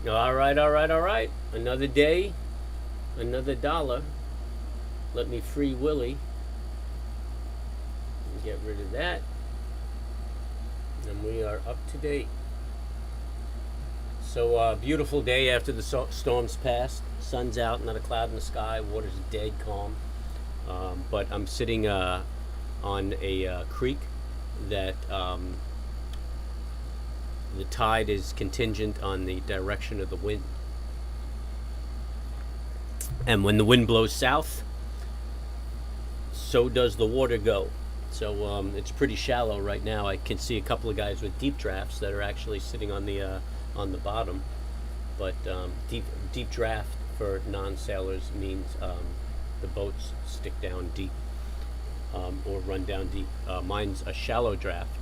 All right, all right, all right. Another day, another dollar. Let me free Willie and get rid of that. And we are up to date. So, beautiful day after the storms passed. Sun's out, not a cloud in the sky. Water's dead calm. But I'm sitting on a creek that the tide is contingent on the direction of the wind. And when the wind blows south, so does the water go. So it's pretty shallow right now. I can see a couple of guys with deep drafts that are actually sitting on the bottom. But deep draft for non-sailors means the boats stick down deep or run down deep. Mine's a shallow draft,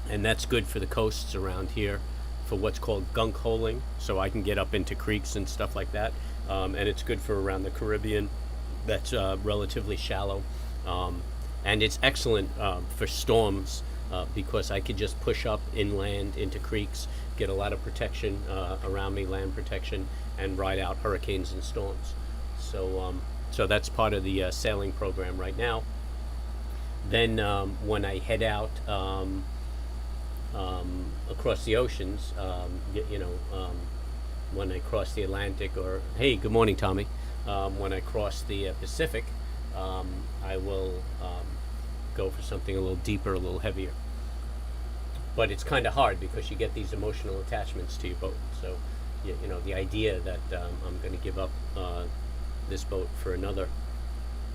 and that's good for the coasts around here for what's called gunk holing, so I can get up into creeks and stuff like that. And it's good for around the Caribbean that's relatively shallow. And it's excellent for storms because I could just push up inland into creeks, get a lot of protection around me, land protection, and ride out hurricanes and storms. So that's part of the sailing program right now. Then when I head out across the oceans, when I cross the Atlantic, or hey, good morning, Tommy. When I cross the Pacific, I will go for something a little deeper, a little heavier. But it's kind of hard because you get these emotional attachments to your boat. So, the idea that I'm going to give up this boat for another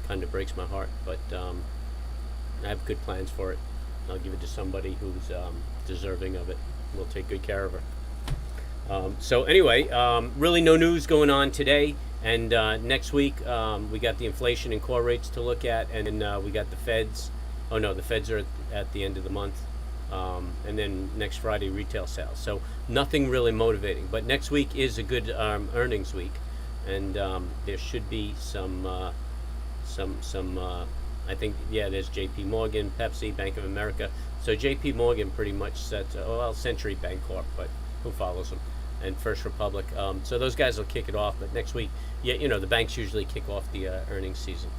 kind of breaks my heart. But I have good plans for it. I'll give it to somebody who's deserving of it. We'll take good care of her. So anyway, really no news going on today. And next week, we got the inflation and core rates to look at, and then we got the Feds. Oh no, the Feds are at the end of the month. And then next Friday, retail sales. So nothing really motivating. But next week is a good earnings week, and there should be some. I think, there's J.P. Morgan, Pepsi, Bank of America. So J.P. Morgan pretty much sets, Century Bancorp, but who follows them? And First Republic. So those guys will kick it off. But next week, the banks usually kick off the earnings season.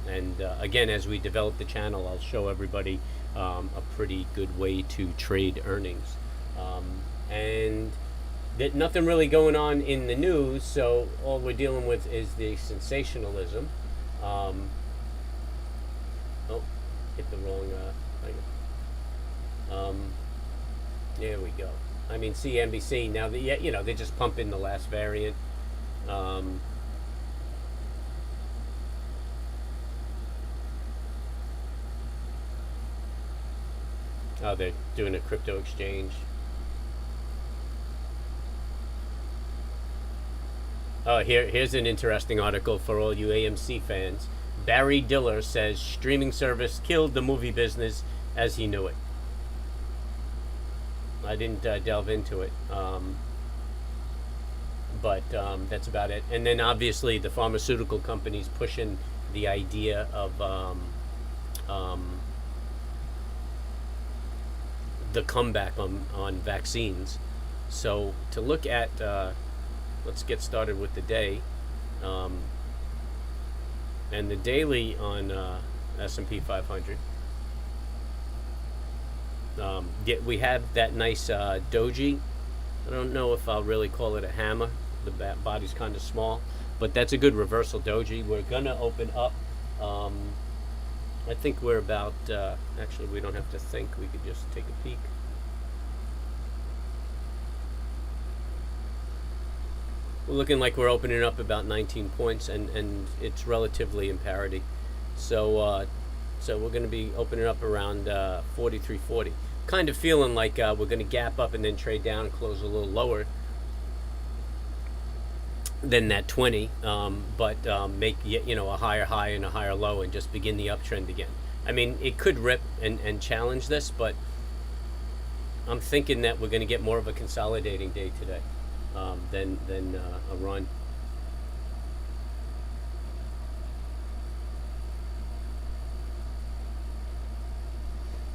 And again, as we develop the channel, I'll show everybody a pretty good way to trade earnings. And nothing really going on in the news, so all we're dealing with is the sensationalism. Hit the wrong thing. There we go. I mean, CNBC now. They just pump in the last variant. Oh, they're doing a crypto exchange. Oh, here's an interesting article for all you AMC fans. Barry Diller says streaming service killed the movie business as he knew it. I didn't delve into it, but that's about it. And then obviously the pharmaceutical companies pushing the idea of the comeback on vaccines. So to look at, let's get started with the day. And the daily on S&P 500. We have that nice doji. I don't know if I'll really call it a hammer. The body's kind of small, but that's a good reversal doji. We're gonna open up. I think we're about. Actually, we don't have to think. We could just take a peek. We're looking like we're opening up about 19 points, and it's relatively in parity. So we're going to be opening up around 43.40. Kind of feeling like we're going to gap up and then trade down, close a little lower than that 20, but make a higher high and a higher low and just begin the uptrend again. I mean, it could rip and challenge this, but I'm thinking that we're going to get more of a consolidating day today. Than a run.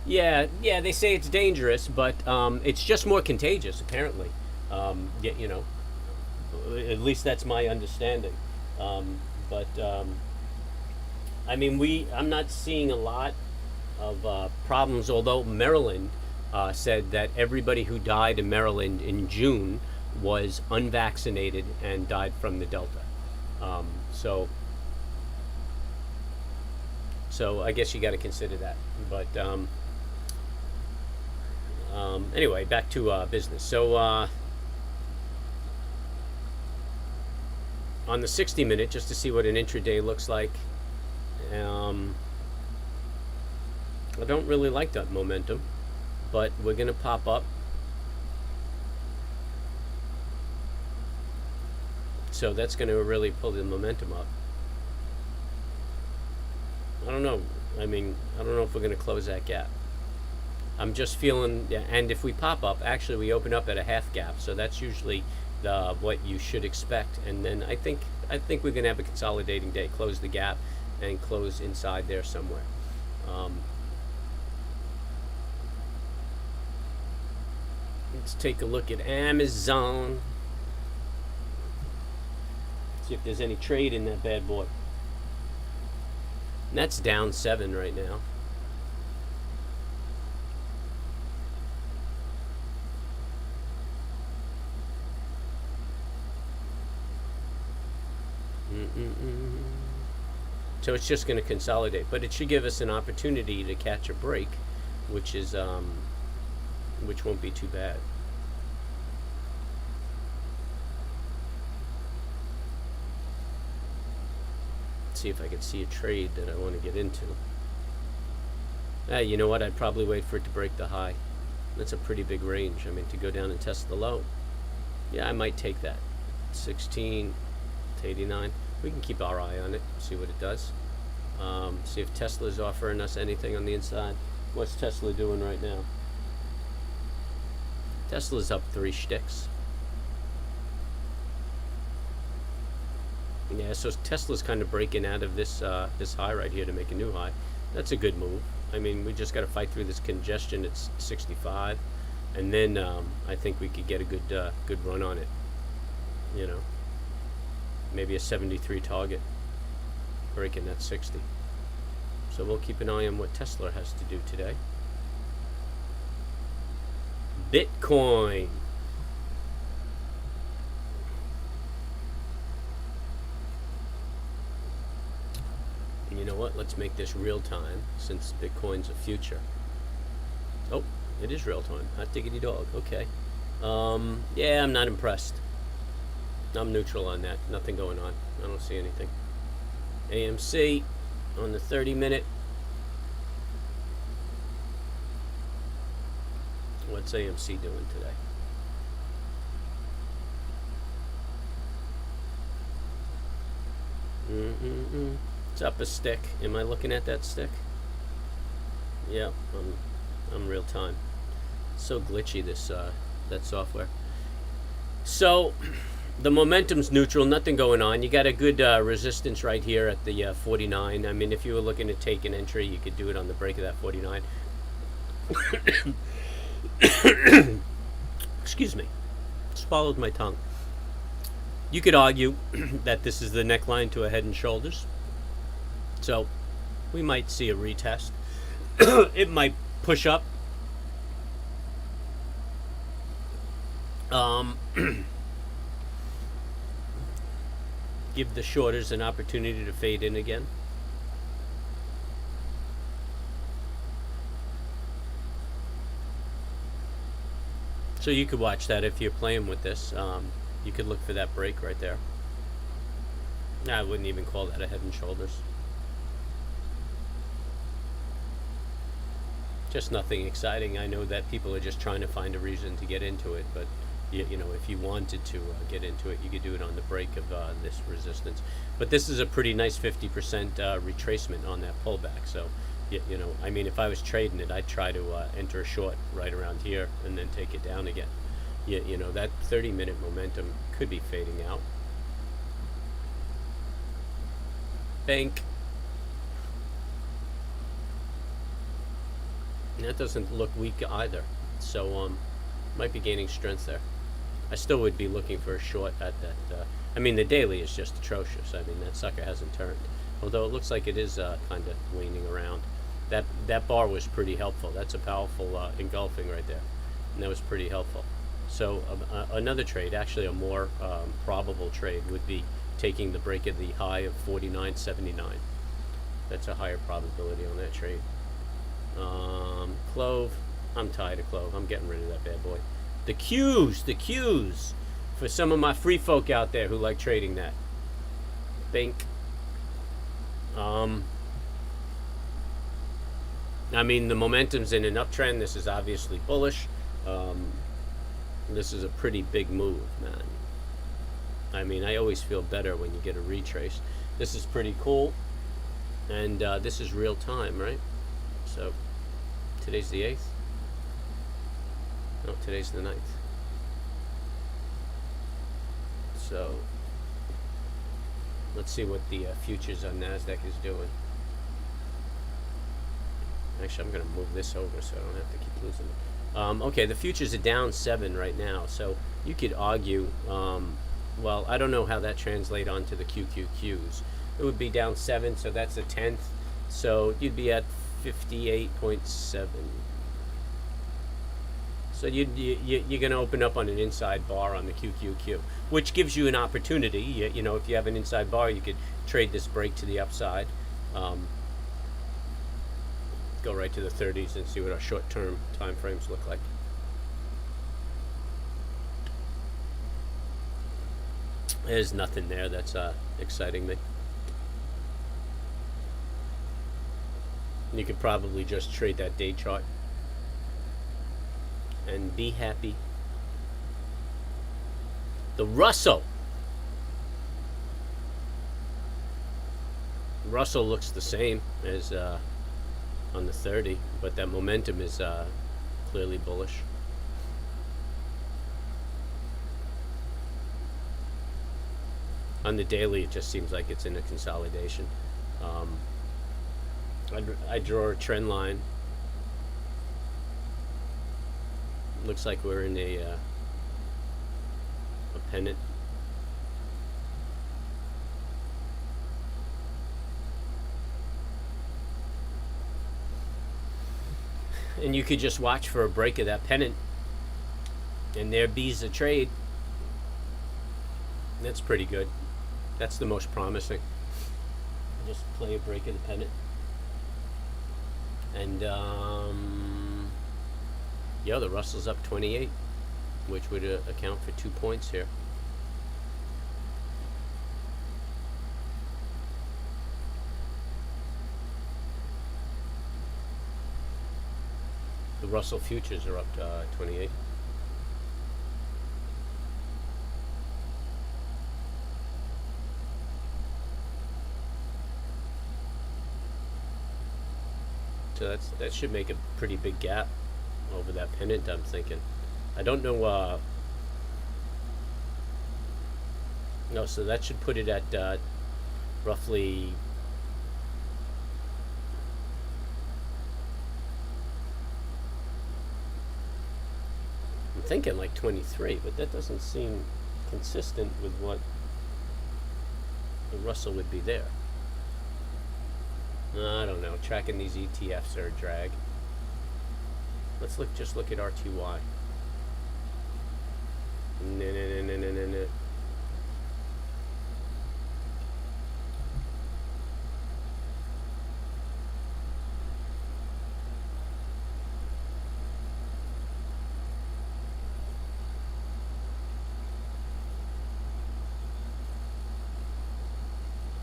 Yeah, they say it's dangerous, but it's just more contagious, apparently. Yeah, at least that's my understanding. But I mean, I'm not seeing a lot of problems. Although Maryland said that everybody who died in Maryland in June was unvaccinated and died from the Delta. Um, so, so I guess you got to consider that. But anyway, back to business. So on the 60-minute, just to see what an intraday looks like. I don't really like that momentum, but we're going to pop up. So that's going to really pull the momentum up. I don't know. I mean, I don't know if we're going to close that gap. I'm just feeling, yeah, and if we pop up, actually we open up at a half gap, so that's usually what you should expect. And then I think we're going to have a consolidating day, close the gap, and close inside there somewhere. Let's take a look at Amazon. See if there's any trade in that bad boy. And that's down 7 right now. So it's just going to consolidate, but it should give us an opportunity to catch a break, which is which won't be too bad. Let's see if I can see a trade that I want to get into. You know what? I'd probably wait for it to break the high. That's a pretty big range. I mean, to go down and test the low. Yeah, I might take that. 16 to 89. We can keep our eye on it, see what it does. See if Tesla's offering us anything on the inside. What's Tesla doing right now? Tesla's up 3 shticks. Yeah, so Tesla's kind of breaking out of this this high right here to make a new high. That's a good move. I mean, we just got to fight through this congestion. It's 65, and then I think we could get a good run on it. You know, maybe a 73 target, breaking that 60. So we'll keep an eye on what Tesla has to do today. Bitcoin. You know what? Let's make this real time, since Bitcoin's a future. Oh, it is real time. Hot diggity dog. Okay. Yeah, I'm not impressed. I'm neutral on that. Nothing going on. I don't see anything. AMC on the 30-minute. What's AMC doing today? It's up a stick. Am I looking at that stick? Yeah, I'm real time. So glitchy, this that software. So the momentum's neutral, nothing going on. You got a good resistance right here at the 49. I mean, if you were looking to take an entry, you could do it on the break of that 49. Excuse me. Swallowed my tongue. You could argue that this is the neckline to a head and shoulders. So we might see a retest. It might push up. Give the shorters an opportunity to fade in again. So you could watch that if you're playing with this. You could look for that break right there. I wouldn't even call that a head and shoulders. Just nothing exciting. I know that people are just trying to find a reason to get into it, but you know, if you wanted to get into it, you could do it on the break of this resistance. But this is a pretty nice 50% retracement on that pullback. So, you know, I mean, if I was trading it, I'd try to enter a short right around here and then take it down again. You know, that 30-minute momentum could be fading out. Bank. That doesn't look weak either. So, might be gaining strength there. I still would be looking for a short at that. I mean, the daily is just atrocious. I mean, that sucker hasn't turned. Although it looks like it is kind of waning around. That bar was pretty helpful. That's a powerful engulfing right there. And that was pretty helpful. So another trade, actually a more probable trade, would be taking the break of the high of 49.79. That's a higher probability on that trade. CLOV, I'm tired of CLOV. I'm getting rid of that bad boy. The Qs, for some of my free folk out there who like trading that. Bink. I mean, the momentum's in an uptrend. This is obviously bullish. This is a pretty big move, man. I mean, I always feel better when you get a retrace. This is pretty cool. And this is real time, right? So, today's the 8th. No, today's the 9th. So, let's see what the futures on NASDAQ is doing. Actually, I'm going to move this over so I don't have to keep losing it. Okay, the futures are down 7 right now. So, you could argue, well, I don't know how that translates onto the QQQs. It would be down 7, so that's a 10th. So, you'd be at 58.7. So you're going to open up on an inside bar on the QQQ, which gives you an opportunity. You know, if you have an inside bar, you could trade this break to the upside. Go right to the 30s and see what our short-term time frames look like. There's nothing there that's exciting me. You could probably just trade that day chart and be happy. The Russell looks the same as on the 30, but that momentum is clearly bullish. On the daily, it just seems like it's in a consolidation. I draw a trend line. Looks like we're in a pennant. And you could just watch for a break of that pennant, and there bees a trade. That's pretty good. That's the most promising. Just play a break of the pennant. And yeah, the Russell's up 28, which would account for 2 points here. The Russell futures are up to 28. So that should make a pretty big gap over that pennant, I'm thinking. I don't know. No, so that should put it at roughly. I'm thinking like 23, but that doesn't seem consistent with what the Russell would be there. I don't know. Tracking these ETFs are a drag. Let's just look at RTY. No.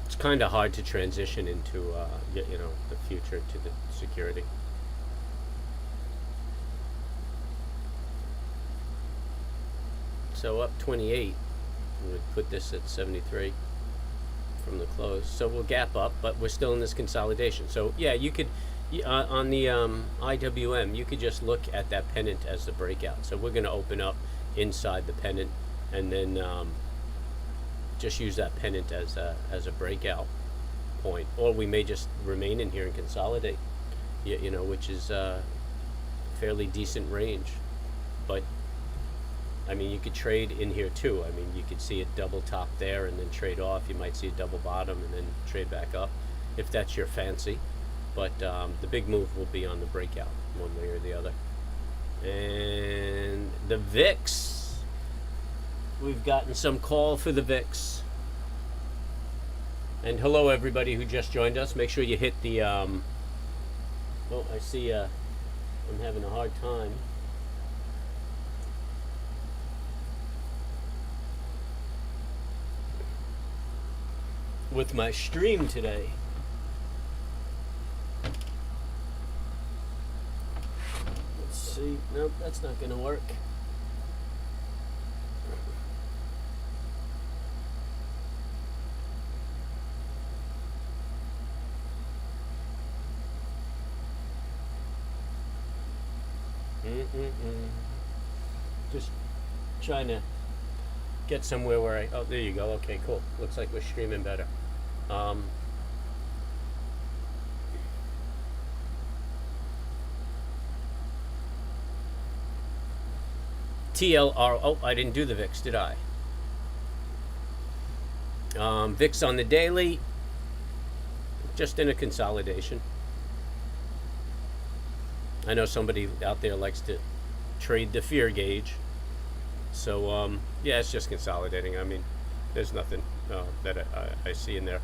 It's kind of hard to transition into, you know, the future to the security. So up 28, would put this at 73 from the close. So we'll gap up, but we're still in this consolidation. So yeah, you could, on the IWM, you could just look at that pennant as the breakout. So we're going to open up inside the pennant, and then just use that pennant as a breakout point. Or we may just remain in here and consolidate, you know, which is a fairly decent range. But I mean, you could trade in here too. I mean, you could see a double top there and then trade off. You might see a double bottom and then trade back up, if that's your fancy. But the big move will be on the breakout, one way or the other. And the VIX, we've gotten some call for the VIX. And hello everybody who just joined us. Make sure you hit the oh, I see I'm having a hard time with my stream today. Let's see. Nope, that's not going to work. Just trying to get somewhere where I... Oh, there you go. Okay, cool. Looks like we're streaming better. TLR... Oh, I didn't do the VIX, did I? VIX on the daily, just in a consolidation. I know somebody out there likes to trade the fear gauge. So, yeah, it's just consolidating. I mean, there's nothing that I see in there.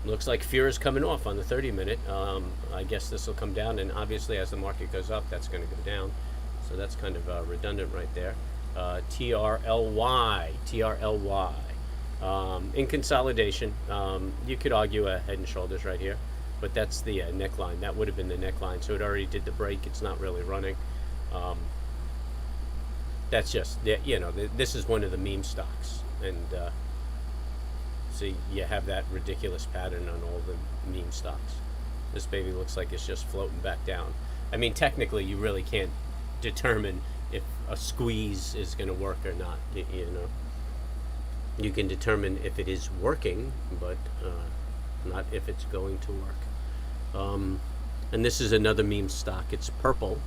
Looks like fear is coming off on the 30-minute. I guess this will come down, and obviously as the market goes up, that's going to go down. So that's kind of redundant right there. TRLY. In consolidation, you could argue a head and shoulders right here, but that's the neckline. That would have been the neckline, so it already did the break. It's not really running. That's just, you know, this is one of the meme stocks, and so you have that ridiculous pattern on all the meme stocks. This baby looks like it's just floating back down. I mean, technically, you really can't determine if a squeeze is going to work or not. You know, you can determine if it is working, but not if it's going to work. And this is another meme stock. It's purple,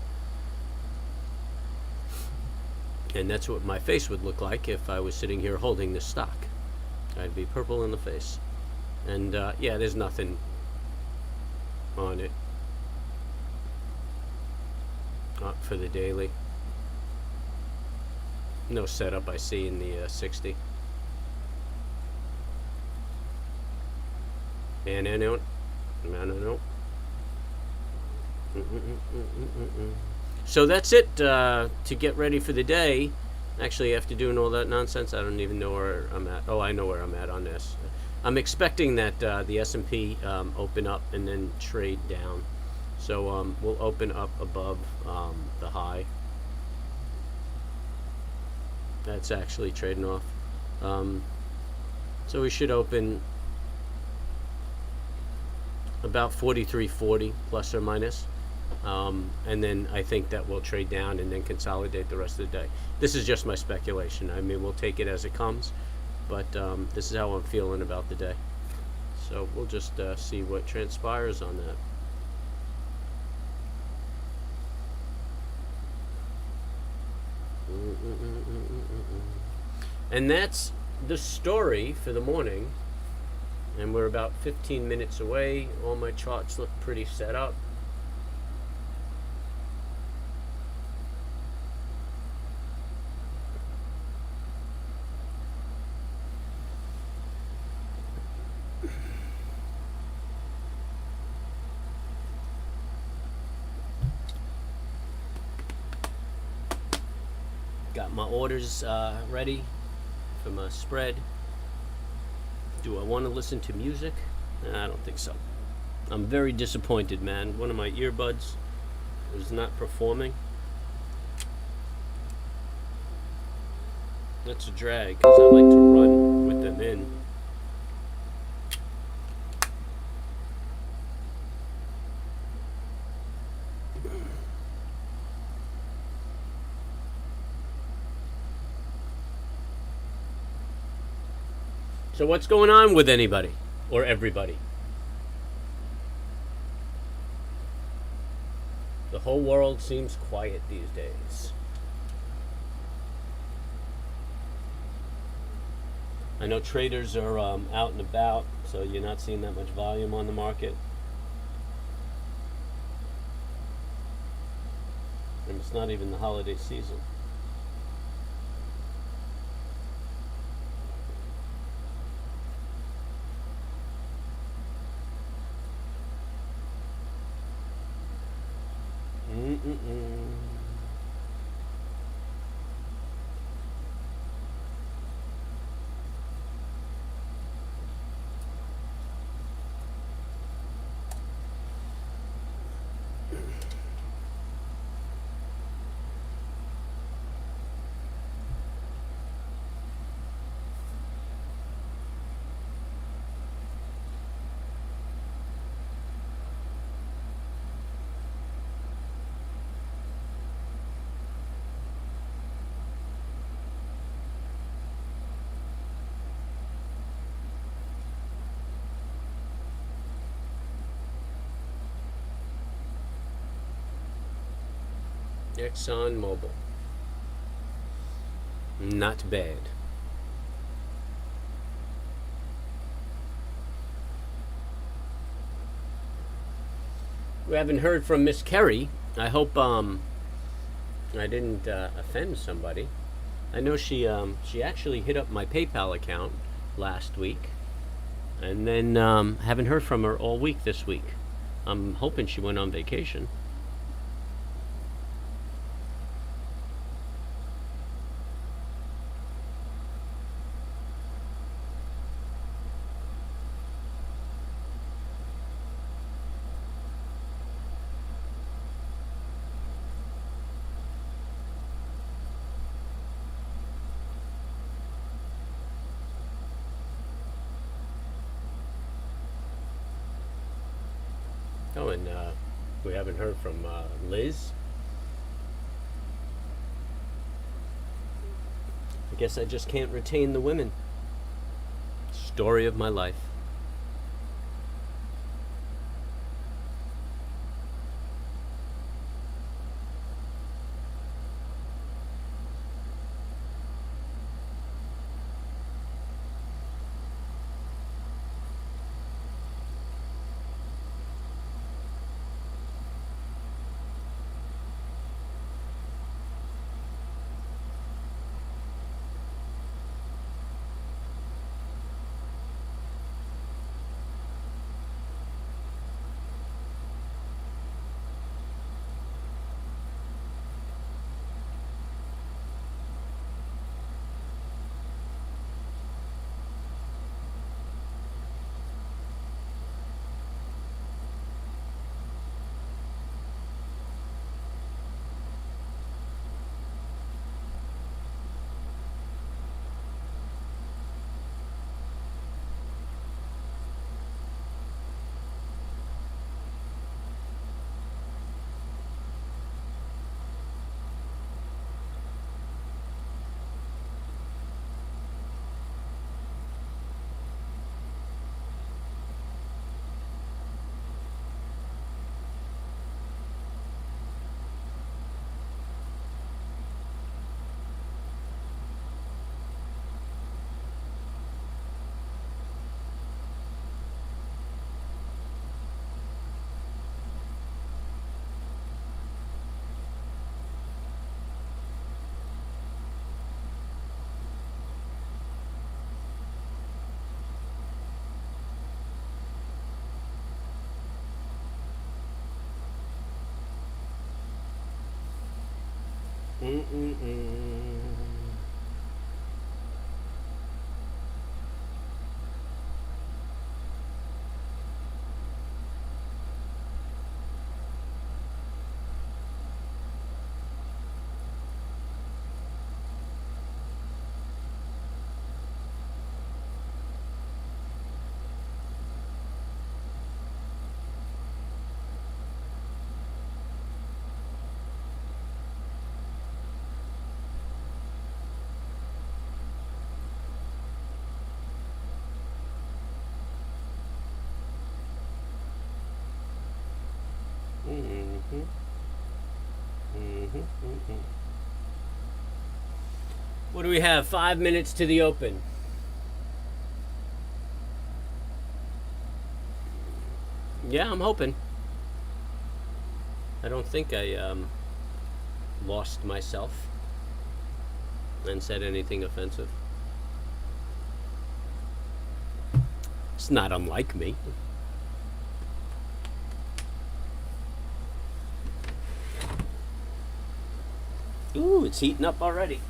and that's what my face would look like if I was sitting here holding this stock. I'd be purple in the face. And yeah, there's nothing on it for the daily. No setup I see in the 60. And I don't. So that's it to get ready for the day. Actually, after doing all that nonsense, I don't even know where I'm at. Oh, I know where I'm at on this. I'm expecting that the S&P open up and then trade down. So we'll open up above the high. That's actually trading off. So we should open about 43.40 plus or minus. And then I think that we'll trade down and then consolidate the rest of the day. This is just my speculation. I mean, we'll take it as it comes, but this is how I'm feeling about the day. So we'll just see what transpires on that. And that's the story for the morning. And we're about 15 minutes away. All my charts look pretty set up. Got my orders ready for my spread. Do I want to listen to music? I don't think so. I'm very disappointed, man. One of my earbuds is not performing. That's a drag because I like to run with them in. So what's going on with anybody or everybody? The whole world seems quiet these days. I know traders are out and about, so you're not seeing that much volume on the market. And it's not even the holiday season. Exxon Mobil. Not bad. We haven't heard from Miss Kerry. I hope I didn't offend somebody. I know she actually hit up my PayPal account last week, and then haven't heard from her all week this week. I'm hoping she went on vacation. Oh, and we haven't heard from Liz. I guess I just can't retain the women. Story of my life. What do we have? 5 minutes to the open. Yeah, I'm hoping. I don't think I lost myself and said anything offensive. It's not unlike me. Ooh, it's heating up already.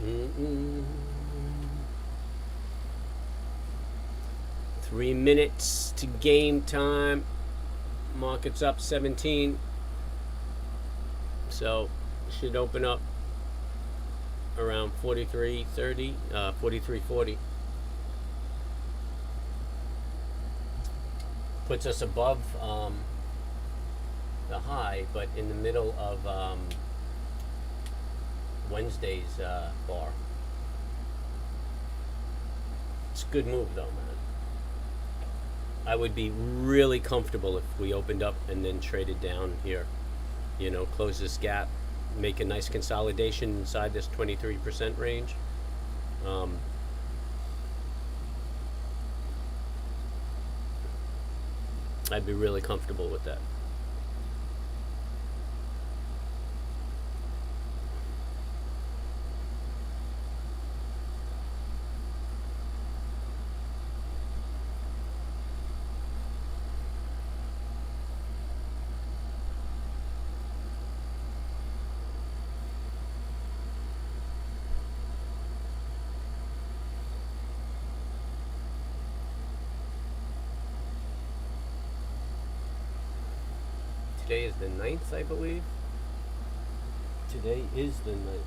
Mm-mm. 3 minutes to game time. Market's up 17. So should open up around 43.30, 43.40. Puts us above the high, but in the middle of Wednesday's bar. It's a good move though, man. I would be really comfortable if we opened up and then traded down here. You know, close this gap, make a nice consolidation inside this 23% range. I'd be really comfortable with that. Today is the 9th, I believe. Today is the 9th.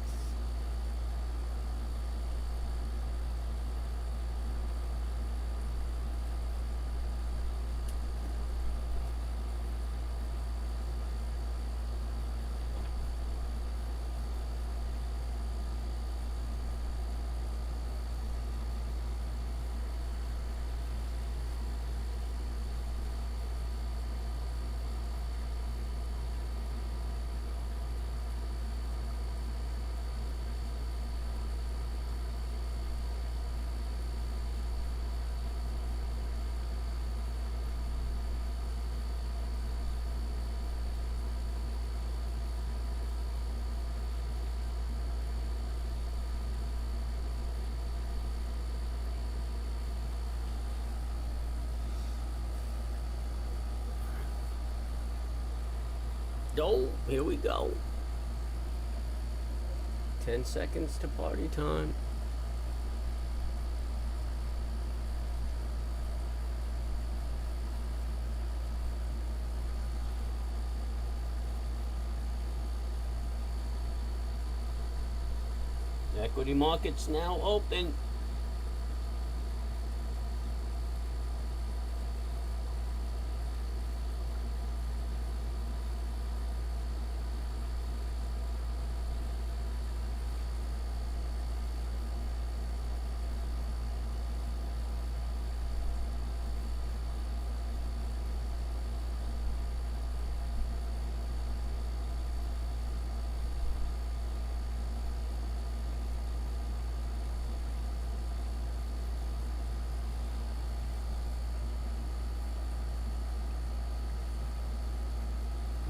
Oh, here we go. 10 seconds to party time. The equity market's now open.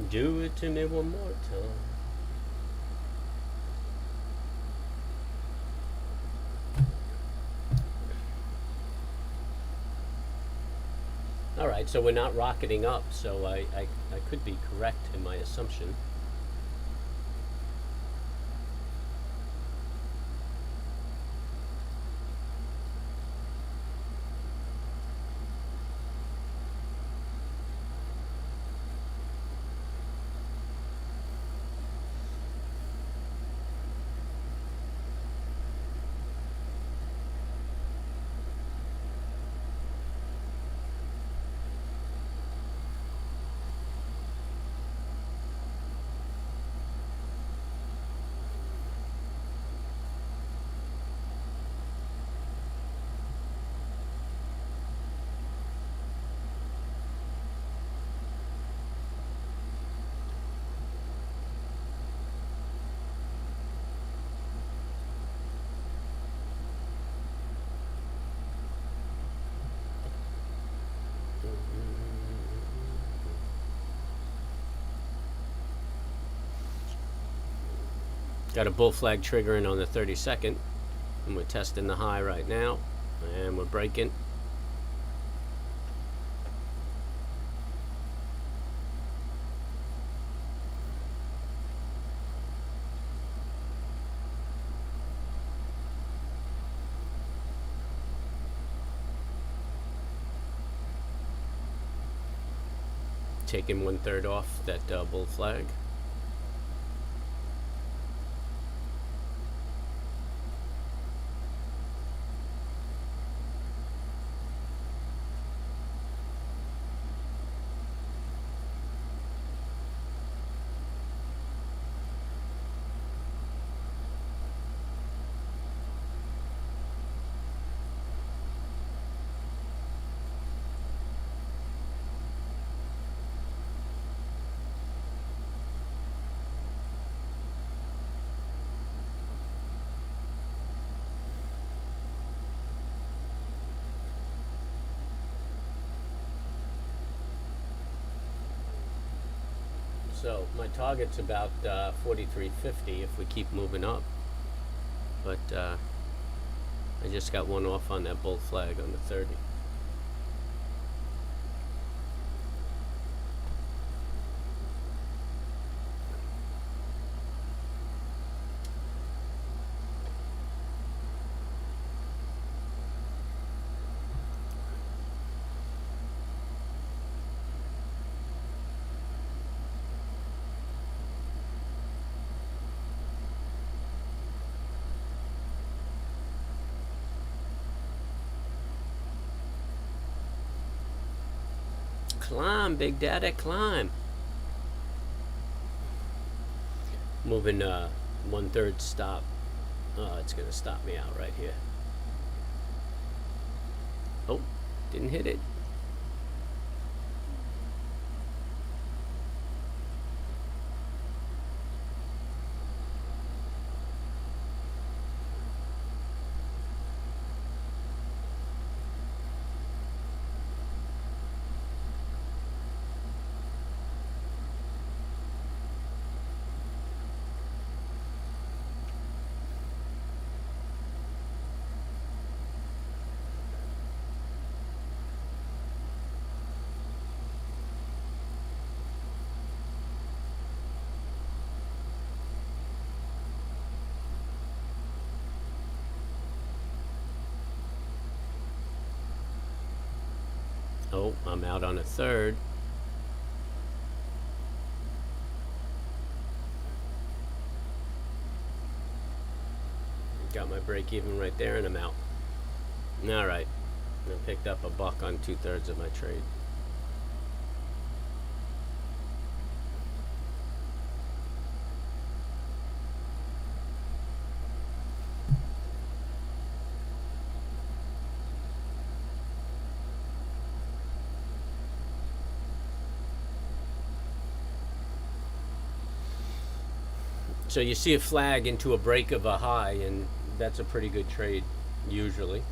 Do it to me one more time. All right, so we're not rocketing up, so I could be correct in my assumption. Got a bull flag triggering on the 32nd, and we're testing the high right now, and we're breaking. Taking 1/3 off that bull flag. So my target's about 43.50 if we keep moving up, but I just got one off on that bull flag on the 30. Climb, Big Daddy, climb. Moving 1/3 stop. Oh, it's gonna stop me out right here. Oh, didn't hit it. Oh, I'm out on a 1/3. Got my break even right there, and I'm out. All right, I picked up a buck on 2/3 of my trade. So you see a flag into a break of a high, and that's a pretty good trade, usually.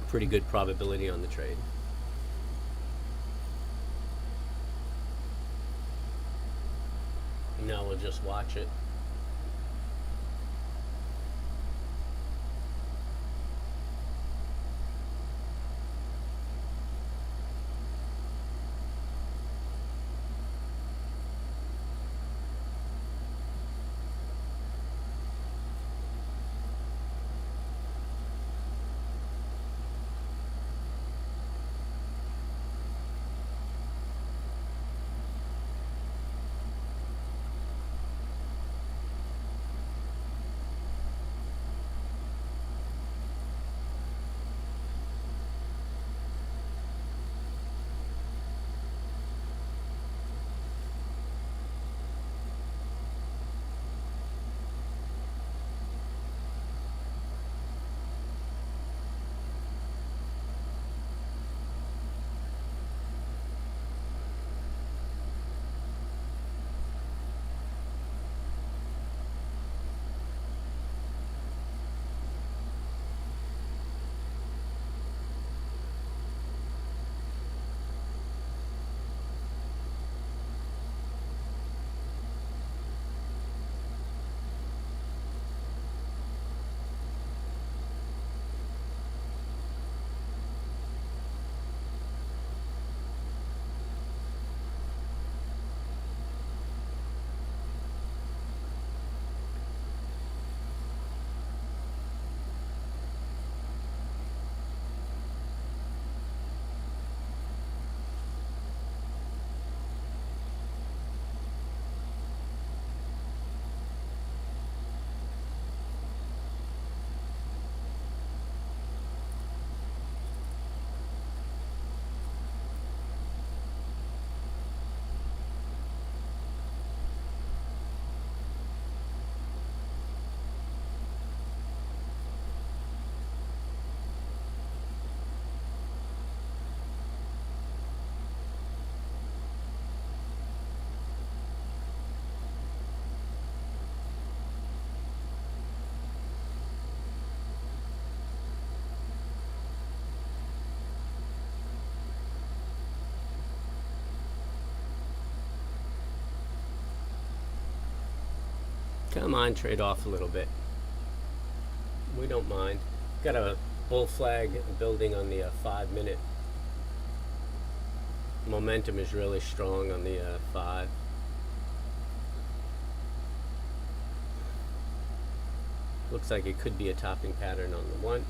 Pretty good probability on the trade. just watch it. Come on, trade off a little bit. We don't mind. Got a bull flag building on the 5-minute. Momentum is really strong on the 5. Looks like it could be a topping pattern on the 1.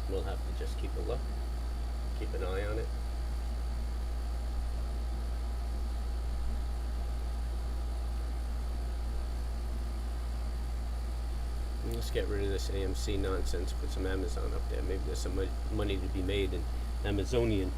We'll have to just keep a look, keep an eye on it. Let's get rid of this AMC nonsense, put some Amazon up there. Maybe there's some money to be made in Amazonian.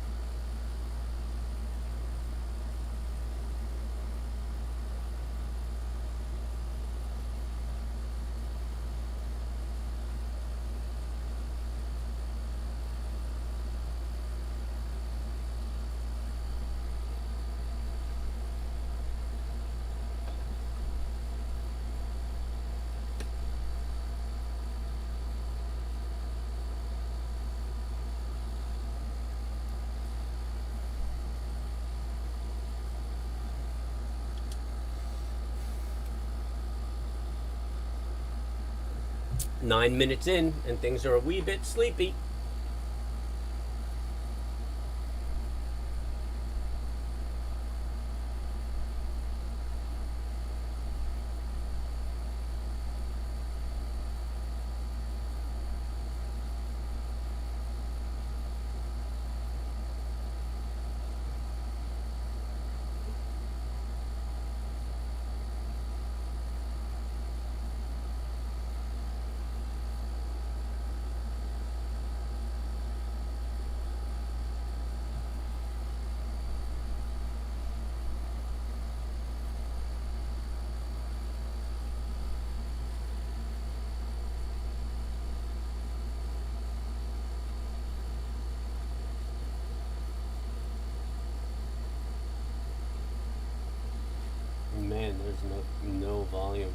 Nine minutes in, and things are a wee bit sleepy. Man, there's no volume.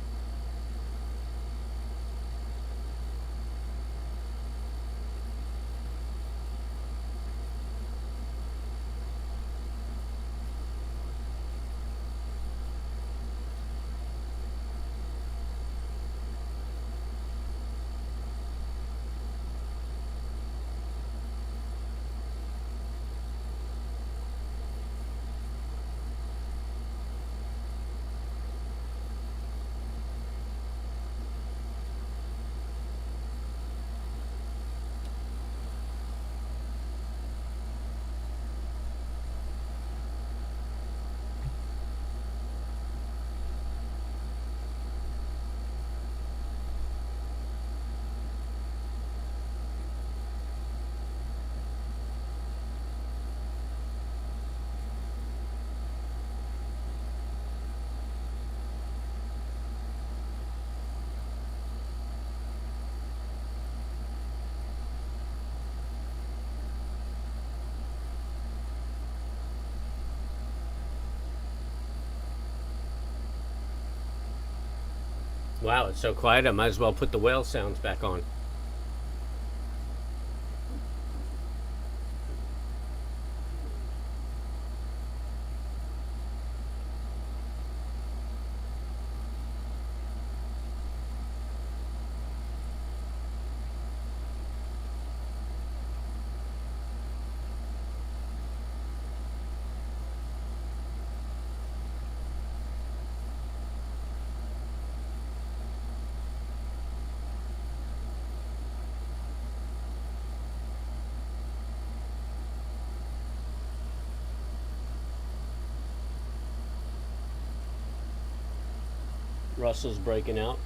Wow, it's so quiet. I might as well put the whale sounds back on. Russell's breaking out.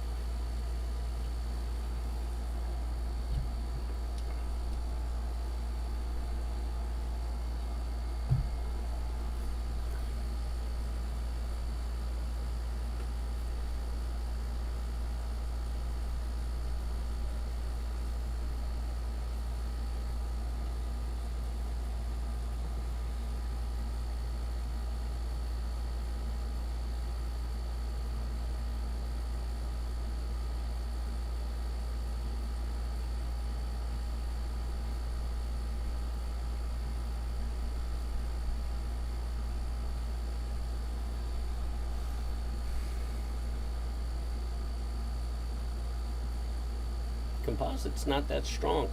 Composite's not that strong.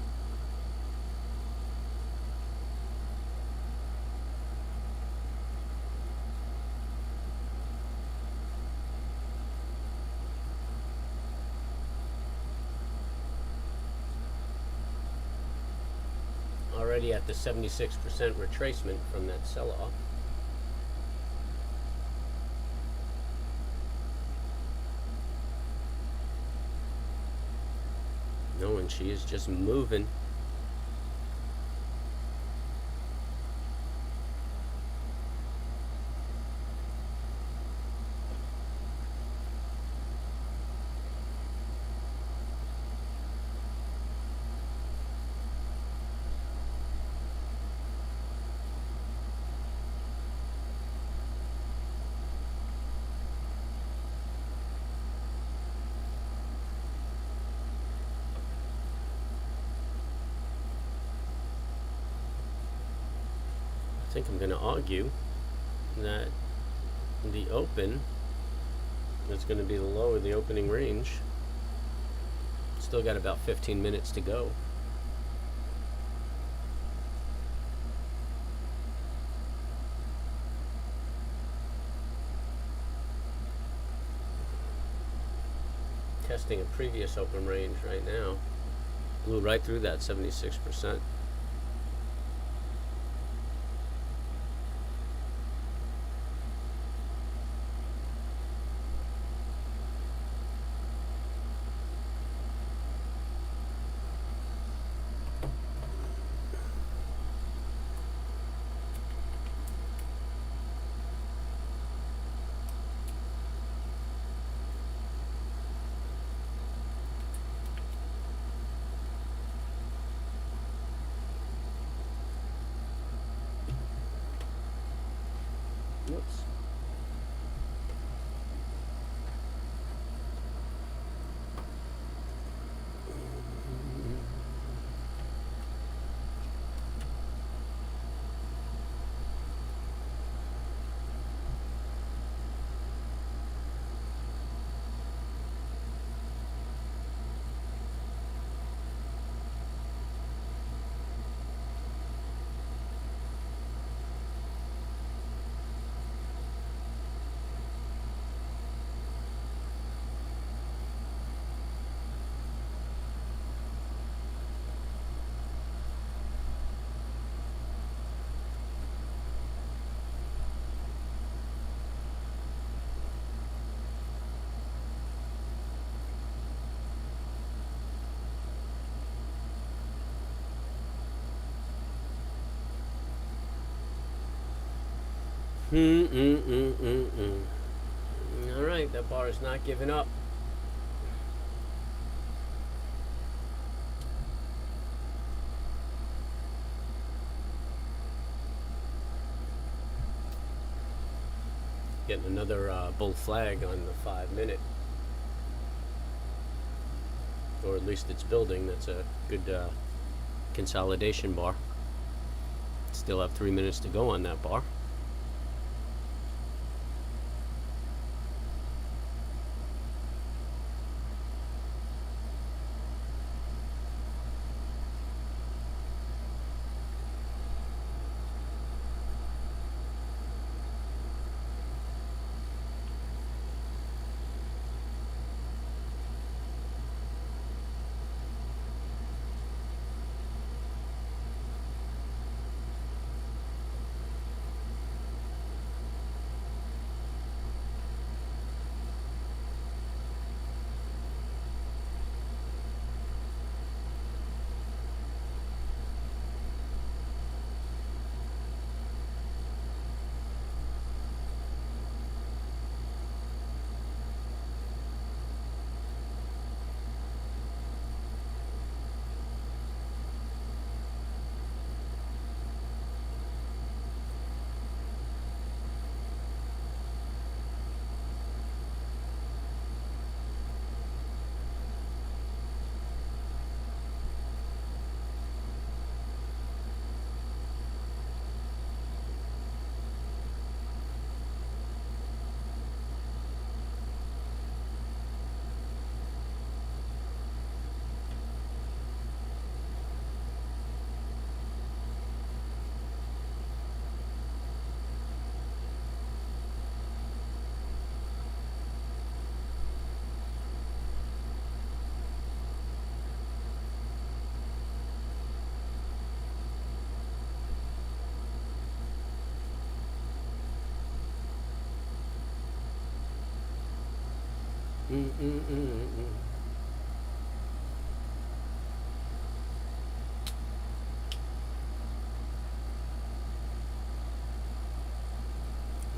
Already at the 76% retracement from that sell-off. No, and she is just moving. I think I'm going to argue that the open is going to be the low of the opening range. Still got about 15 minutes to go. Testing a previous open range right now. Blew right through that 76%. Whoops. All right, that bar is not giving up. Getting another bull flag on the 5 minute. or at least it's building. That's a good consolidation bar. Still have 3 minutes to go on that bar.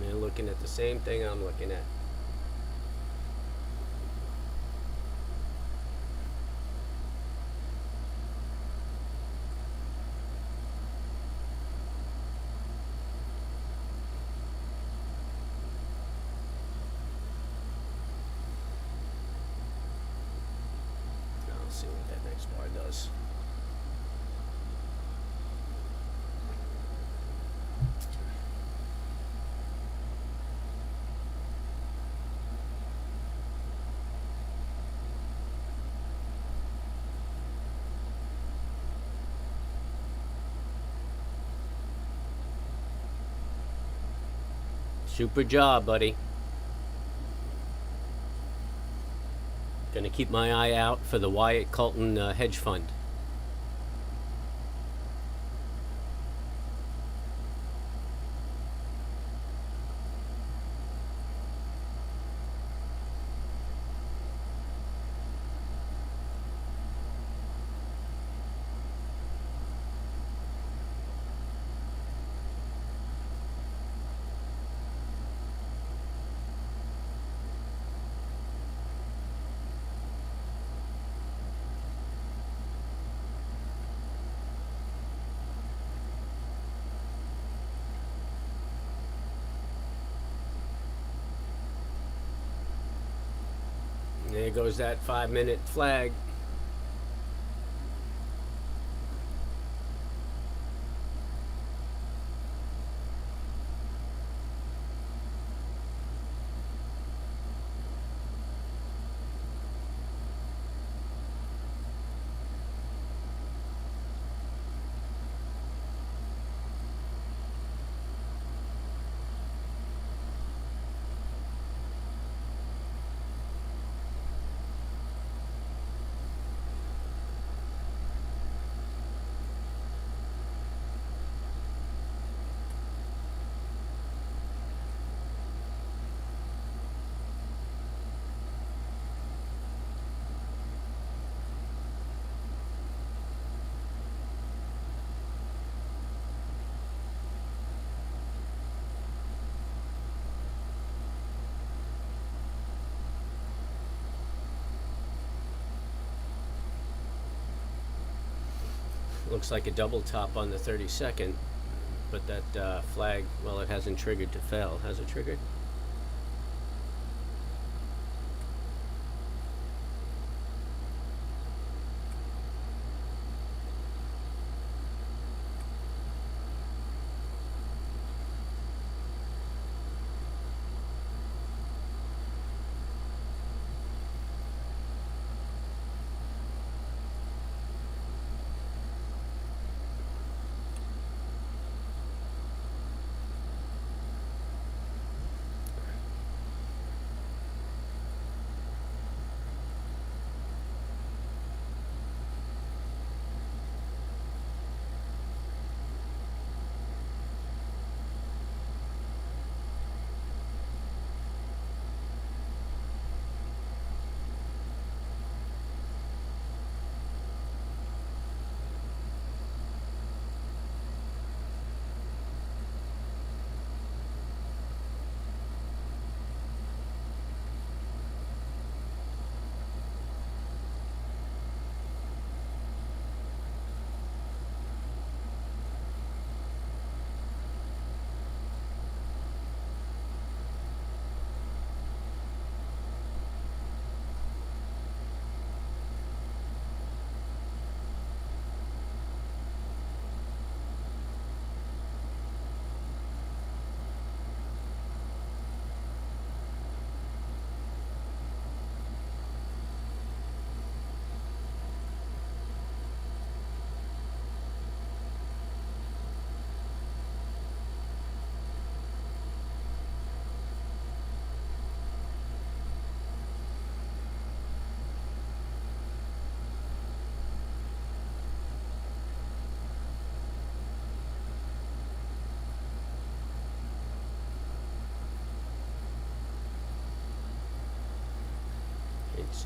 They're looking at the same thing I'm looking at. I'll see what that next bar does. Super job, buddy. Gonna keep my eye out for the Wyatt Colton hedge fund. There goes that 5-minute flag. Looks like a double top on the 32nd, but that flag, well, it hasn't triggered to fail. Has it triggered?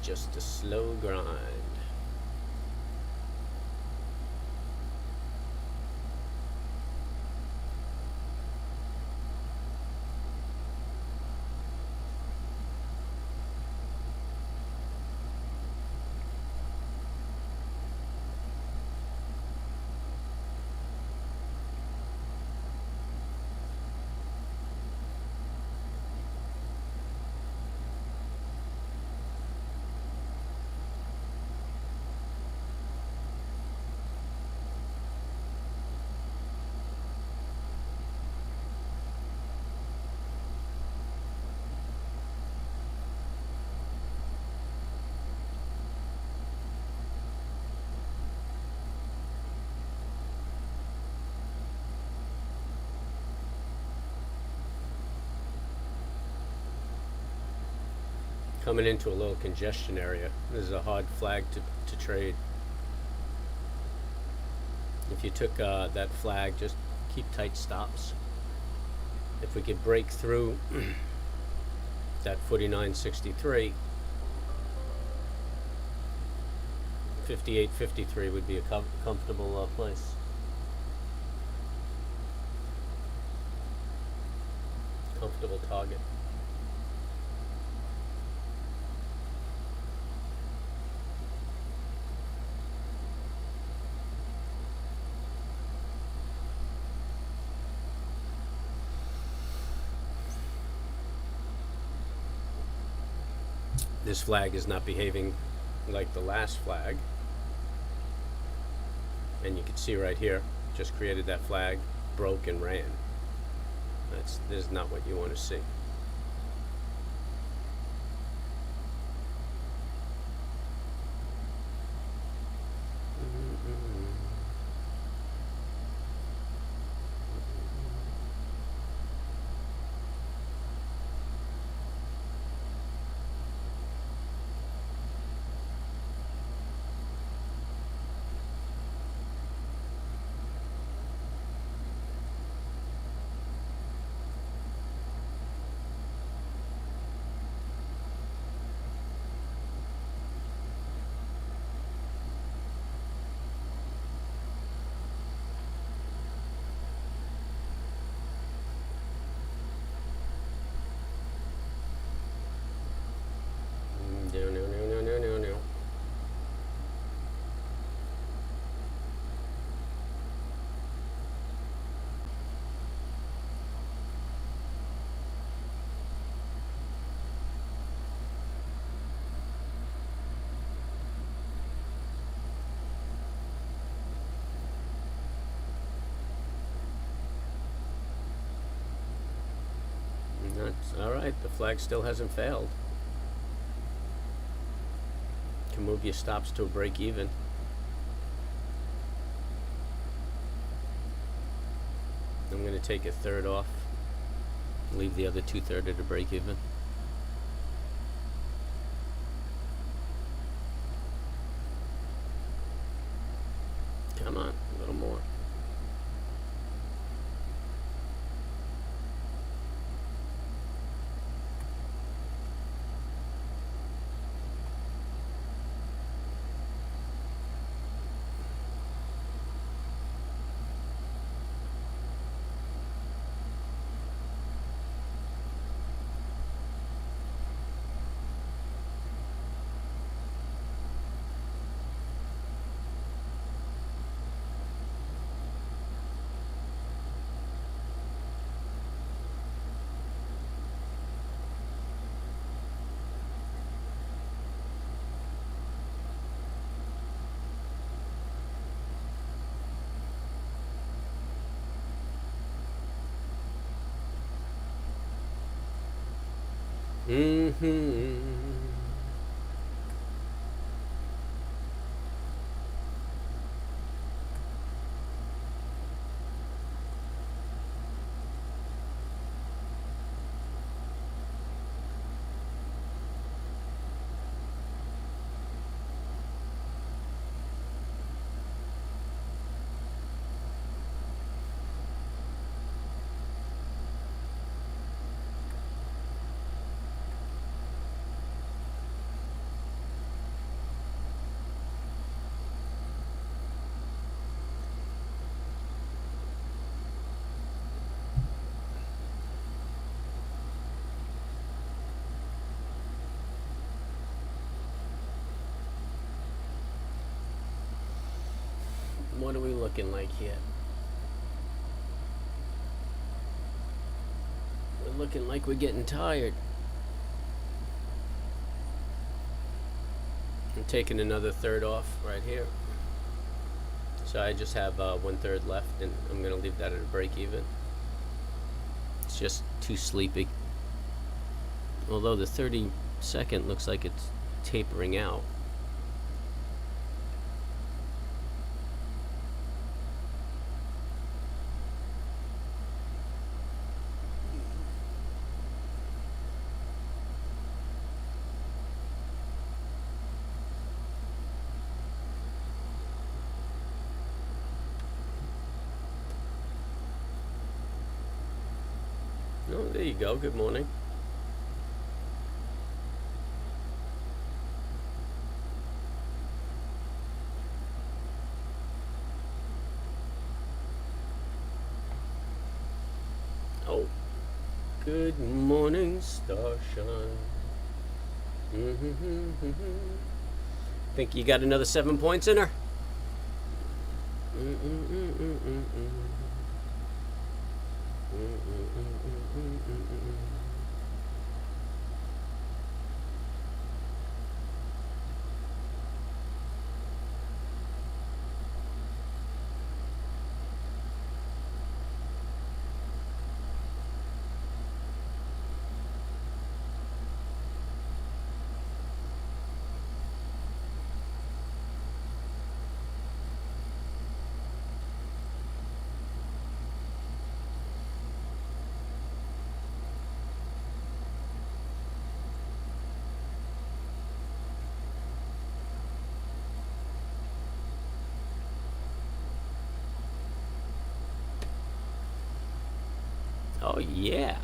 just a slow grind. Coming into a little congestion area. This is a hard flag to trade. If you took that flag, just keep tight stops. If we could break through that 49.63, 58.53 would be a comfortable place. Comfortable target. This flag is not behaving like the last flag. And you can see right here, just created that flag, broke and ran. This is not what you want to see. No. That's all right. The flag still hasn't failed. You can move your stops to a break even. I'm going to take a third off. Leave the other 2/3 at a break even. Come on, a little more. What are we looking like here? We're looking like we're getting tired. I'm taking another third off right here. So I just have 1/3 left, and I'm going to leave that at a break even. It's just too sleepy. Although the 30-second looks like it's tapering out. Oh, there you go. Good morning. Oh, good morning, starshine. Think you got another 7 points in her? Oh, yeah.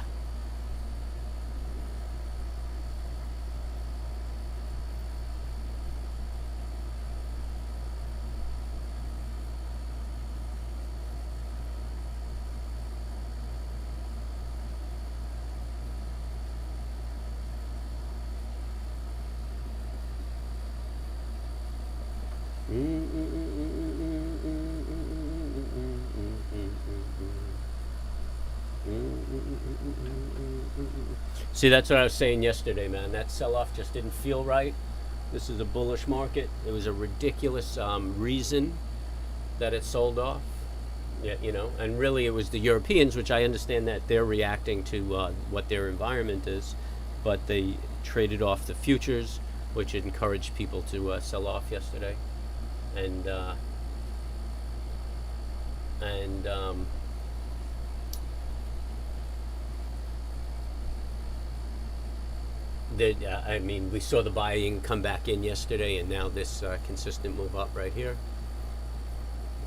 See, that's what I was saying yesterday, man. That sell-off just didn't feel right. This is a bullish market. It was a ridiculous reason that it sold off. Yeah, you know, and really it was the Europeans, which I understand that they're reacting to what their environment is, but they traded off the futures, which encouraged people to sell off yesterday, and I mean, we saw the buying come back in yesterday, and now this consistent move up right here.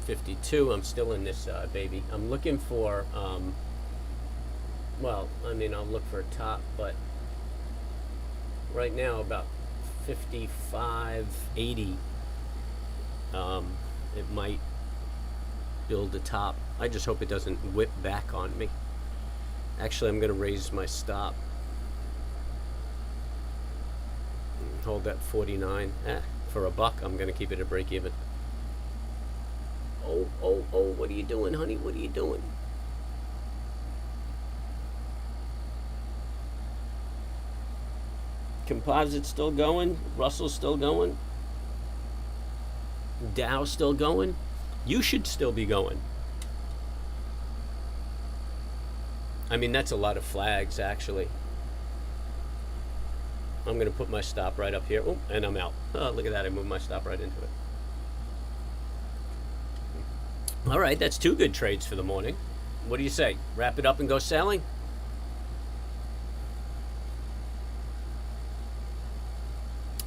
52. I'm still in this baby. I'm looking for, well, I mean, I'll look for a top, but right now about 55.80. It might build a top. I just hope it doesn't whip back on me. Actually, I'm going to raise my stop. Hold that 49. For a buck, I'm going to keep it at break even. Oh, what are you doing, honey? What are you doing? Composite's still going. Russell's still going. Dow's still going. You should still be going. I mean, that's a lot of flags, actually. I'm going to put my stop right up here. Oh, and I'm out. Oh, look at that. I moved my stop right into it. All right, that's 2 good trades for the morning. What do you say? Wrap it up and go sailing?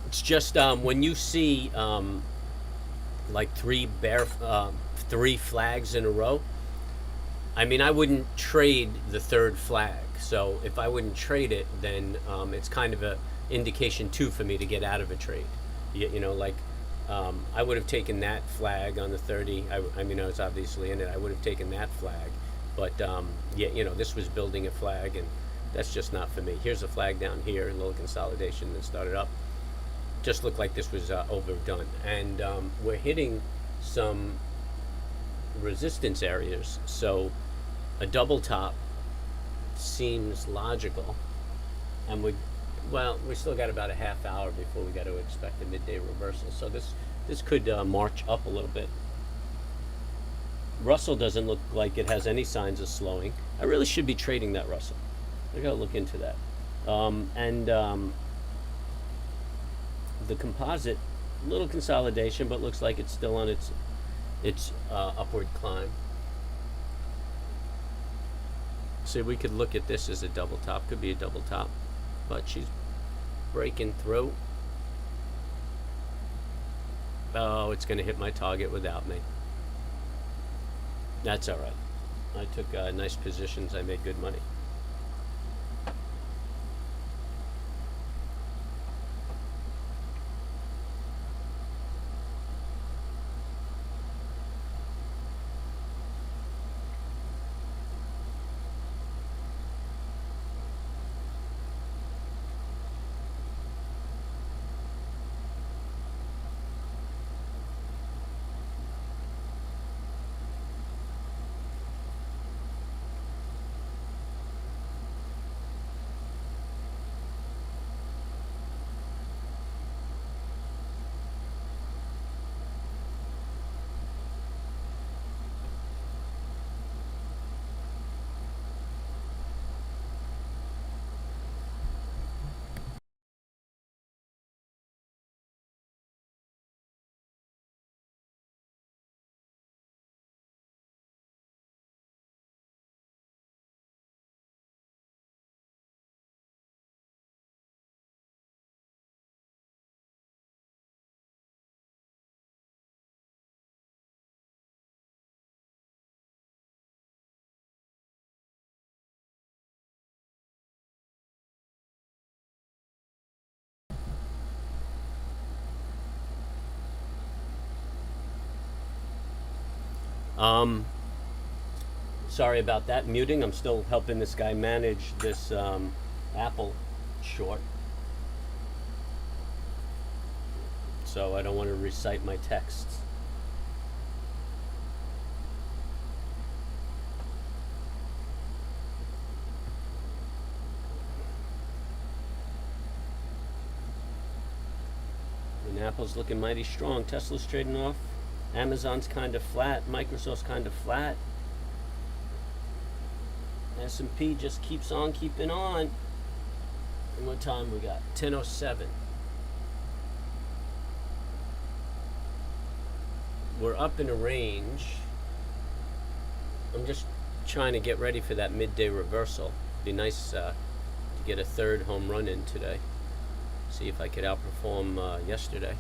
It's just when you see like 3 flags in a row, I mean, I wouldn't trade the 3rd flag. So if I wouldn't trade it, then it's kind of a indication too for me to get out of a trade. You know, like I would have taken that flag on the 30. I mean, I was obviously in it. I would have taken that flag, but yeah, you know, this was building a flag, and that's just not for me. Here's a flag down here, a little consolidation that started up. Just looked like this was overdone, and we're hitting some resistance areas. So a double top seems logical, and we still got about a half hour before we got to expect a midday reversal. So this could march up a little bit. Russell doesn't look like it has any signs of slowing. I really should be trading that Russell. I gotta look into that. The composite, little consolidation, but looks like it's still on its upward climb. So we could look at this as a double top. Could be a double top, but she's breaking through. Oh, it's going to hit my target without me. That's all right. I took nice positions. I made good money. Sorry about that muting. I'm still helping this guy manage this Apple short. So I don't want to recite my texts. And Apple's looking mighty strong. Tesla's trading off. Amazon's kind of flat. Microsoft's kind of flat. S&P just keeps on keeping on. And what time we got? 10:07. We're up in a range. I'm just trying to get ready for that midday reversal. Be nice to get a third home run in today. See if I could outperform yesterday.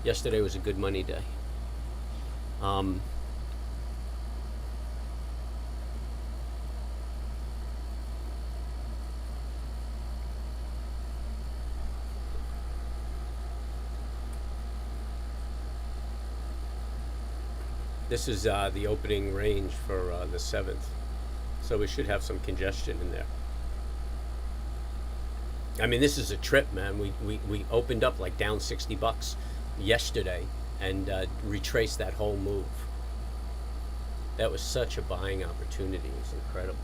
Yesterday was a good money day. This is the opening range for the 7th. So we should have some congestion in there. I mean, this is a trip, man. We opened up like down $60 yesterday and retraced that whole move. That was such a buying opportunity. It was incredible.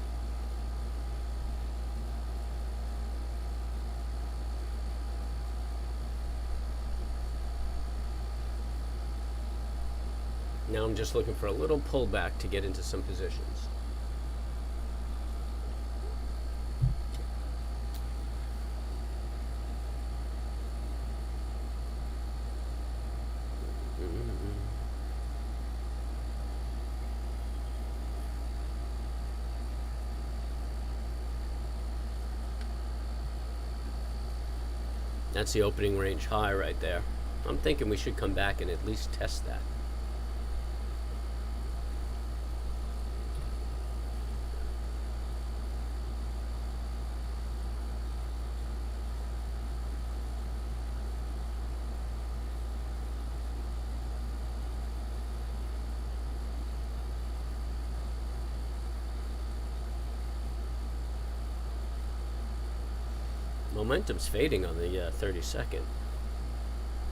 Now I'm just looking for a little pullback to get into some positions. That's the opening range high right there. I'm thinking we should come back and at least test that. Momentum's fading on the 30-second.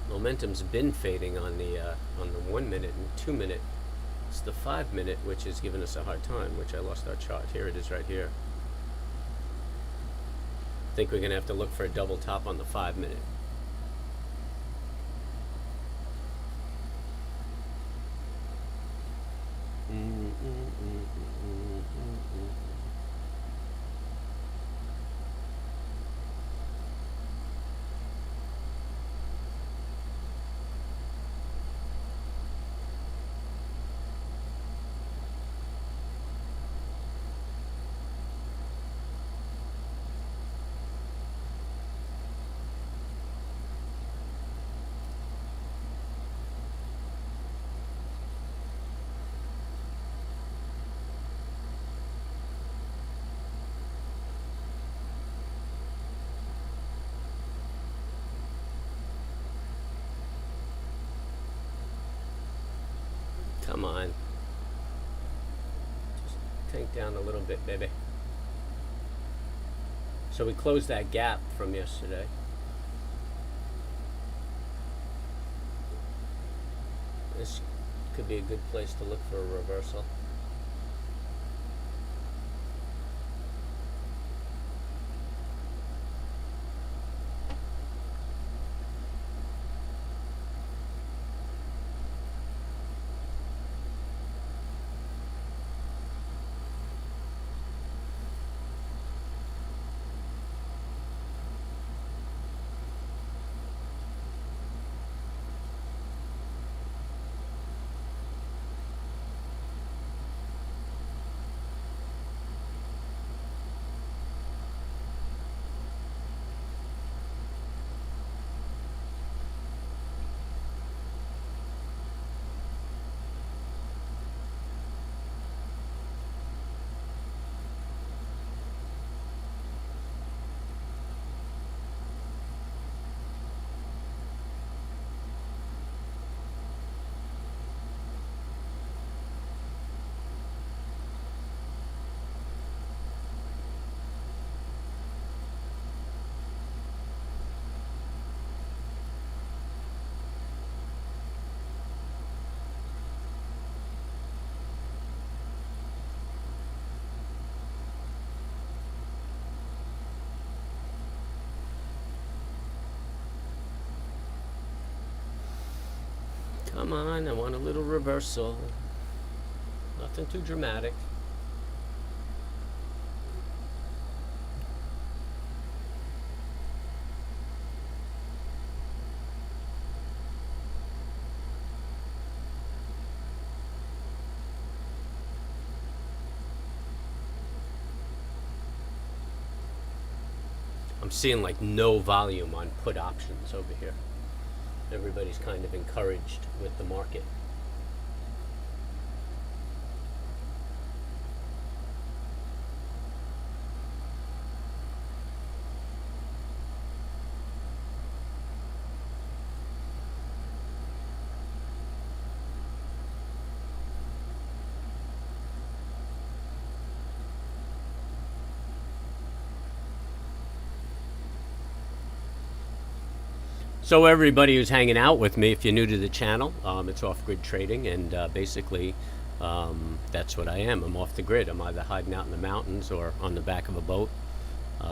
Momentum's been fading on the 1 minute and 2 minute. It's the 5 minute which is giving us a hard time, which I lost our chart. Here it is right here. I think we're going to have to look for a double top on the 5 minute. Come on. Just tank down a little bit, baby. So we closed that gap from yesterday. This could be a good place to look for a reversal. Come on, I want a little reversal. Nothing too dramatic. I'm seeing like no volume on put options over here. Everybody's kind of encouraged with the market. So everybody who's hanging out with me, if you're new to the channel, it's off-grid trading, and basically that's what I am. I'm off the grid. I'm either hiding out in the mountains or on the back of a boat.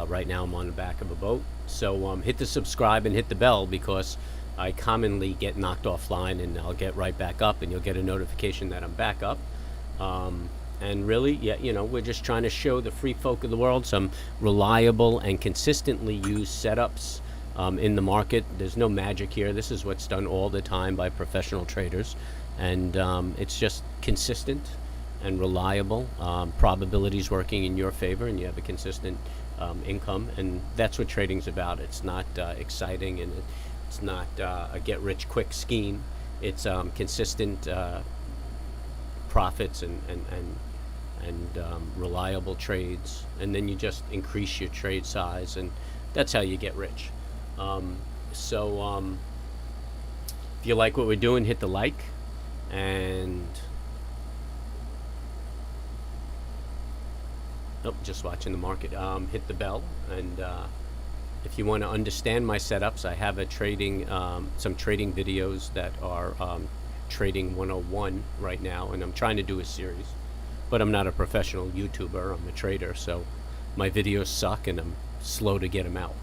Right now I'm on the back of a boat. So hit the subscribe and hit the bell, because I commonly get knocked offline and I'll get right back up and you'll get a notification that I'm back up. And really, yeah, you know, we're just trying to show the free folk of the world some reliable and consistently used setups in the market. There's no magic here. This is what's done all the time by professional traders, and it's just consistent and reliable. Probabilities working in your favor, and you have a consistent income, and that's what trading's about. It's not exciting, and it's not a get-rich-quick scheme. It's consistent profits and reliable trades, and then you just increase your trade size, and that's how you get rich. If you like what we're doing, hit the like, and just watching the market, hit the bell, and if you want to understand my setups, I have a trading some trading videos that are Trading 101 right now, and I'm trying to do a series, but I'm not a professional YouTuber. I'm a trader, so my videos suck and I'm slow to get them out.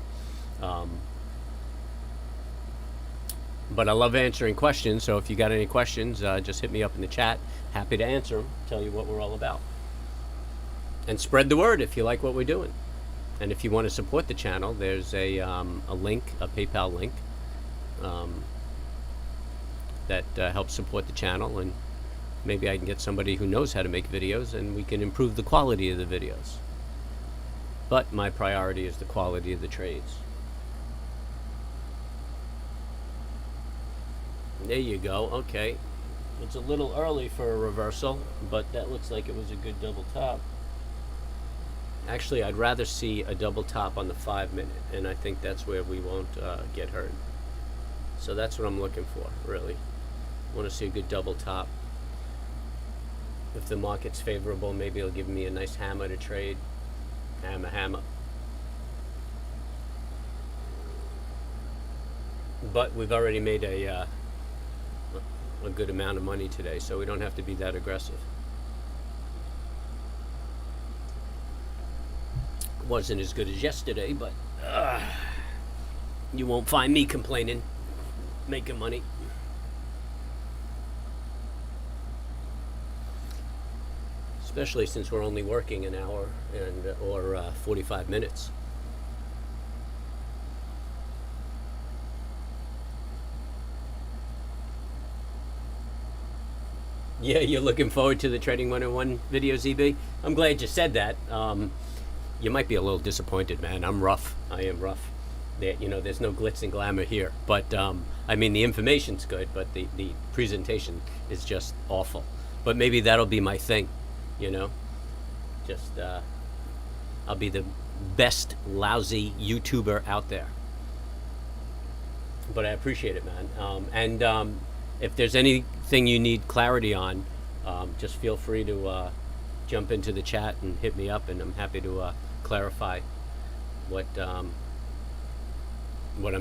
But I love answering questions, so if you got any questions, just hit me up in the chat. Happy to answer them, tell you what we're all about. And spread the word if you like what we're doing. And if you want to support the channel, there's a link, a PayPal link, that helps support the channel, and maybe I can get somebody who knows how to make videos and we can improve the quality of the videos. But my priority is the quality of the trades. There you go. Okay, it's a little early for a reversal, but that looks like it was a good double top. Actually, I'd rather see a double top on the 5 minute, and I think that's where we won't get hurt. So that's what I'm looking for, really. I want to see a good double top. If the market's favorable, maybe it'll give me a nice hammer to trade. Hammer. But we've already made a good amount of money today, so we don't have to be that aggressive. Wasn't as good as yesterday, but you won't find me complaining, making money. Especially since we're only working an hour or 45 minutes. Yeah, you're looking forward to the Trading 101 video, ZB? I'm glad you said that. You might be a little disappointed, man. I'm rough. I am rough. There's no glitz and glamour here. But, I mean, the information's good, but the presentation is just awful. But maybe that'll be my thing, Just, I'll be the best lousy YouTuber out there. But I appreciate it, man. If there's anything you need clarity on, just feel free to jump into the chat and hit me up, and I'm happy to clarify what I'm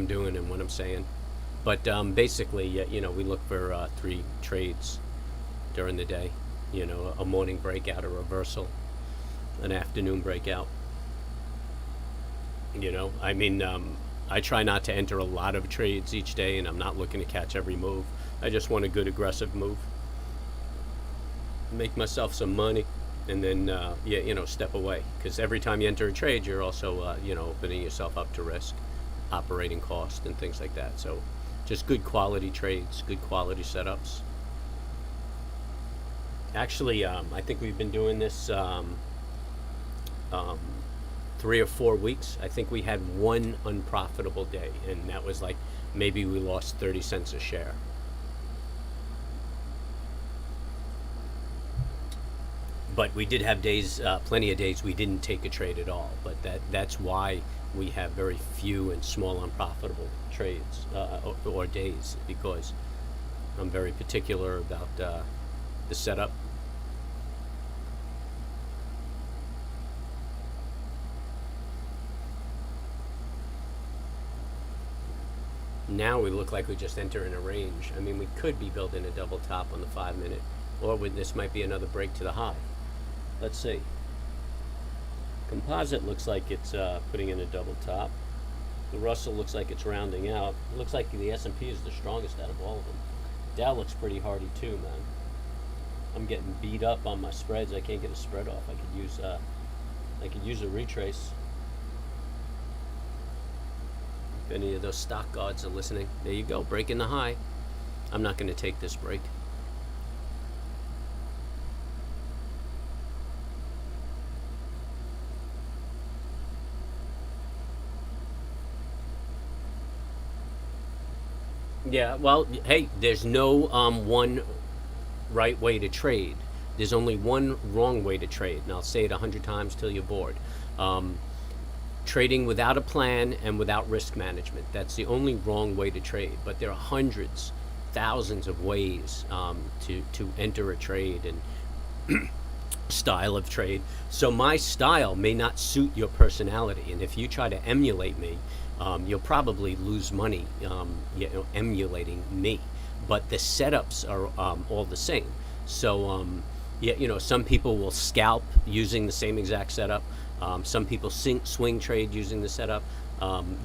doing and what I'm saying. But basically, we look for 3 trades during the day. A morning breakout, a reversal, an afternoon breakout. I try not to enter a lot of trades each day, and I'm not looking to catch every move. I just want a good aggressive move, make myself some money, and then step away, because every time you enter a trade, you're also opening yourself up to risk, operating cost, and things like that. So just good quality trades, good quality setups. Actually, I think we've been doing this 3 or 4 weeks. I think we had one unprofitable day, and that was like maybe we lost 30 cents a share. But we did have days, plenty of days we didn't take a trade at all. But that's why we have very few and small unprofitable trades or days, because I'm very particular about the setup. Now we look like we just enter in a range. I mean, we could be building a double top on the 5 minute, or this might be another break to the high. Let's see. Composite looks like it's putting in a double top. The Russell looks like it's rounding out. It looks like the S&P is the strongest out of all of them. Dow looks pretty hardy too, man. I'm getting beat up on my spreads. I can't get a spread off. I could use a retrace. If any of those stock gods are listening, there you go, breaking the high. I'm not going to take this break. Yeah, well, hey, there's no one right way to trade. There's only one wrong way to trade, and I'll say it 100 times till you're bored. Trading without a plan and without risk management. That's the only wrong way to trade. But there are hundreds, thousands of ways to enter a trade and style of trade. So my style may not suit your personality, and if you try to emulate me, you'll probably lose money emulating me. but the setups are all the same. So yeah, some people will scalp using the same exact setup. Some people swing trade using the setup.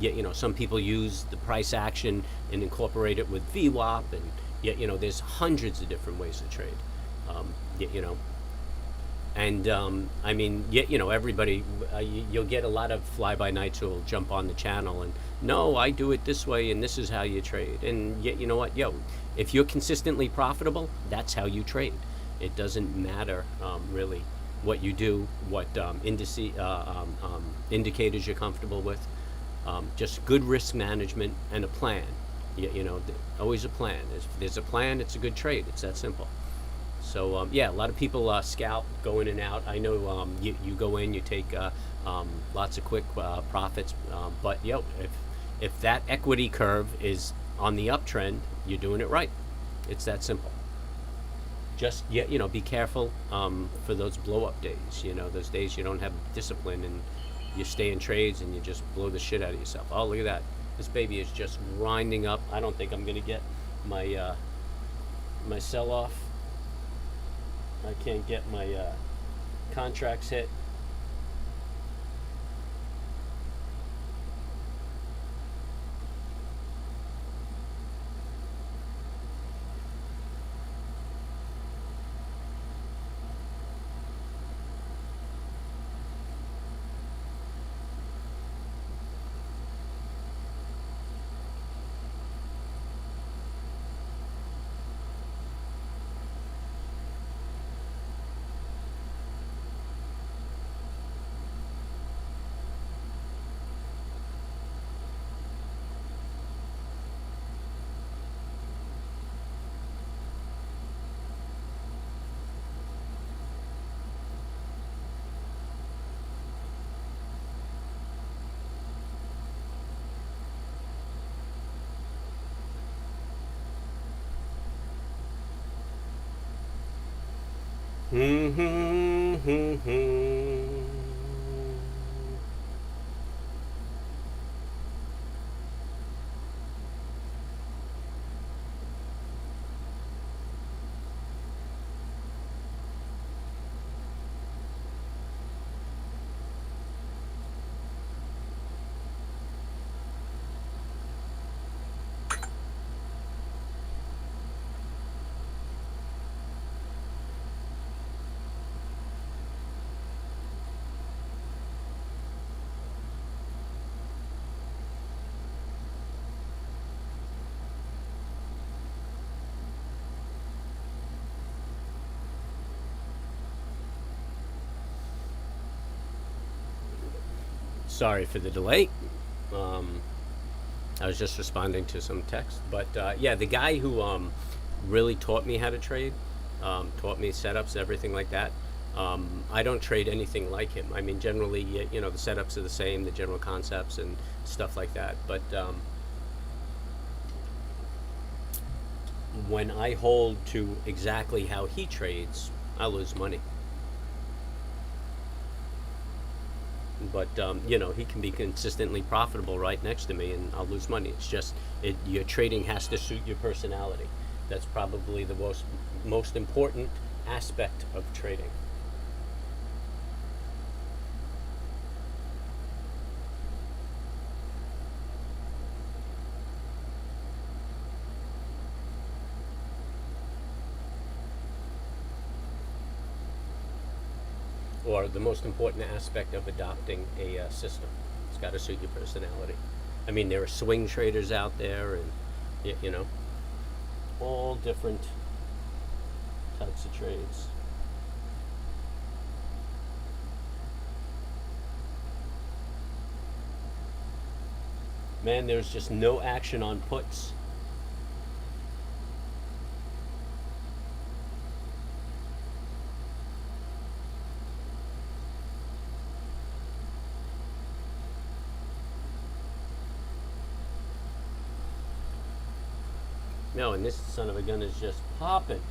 Yeah, some people use the price action and incorporate it with VWAP, and yeah, there's hundreds of different ways to trade. Yeah. And I mean, yeah, everybody, you'll get a lot of fly-by-nights who will jump on the channel and, no, I do it this way and this is how you trade. And yet, you know what, if you're consistently profitable, that's how you trade. It doesn't matter really what you do, what indicators you're comfortable with. Just good risk management and a plan. Always a plan. If there's a plan, it's a good trade. It's that simple. So yeah, a lot of people scalp, go in and out. I know you go in, you take lots of quick profits, but if that equity curve is on the uptrend, you're doing it right. It's that simple. Just be careful for those blow up days. Those days you don't have discipline and you stay in trades and you just blow the shit out of yourself. Oh, look at that! This baby is just grinding up. I don't think I'm gonna get my my sell off. I can't get my contracts hit. Sorry for the delay. I was just responding to some text, but yeah, the guy who really taught me how to trade, taught me setups, everything like that. I don't trade anything like him. I mean, generally, the setups are the same, the general concepts and stuff like that. But when I hold to exactly how he trades, I lose money. But he can be consistently profitable right next to me, and I'll lose money. It's just your trading has to suit your personality. That's probably the most important aspect of trading. Or the most important aspect of adopting a system. It's got to suit your personality. I mean, there are swing traders out there, and all different types of trades. Man, there's just no action on puts. No, and this son of a gun is just popping.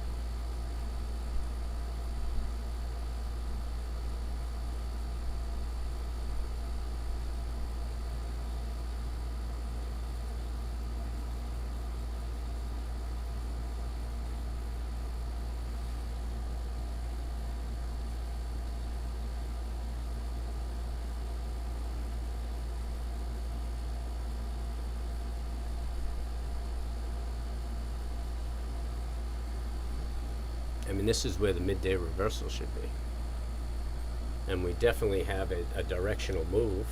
I mean, this is where the midday reversal should be. And we definitely have a directional move.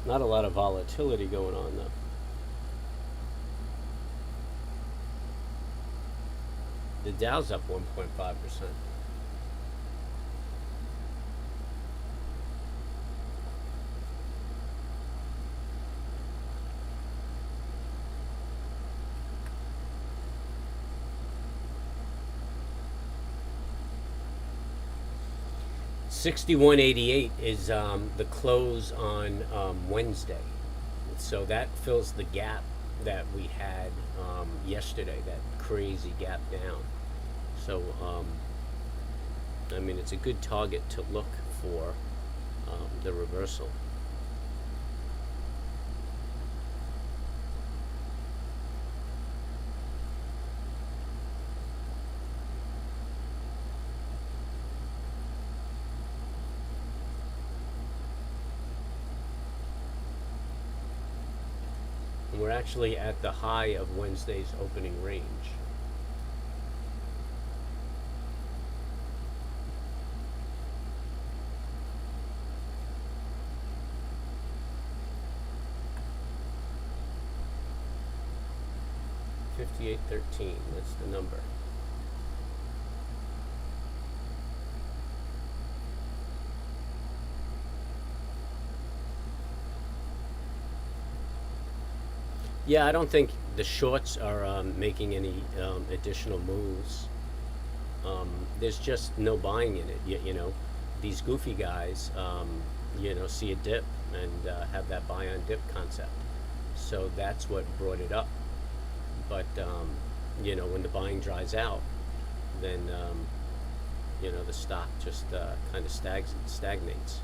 Not a lot of volatility going on though. The Dow's up 1.5%. $61.88 is the close on Wednesday. So that fills the gap that we had yesterday, that crazy gap down. So, I mean, it's a good target to look for the reversal. And we're actually at the high of Wednesday's opening range. $58.13, that's the number. Yeah, I don't think the shorts are making any additional moves. There's just no buying in it. You know, these goofy guys, you know, see a dip and have that buy on dip concept. So that's what brought it up. But, you know, when the buying dries out, then, you know, the stock just kind of stagnates.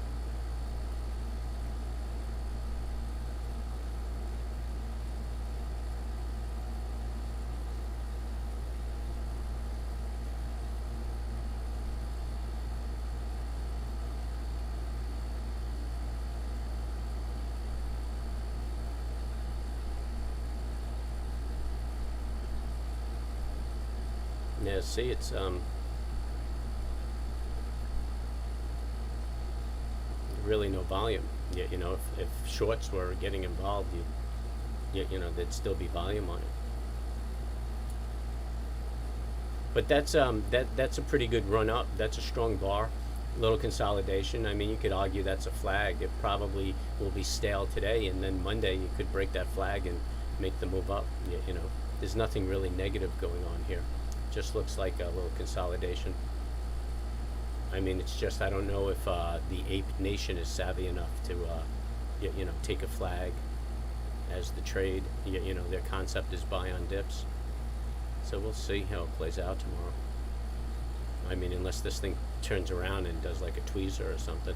Yeah, see, it's really no volume. You know, if shorts were getting involved, you know, there'd still be volume on it. But that's that's a pretty good run up. That's a strong bar. Little consolidation. I mean, you could argue that's a flag. It probably will be stale today, and then Monday you could break that flag and make the move up. You know, there's nothing really negative going on here. Just looks like a little consolidation. I mean, it's just, I don't know if the ape nation is savvy enough to, you know, take a flag as the trade. You know, their concept is buy on dips. So we'll see how it plays out tomorrow. I mean, unless this thing turns around and does like a tweezer or something.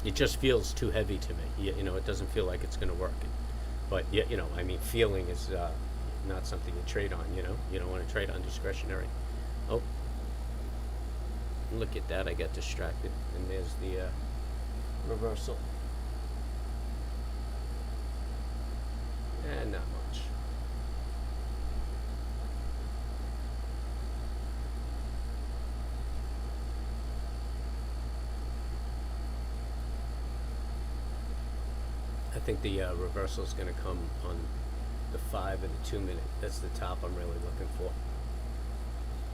It just feels too heavy to me. You know, it doesn't feel like it's going to work. But, you know, I mean, feeling is not something to trade on, you know. You don't want to trade on discretionary. Oh, look at that. I got distracted. And there's the reversal. And not much. I think the reversal is going to come on the 5 and the 2 minute. That's the top I'm really looking for.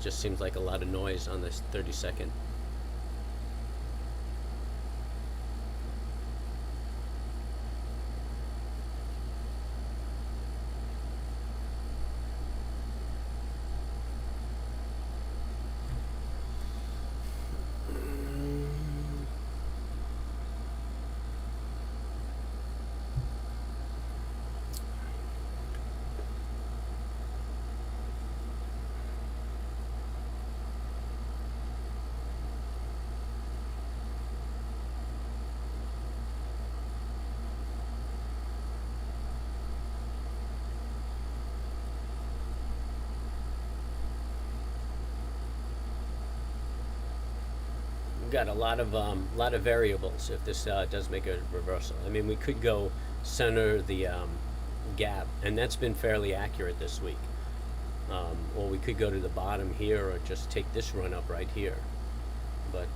Just seems like a lot of noise on this 30-second. got a lot of variables if this does make a reversal. I mean, we could go center the gap, and that's been fairly accurate this week. Or we could go to the bottom here, or just take this run up right here. But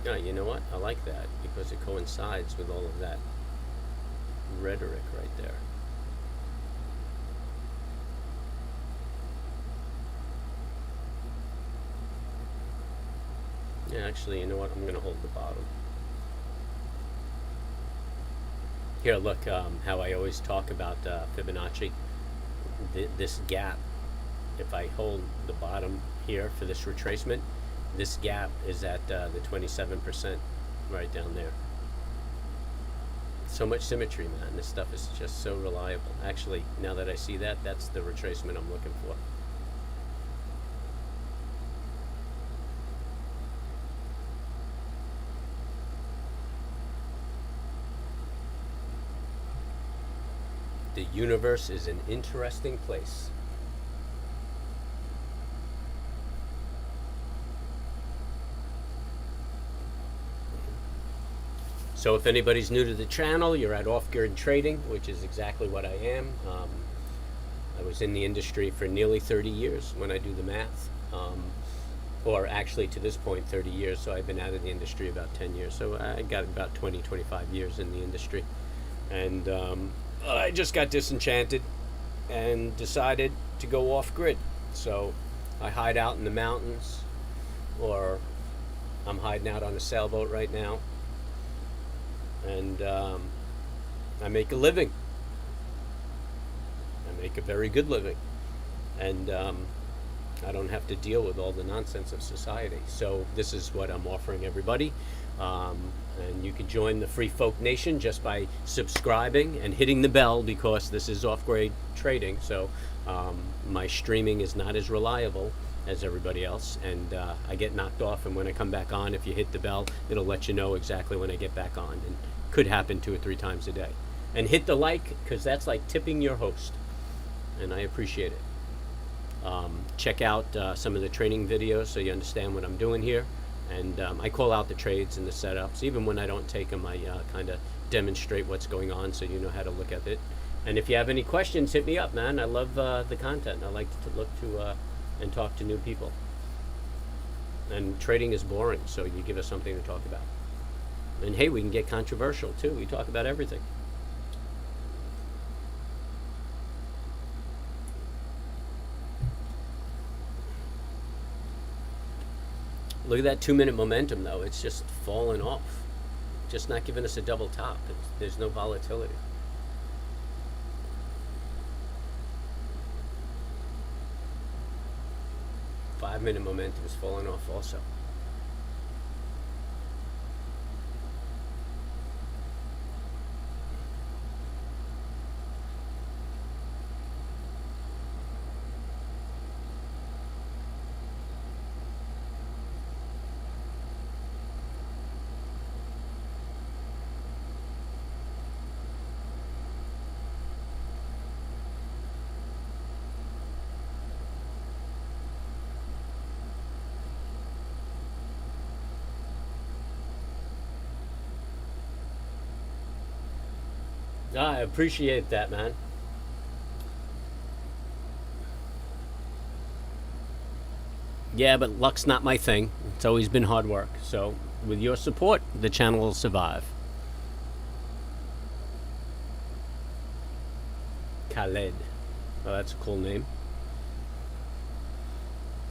yeah, you know what? I like that because it coincides with all of that rhetoric right there. Yeah, actually, you know what? I'm going to hold the bottom. Here, look, how I always talk about Fibonacci. This gap, if I hold the bottom here for this retracement, this gap is at the 27% right down there. So much symmetry, man. This stuff is just so reliable. Actually, now that I see that, that's the retracement I'm looking for. The universe is an interesting place. So if anybody's new to the channel, you're at Off Grid Trading, which is exactly what I am. I was in the industry for nearly 30 years when I do the math. Or actually to this point 30 years, so I've been out of the industry about 10 years. So I got about 20, 25 years in the industry. And I just got disenchanted and decided to go off grid. So I hide out in the mountains, or I'm hiding out on a sailboat right now, and I make a living. I make a very good living, and I don't have to deal with all the nonsense of society. So this is what I'm offering everybody. And you can join the Free Folk Nation just by subscribing and hitting the bell, because this is off-grade trading. So my streaming is not as reliable as everybody else, and I get knocked off. And when I come back on, if you hit the bell, it'll let you know exactly when I get back on. And could happen 2 or 3 times a day. And hit the like, because that's like tipping your host, and I appreciate it. Check out some of the training videos so you understand what I'm doing here. And I call out the trades and the setups. Even when I don't take them, I kind of demonstrate what's going on so you know how to look at it. And if you have any questions, hit me up, man. I love the content. I like to look to and talk to new people. And trading is boring, so you give us something to talk about. And hey, we can get controversial too. We talk about everything. Look at that 2-minute momentum, though. It's just falling off. Just not giving us a double top. There's no volatility. Five-minute momentum is falling off also. I appreciate that, man. Yeah, but luck's not my thing. It's always been hard work. So with your support, the channel will survive. Khaled. Oh, that's a cool name.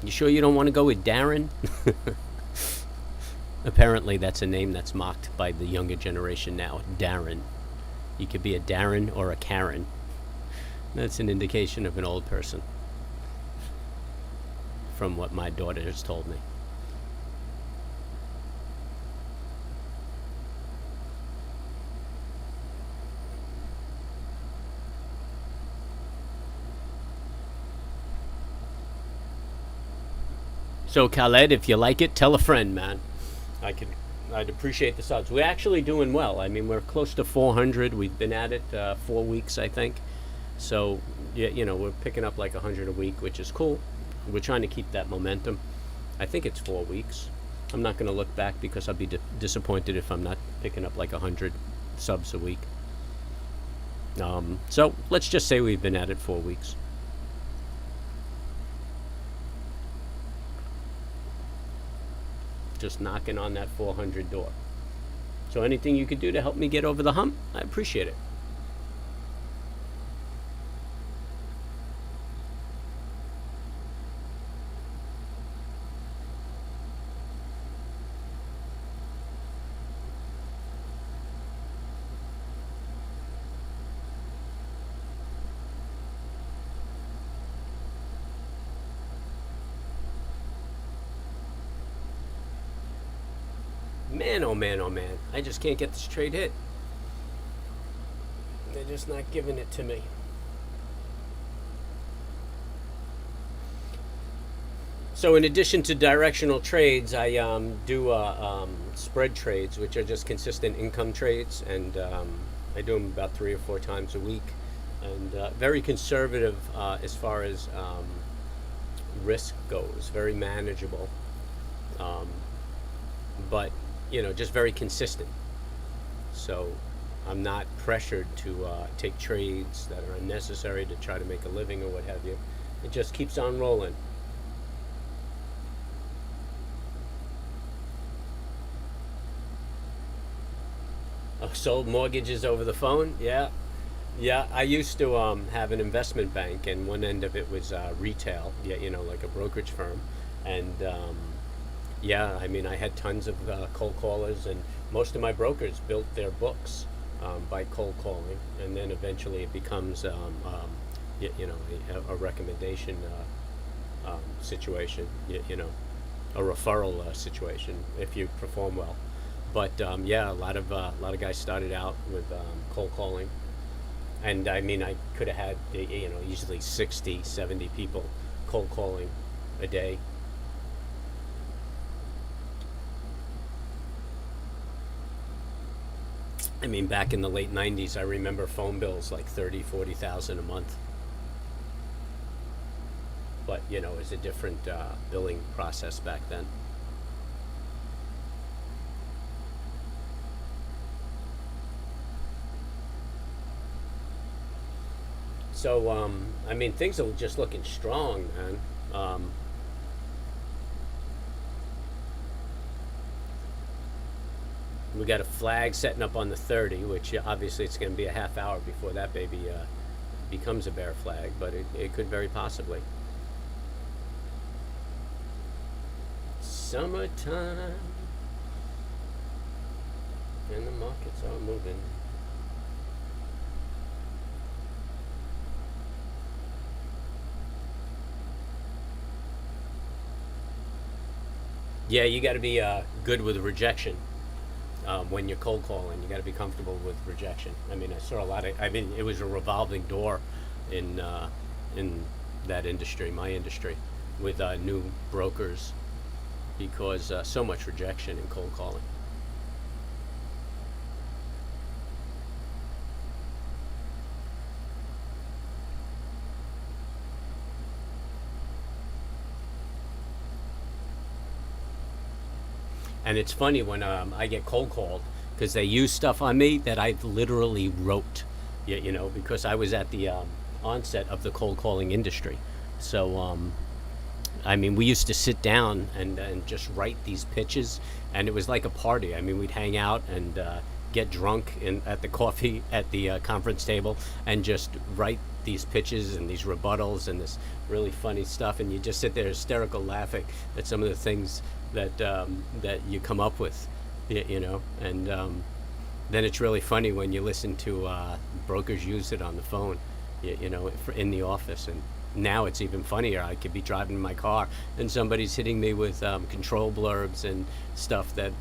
You sure you don't want to go with Darren? Apparently that's a name that's mocked by the younger generation now. Darren. You could be a Darren or a Karen. That's an indication of an old person, from what my daughter has told me. So Khaled, if you like it, tell a friend, man. I could I'd appreciate the subs. We're actually doing well. I mean, we're close to 400. We've been at it 4 weeks, I think. So, yeah, we're picking up like 100 a week, which is cool. We're trying to keep that momentum. I think it's 4 weeks. I'm not going to look back because I'll be disappointed if I'm not picking up like 100 subs a week. So let's just say we've been at it 4 weeks. Just knocking on that 400 door. So anything you could do to help me get over the hump, I appreciate it. Man, oh man, oh man. I just can't get this trade hit. They're just not giving it to me. So in addition to directional trades, I do spread trades, which are just consistent income trades, and I do them about 3 or 4 times a week, and very conservative as far as risk goes, very manageable, but just very consistent. So I'm not pressured to take trades that are unnecessary to try to make a living or what have you. It just keeps on rolling. Sold mortgages over the phone? Yeah. I used to have an investment bank, and one end of it was retail, like a brokerage firm. And I mean, I had tons of cold callers, and most of my brokers built their books by cold calling, and then eventually it becomes a recommendation situation, a referral situation if you perform well. But a lot of guys started out with cold calling, and I mean, I could have had easily 60, 70 people cold calling a day. I mean, back in the late 90s, I remember phone bills like 30, 40,000 a month. But, it was a different billing process back then. So, I mean, things are just looking strong, man. We got a flag setting up on the 30, which obviously it's going to be a half hour before that baby becomes a bear flag, but it could very possibly. Summertime, and the markets are moving. Yeah, you got to be good with rejection. When you're cold calling, you got to be comfortable with rejection. I mean, I saw a lot of. I mean, it was a revolving door in that industry, my industry, with new brokers, because so much rejection in cold calling. And it's funny when I get cold called, because they use stuff on me that I literally wrote, because I was at the onset of the cold calling industry. So, I mean, we used to sit down and just write these pitches, and it was like a party. I mean, we'd hang out and get drunk at the coffee at the conference table and just write these pitches and these rebuttals and this really funny stuff, and you just sit there hysterical laughing at some of the things that you come up with, and then it's really funny when you listen to brokers use it on the phone, in the office. And now it's even funnier. I could be driving in my car and somebody's hitting me with control blurbs and stuff that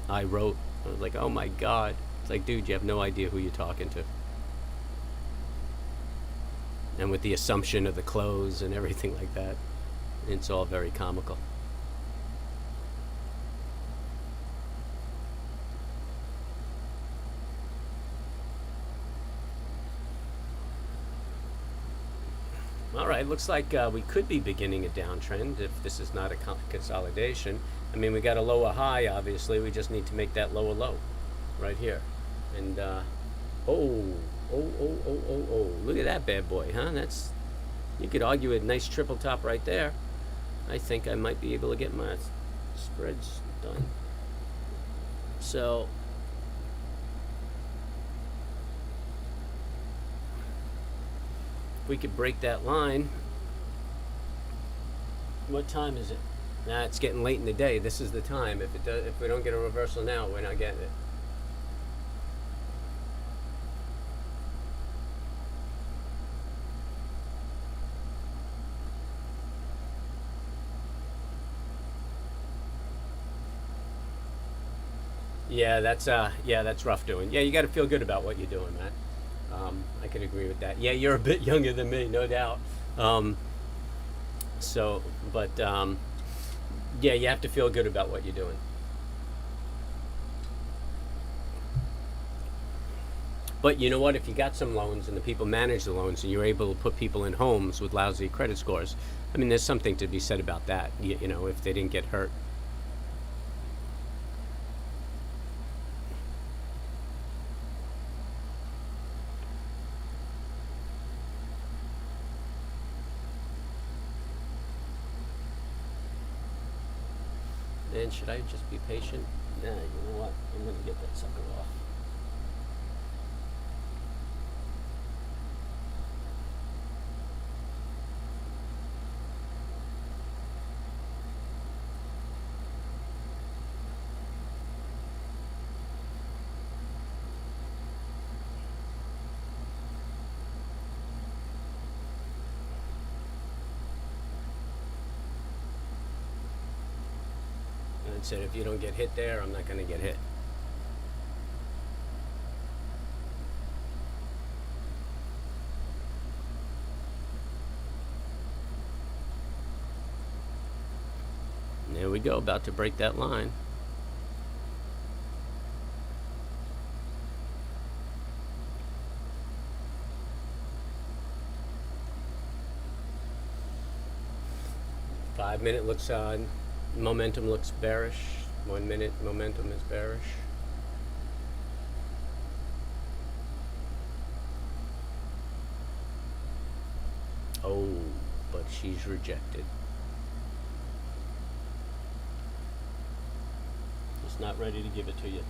I wrote. I was like, oh my God. It's like, dude, you have no idea who you're talking to. And with the assumption of the close and everything like that, it's all very comical. All right, looks like we could be beginning a downtrend if this is not a consolidation. I mean, we got a lower high, obviously. We just need to make that lower low right here. And, look at that bad boy, huh? That's, you could argue a nice triple top right there. I think I might be able to get my spreads done. So, we could break that line. What time is it? Nah, it's getting late in the day. This is the time. If we don't get a reversal now, we're not getting it. Yeah, that's rough doing. Yeah, you got to feel good about what you're doing, Matt. I could agree with that. Yeah, you're a bit younger than me, no doubt. Yeah, you have to feel good about what you're doing. But you know what? If you got some loans and the people manage the loans and you're able to put people in homes with lousy credit scores, I mean, there's something to be said about that. You know, if they didn't get hurt. And should I just be patient? Nah, you know what? I'm going to get that sucker off. And said, if you don't get hit there, I'm not going to get hit. And there we go, about to break that line. Five-minute looks momentum looks bearish. 1 minute momentum is bearish. Oh, but she's rejected. Just not ready to give it to you.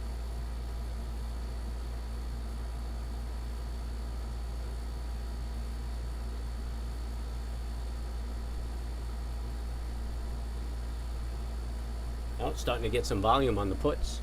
Oh, it's starting to get some volume on the puts.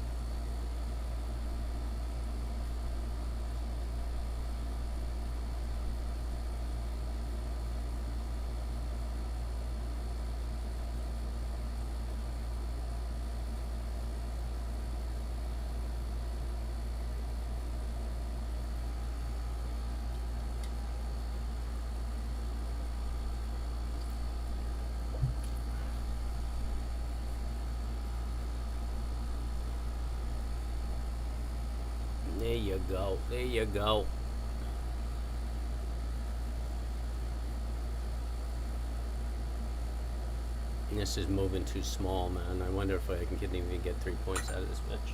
There you go. There you go. And this is moving too small, man. I wonder if I can even get 3 points out of this bitch.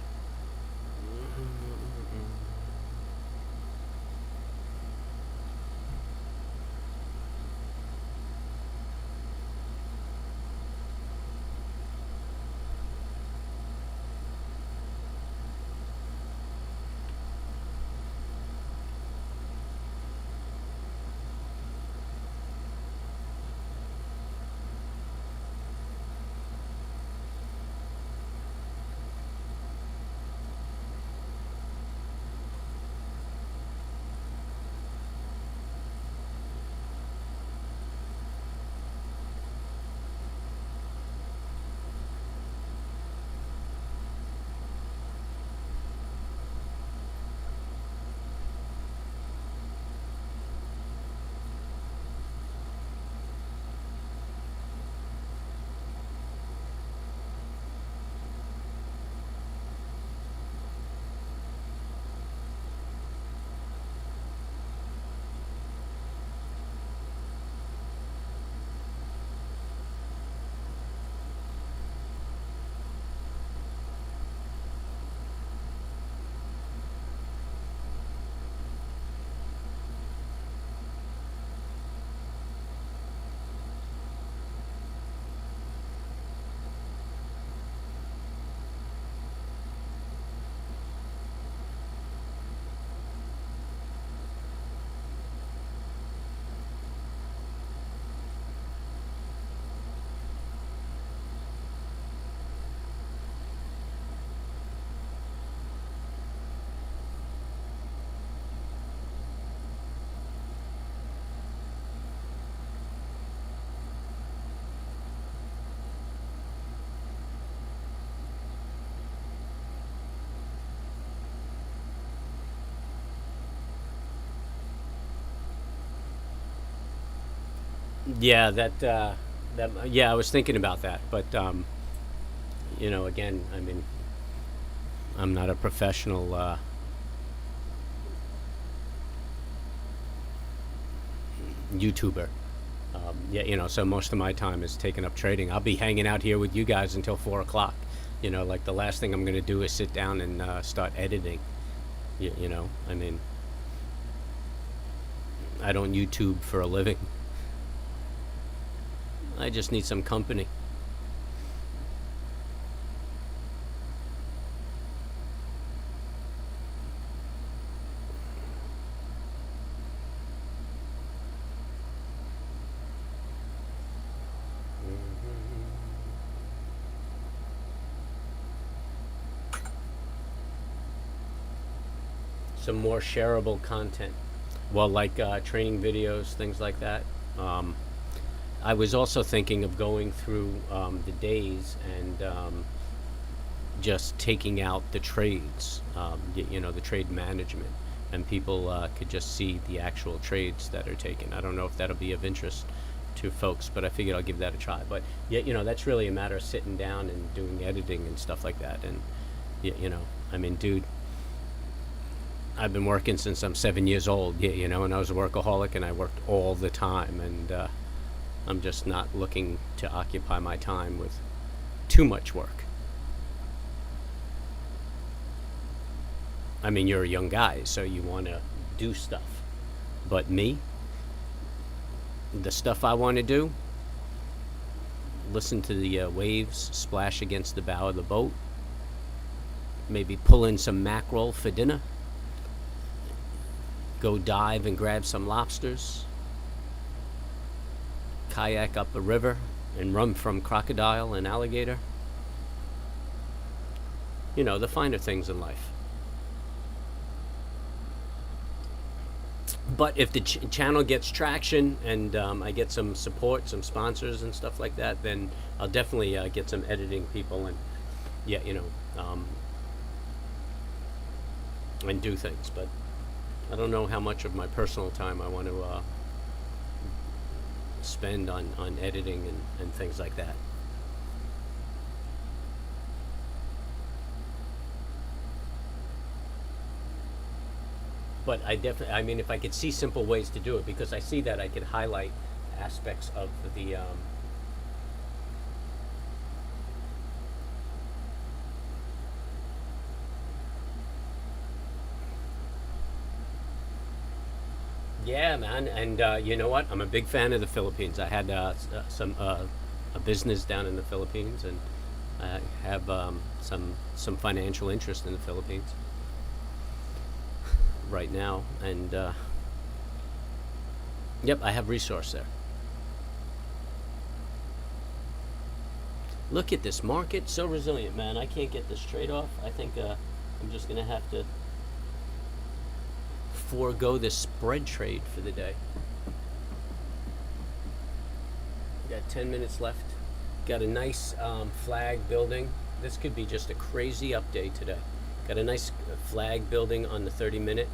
Yeah, yeah, I was thinking about that, but again, I mean, I'm not a professional YouTuber. Yeah, so most of my time is taken up trading. I'll be hanging out here with you guys until 4 o'clock. Like the last thing I'm going to do is sit down and start editing. I mean, I don't YouTube for a living. I just need some company. Some more shareable content. Well, like training videos, things like that. I was also thinking of going through the days and just taking out the trades, the trade management, and people could just see the actual trades that are taken. I don't know if that'll be of interest to folks, but I figured I'll give that a try. But yeah, that's really a matter of sitting down and doing editing and stuff like that. And I mean, dude, I've been working since I'm 7 years old, and I was a workaholic and I worked all the time, and I'm just not looking to occupy my time with too much work. I mean, you're a young guy, so you want to do stuff. But me, the stuff I want to do, listen to the waves splash against the bow of the boat, maybe pull in some mackerel for dinner, go dive and grab some lobsters, kayak up a river and run from crocodile and alligator. The finer things in life. But if the channel gets traction and I get some support, some sponsors and stuff like that, then I'll definitely get some editing people and and do things. But I don't know how much of my personal time I want to spend on editing and things like that. But I mean, if I could see simple ways to do it, because I see that I could highlight aspects of the yeah, man. And you know what? I'm a big fan of the Philippines. I had a business down in the Philippines, and I have some financial interest in the Philippines right now. And yep, I have resource there. Look at this market, so resilient, man. I can't get this trade off. I think I'm just gonna have to forego this spread trade for the day. Got 10 minutes left. Got a nice flag building. This could be just a crazy update today. Got a nice flag building on the 30-minute.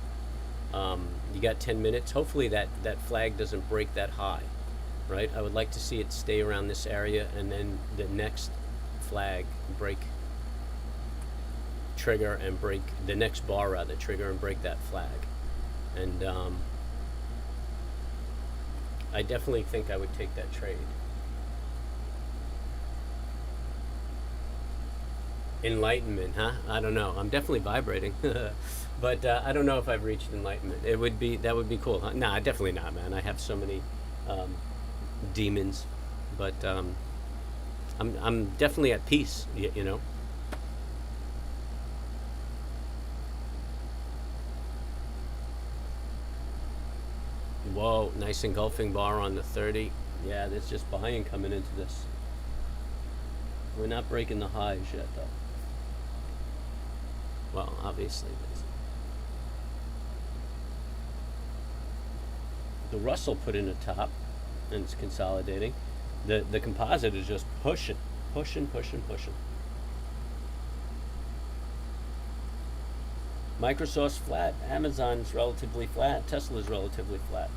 You got 10 minutes. Hopefully that flag doesn't break that high, right? I would like to see it stay around this area, and then the next flag break, trigger and break, the next bar rather, trigger and break that flag. And I definitely think I would take that trade. Enlightenment, huh? I don't know. I'm definitely vibrating, but I don't know if I've reached enlightenment. That would be cool, huh? Nah, definitely not, man. I have so many demons, but I'm definitely at peace. Whoa, nice engulfing bar on the 30. Yeah, there's just buying coming into this. We're not breaking the highs yet, though. Well, obviously there's. The Russell put in a top, and it's consolidating. The composite is just pushing. Microsoft's flat, Amazon's relatively flat, Tesla's relatively flat.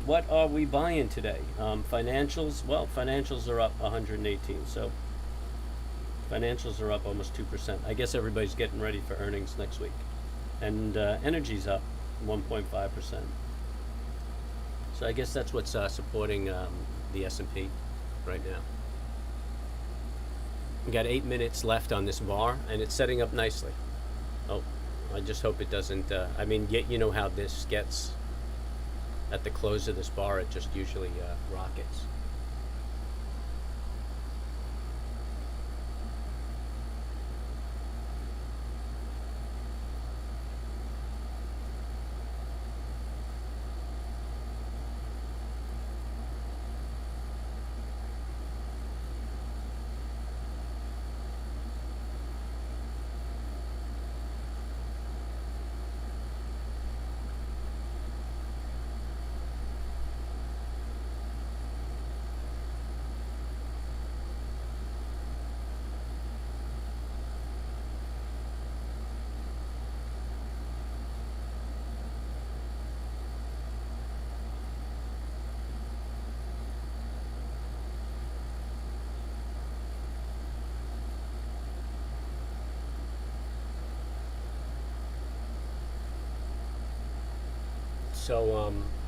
what are we buying today? Financials, well, financials are up 118, so financials are up almost 2%. I guess everybody's getting ready for earnings next week. And energy's up 1.5%. So I guess that's what's supporting the S&P right now. We got 8 minutes left on this bar, and it's setting up nicely. Oh, I just hope it doesn't. I mean, you know how this gets at the close of this bar. It just usually rockets.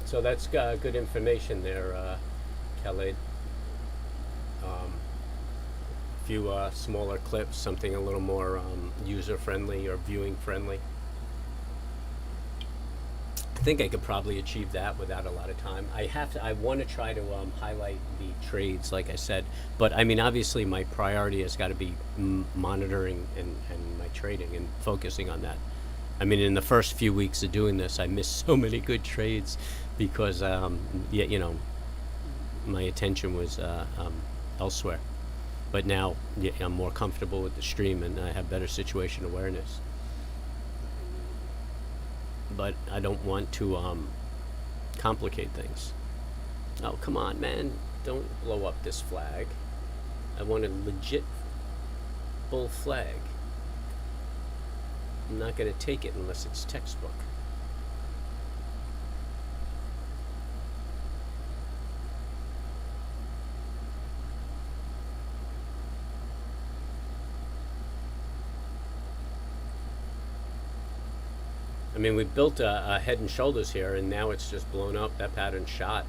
So that's good information there, Khaled. A few smaller clips, something a little more user-friendly or viewing-friendly. I think I could probably achieve that without a lot of time. I want to try to highlight the trades, like I said. But I mean, obviously, my priority has got to be monitoring and my trading and focusing on that. I mean, in the first few weeks of doing this, I missed so many good trades because, my attention was elsewhere. But now I'm more comfortable with the stream and I have better situation awareness. But I don't want to complicate things. Oh, come on, man. Don't blow up this flag. I want a legit bull flag. I'm not going to take it unless it's textbook. I mean, we built a head and shoulders here, and now it's just blown up. That pattern shot.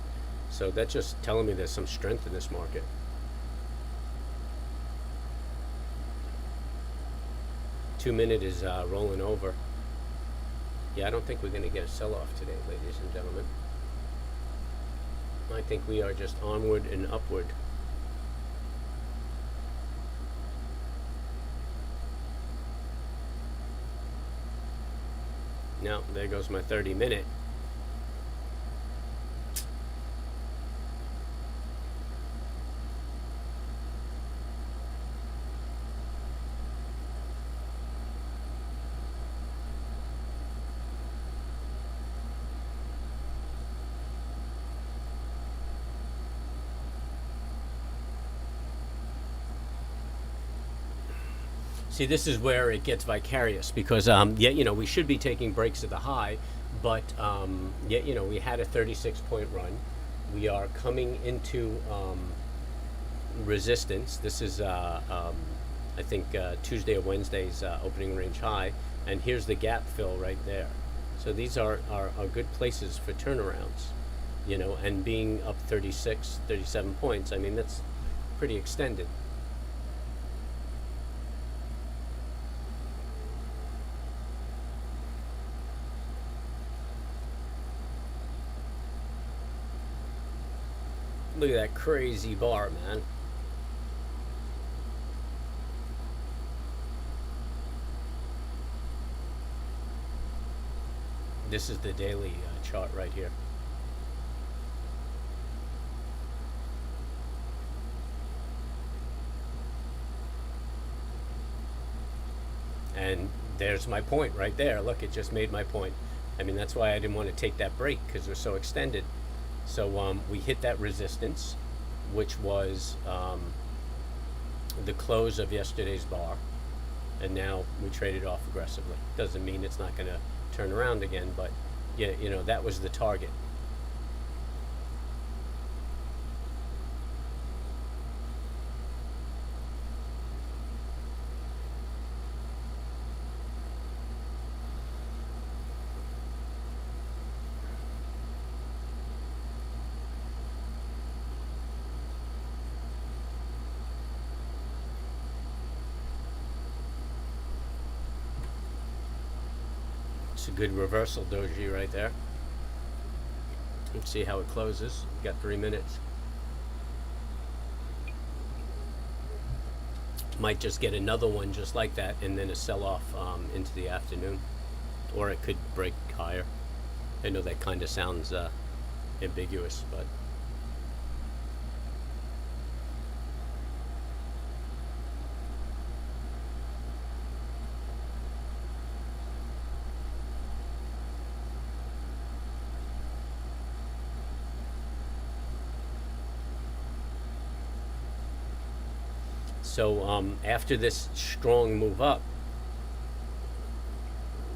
So that's just telling me there's some strength in this market. Two-minute is rolling over. Yeah, I don't think we're going to get a sell-off today, ladies and gentlemen. I think we are just onward and upward. Now, there goes my 30-minute. See, this is where it gets vicarious because, we should be taking breaks at the high, but, we had a 36-point run. We are coming into resistance. This is, I think, Tuesday or Wednesday's opening range high, and here's the gap fill right there. So these are good places for turnarounds, and being up 36, 37 points, I mean, that's pretty extended. Look at that crazy bar, man. This is the daily chart right here. And there's my point right there. Look, it just made my point. I mean, that's why I didn't want to take that break because it was so extended. So we hit that resistance, which was the close of yesterday's bar, and now we traded off aggressively. Doesn't mean it's not going to turn around again, but that was the target. a good reversal doji right there. Let's see how it closes. Got 3 minutes. Might just get another one just like that and then a sell-off into the afternoon. Or it could break higher. I know that kind of sounds ambiguous, but so after this strong move up,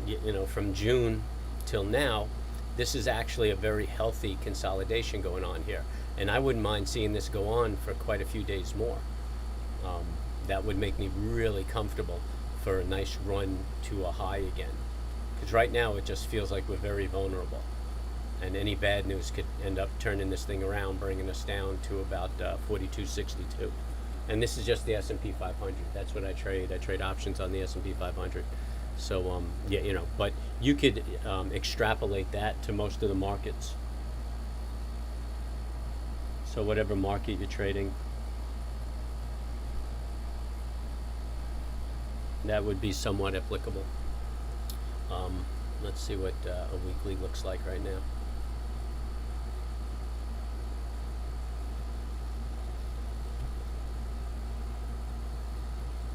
you know, from June till now, this is actually a very healthy consolidation going on here. And I wouldn't mind seeing this go on for quite a few days more. That would make me really comfortable for a nice run to a high again. Because right now it just feels like we're very vulnerable. And any bad news could end up turning this thing around, bringing us down to about 42.62. And this is just the S&P 500. That's what I trade. I trade options on the S&P 500. So, yeah, you know, but you could extrapolate that to most of the markets. So whatever market you're trading, that would be somewhat applicable. Let's see what a weekly looks like right now.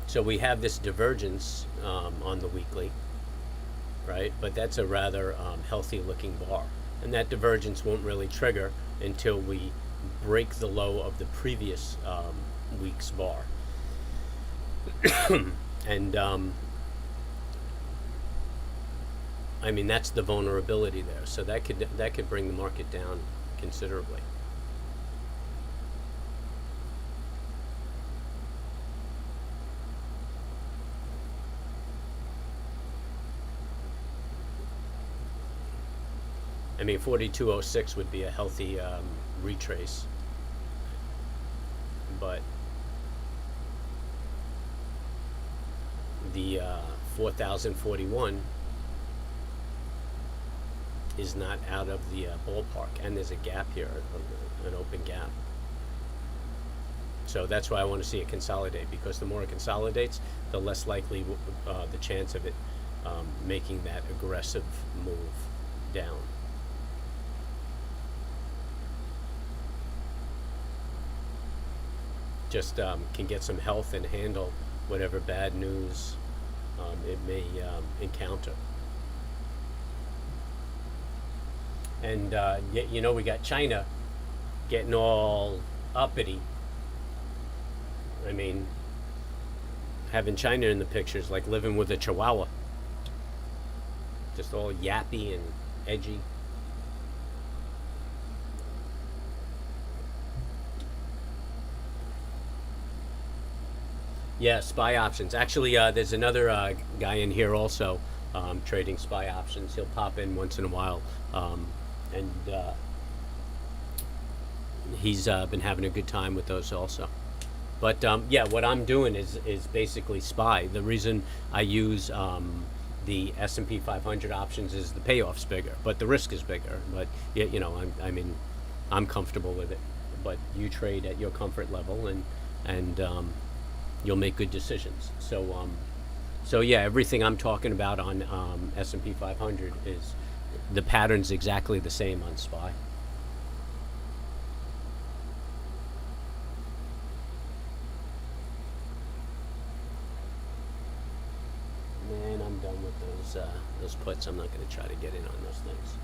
So we have this divergence on the weekly, right? But that's a rather healthy looking bar. And that divergence won't really trigger until we break the low of the previous week's bar. And I mean, that's the vulnerability there. So that could bring the market down considerably. I mean, 42.06 would be a healthy retrace, but the 4,041 is not out of the ballpark, and there's a gap here, an open gap. So that's why I want to see it consolidate, because the more it consolidates, the less likely the chance of it making that aggressive move down. Just can get some health and handle whatever bad news it may encounter. And you know, we got China getting all uppity. I mean, having China in the picture is like living with a chihuahua. Just all yappy and edgy. Yeah, SPY options. Actually, there's another guy in here also trading SPY options. He'll pop in once in a while, and he's been having a good time with those also. But yeah, what I'm doing is basically SPY. The reason I use the S&P 500 options is the payoff's bigger, but the risk is bigger. But yeah, you know, I mean, I'm comfortable with it. But you trade at your comfort level, and you'll make good decisions. So so yeah, everything I'm talking about on S&P 500 is the pattern's exactly the same on SPY. Man, I'm done with those puts. I'm not going to try to get in on those things.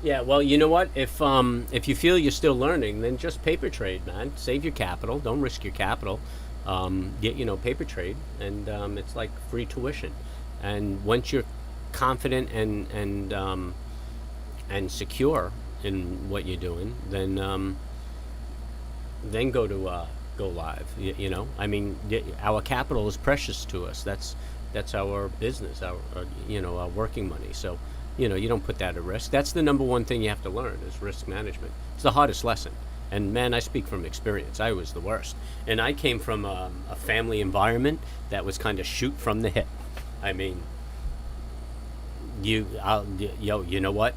Yeah, well, you know what? If you feel you're still learning, then just paper trade, man. Save your capital. Don't risk your capital. Get paper trade, and it's like free tuition. And once you're confident and secure in what you're doing, then go live. I mean, our capital is precious to us. That's our business, our working money. So, you don't put that at risk. That's the number one thing you have to learn is risk management. It's the hardest lesson. And man, I speak from experience. I was the worst, and I came from a family environment that was kind of shoot from the hip. I mean, you know what?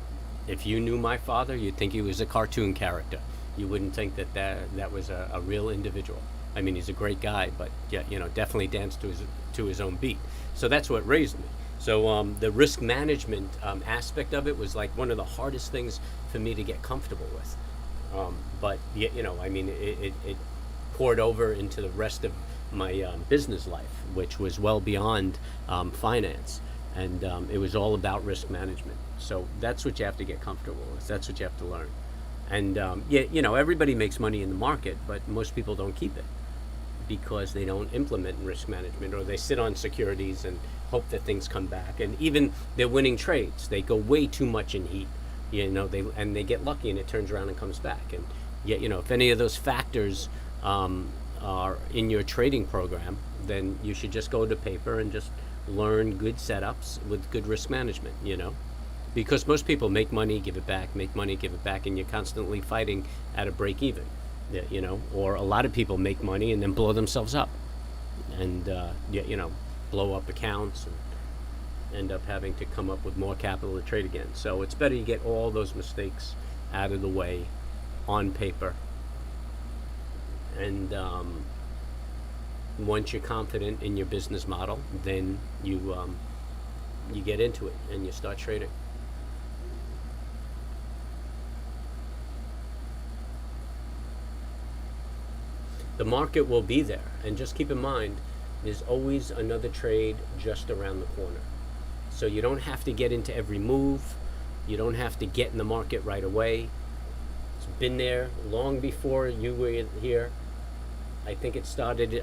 If you knew my father, you'd think he was a cartoon character. You wouldn't think that was a real individual. I mean, he's a great guy, but yeah, definitely danced to his own beat. So that's what raised me. So the risk management aspect of it was like one of the hardest things for me to get comfortable with. But yeah, I mean, it poured over into the rest of my business life, which was well beyond finance, and it was all about risk management. So that's what you have to get comfortable with. That's what you have to learn. And yeah, everybody makes money in the market, but most people don't keep it because they don't implement risk management, or they sit on securities and hope that things come back. And even they're winning trades, they go way too much in heat. They get lucky and it turns around and comes back. And yet, if any of those factors are in your trading program, then you should just go to paper and just learn good setups with good risk management. Because most people make money, give it back, make money, give it back, and you're constantly fighting at a break even. Or a lot of people make money and then blow themselves up, and blow up accounts and end up having to come up with more capital to trade again. So it's better you get all those mistakes out of the way on paper, and once you're confident in your business model, then you get into it and you start trading. The market will be there, and just keep in mind there's always another trade just around the corner. So you don't have to get into every move. You don't have to get in the market right away. It's been there long before you were here. I think it started in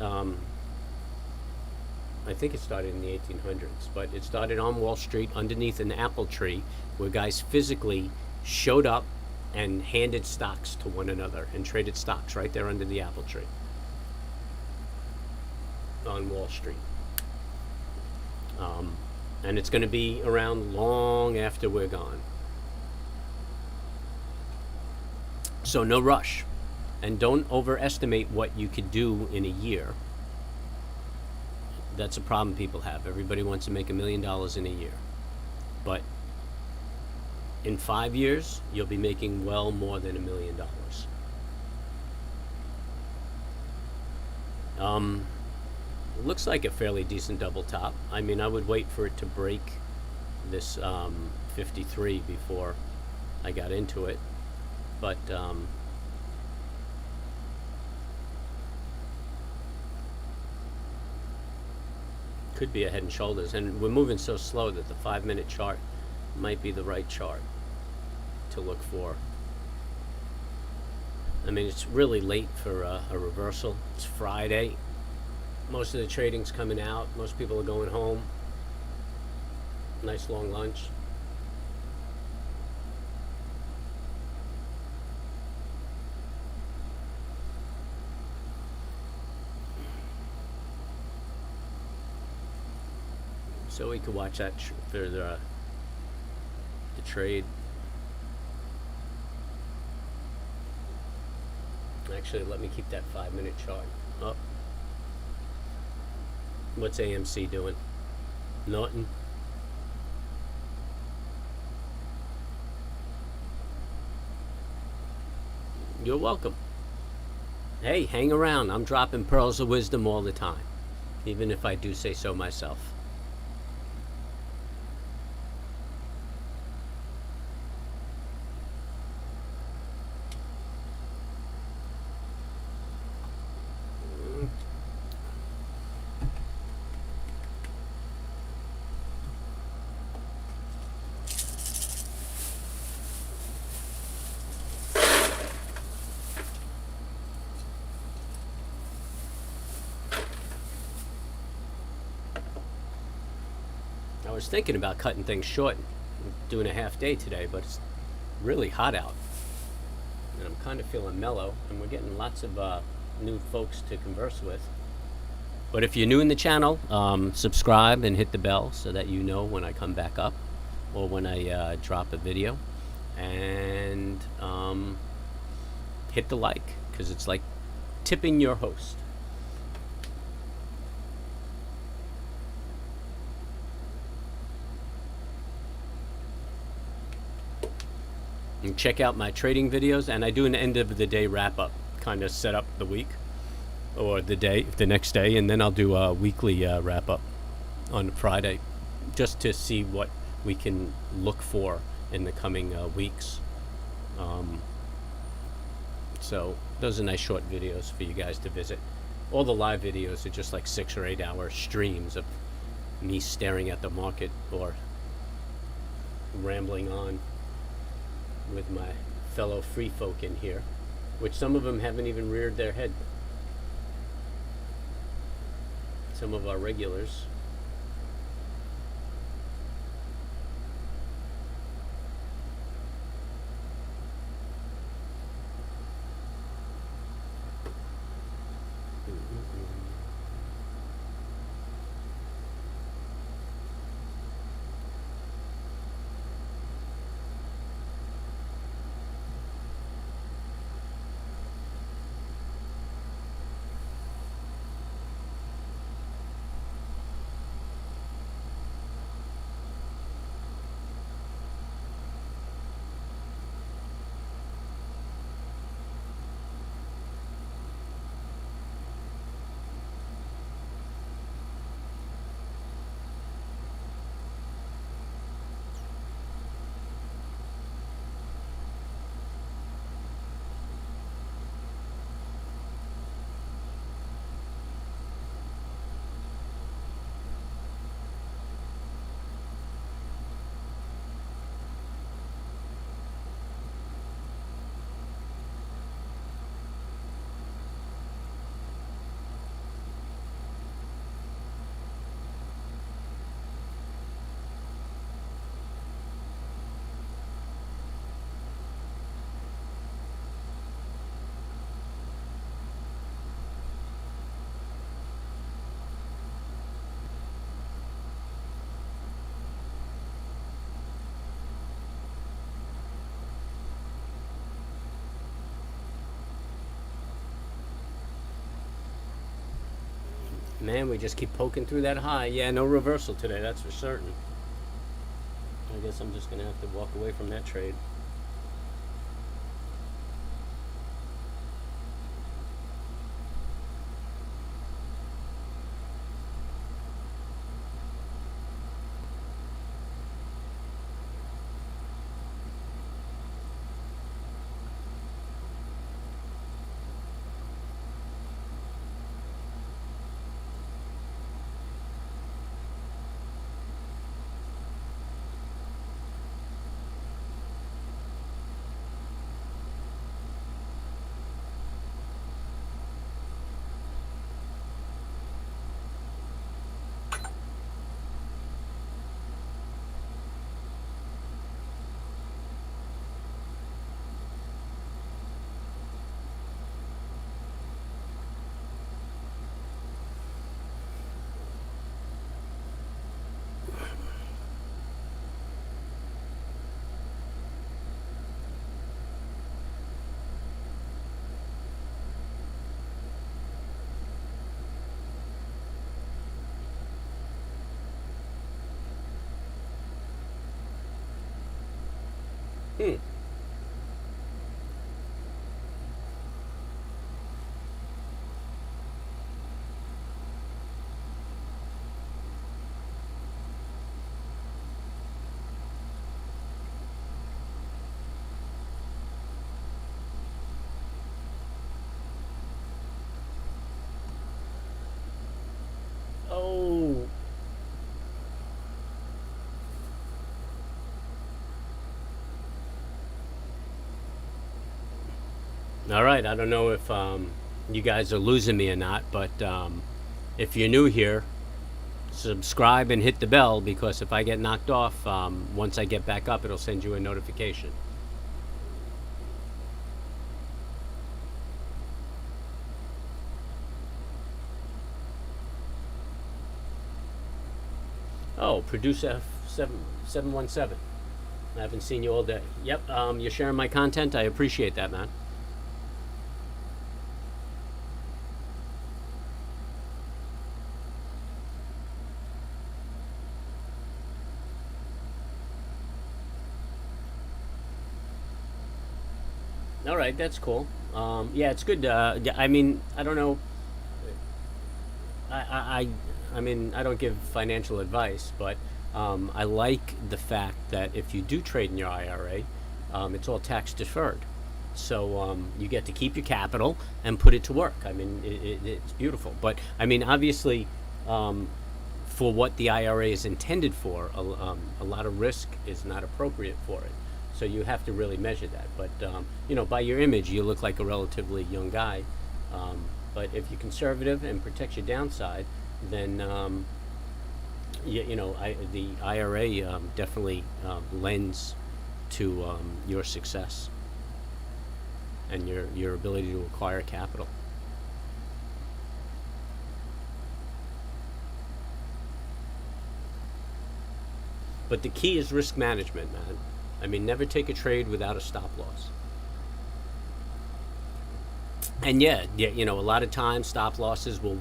the 1800s, but it started on Wall Street underneath an apple tree where guys physically showed up and handed stocks to one another and traded stocks right there under the apple tree on Wall Street. And it's going to be around long after we're gone. So no rush. And don't overestimate what you could do in a year. That's a problem people have. Everybody wants to make $1 million in a year. But in 5 years, you'll be making well more than $1 million. Looks like a fairly decent double top. I mean, I would wait for it to break this 53 before I got into it. But could be a head and shoulders. And we're moving so slow that the 5-minute chart might be the right chart to look for. I mean, it's really late for a reversal. It's Friday. Most of the trading's coming out. Most people are going home. Nice long lunch. So we could watch that for the trade. Actually, let me keep that 5-minute chart up. What's AMC doing? Nothing. You're welcome. Hey, hang around. I'm dropping pearls of wisdom all the time, even if I do say so myself. was thinking about cutting things short, doing a half day today, but it's really hot out. And I'm kind of feeling mellow, and we're getting lots of new folks to converse with. But if you're new in the channel, subscribe and hit the bell so that you know when I come back up or when I drop a video. And hit the like, because it's like tipping your host. And check out my trading videos, and I do an end of the day wrap up, kind of set up the week or the next day, and then I'll do a weekly wrap up on Friday, just to see what we can look for in the coming weeks. So those are nice short videos for you guys to visit. All the live videos are just like 6 or 8 hour streams of me staring at the market or rambling on with my fellow free folk in here, which some of them haven't even reared their head. Some of our regulars. Man, we just keep poking through that high. Yeah, no reversal today, that's for certain. I guess I'm just going to have to walk away from that trade. Hmm. Oh. All right, I don't know if you guys are losing me or not, but if you're new here, subscribe and hit the bell, because if I get knocked off, once I get back up, it'll send you a notification. Oh, Producer 717. I haven't seen you all day. Yep, you're sharing my content. I appreciate that, man. All right, that's cool. Yeah, it's good. Yeah, I mean, I don't know. I mean, I don't give financial advice, but I like the fact that if you do trade in your IRA, it's all tax deferred. So you get to keep your capital and put it to work. I mean, it's beautiful. But I mean, obviously, for what the IRA is intended for, a lot of risk is not appropriate for it. So you have to really measure that. But you know, by your image, you look like a relatively young guy. But if you're conservative and protect your downside, then you know, the IRA definitely lends to your success and your ability to acquire capital. But the key is risk management, man. I mean, never take a trade without a stop loss. And yeah, you know, a lot of times stop losses will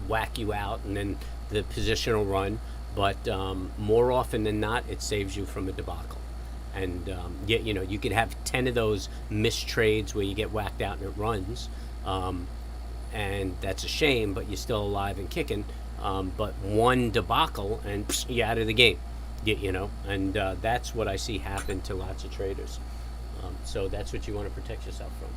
whack you out, and then the position will run. But more often than not, it saves you from a debacle. And yeah, you know, you could have 10 of those missed trades where you get whacked out and it runs, and that's a shame. But you're still alive and kicking. But one debacle and you're out of the game. You know, and that's what I see happen to lots of traders. So that's what you want to protect yourself from.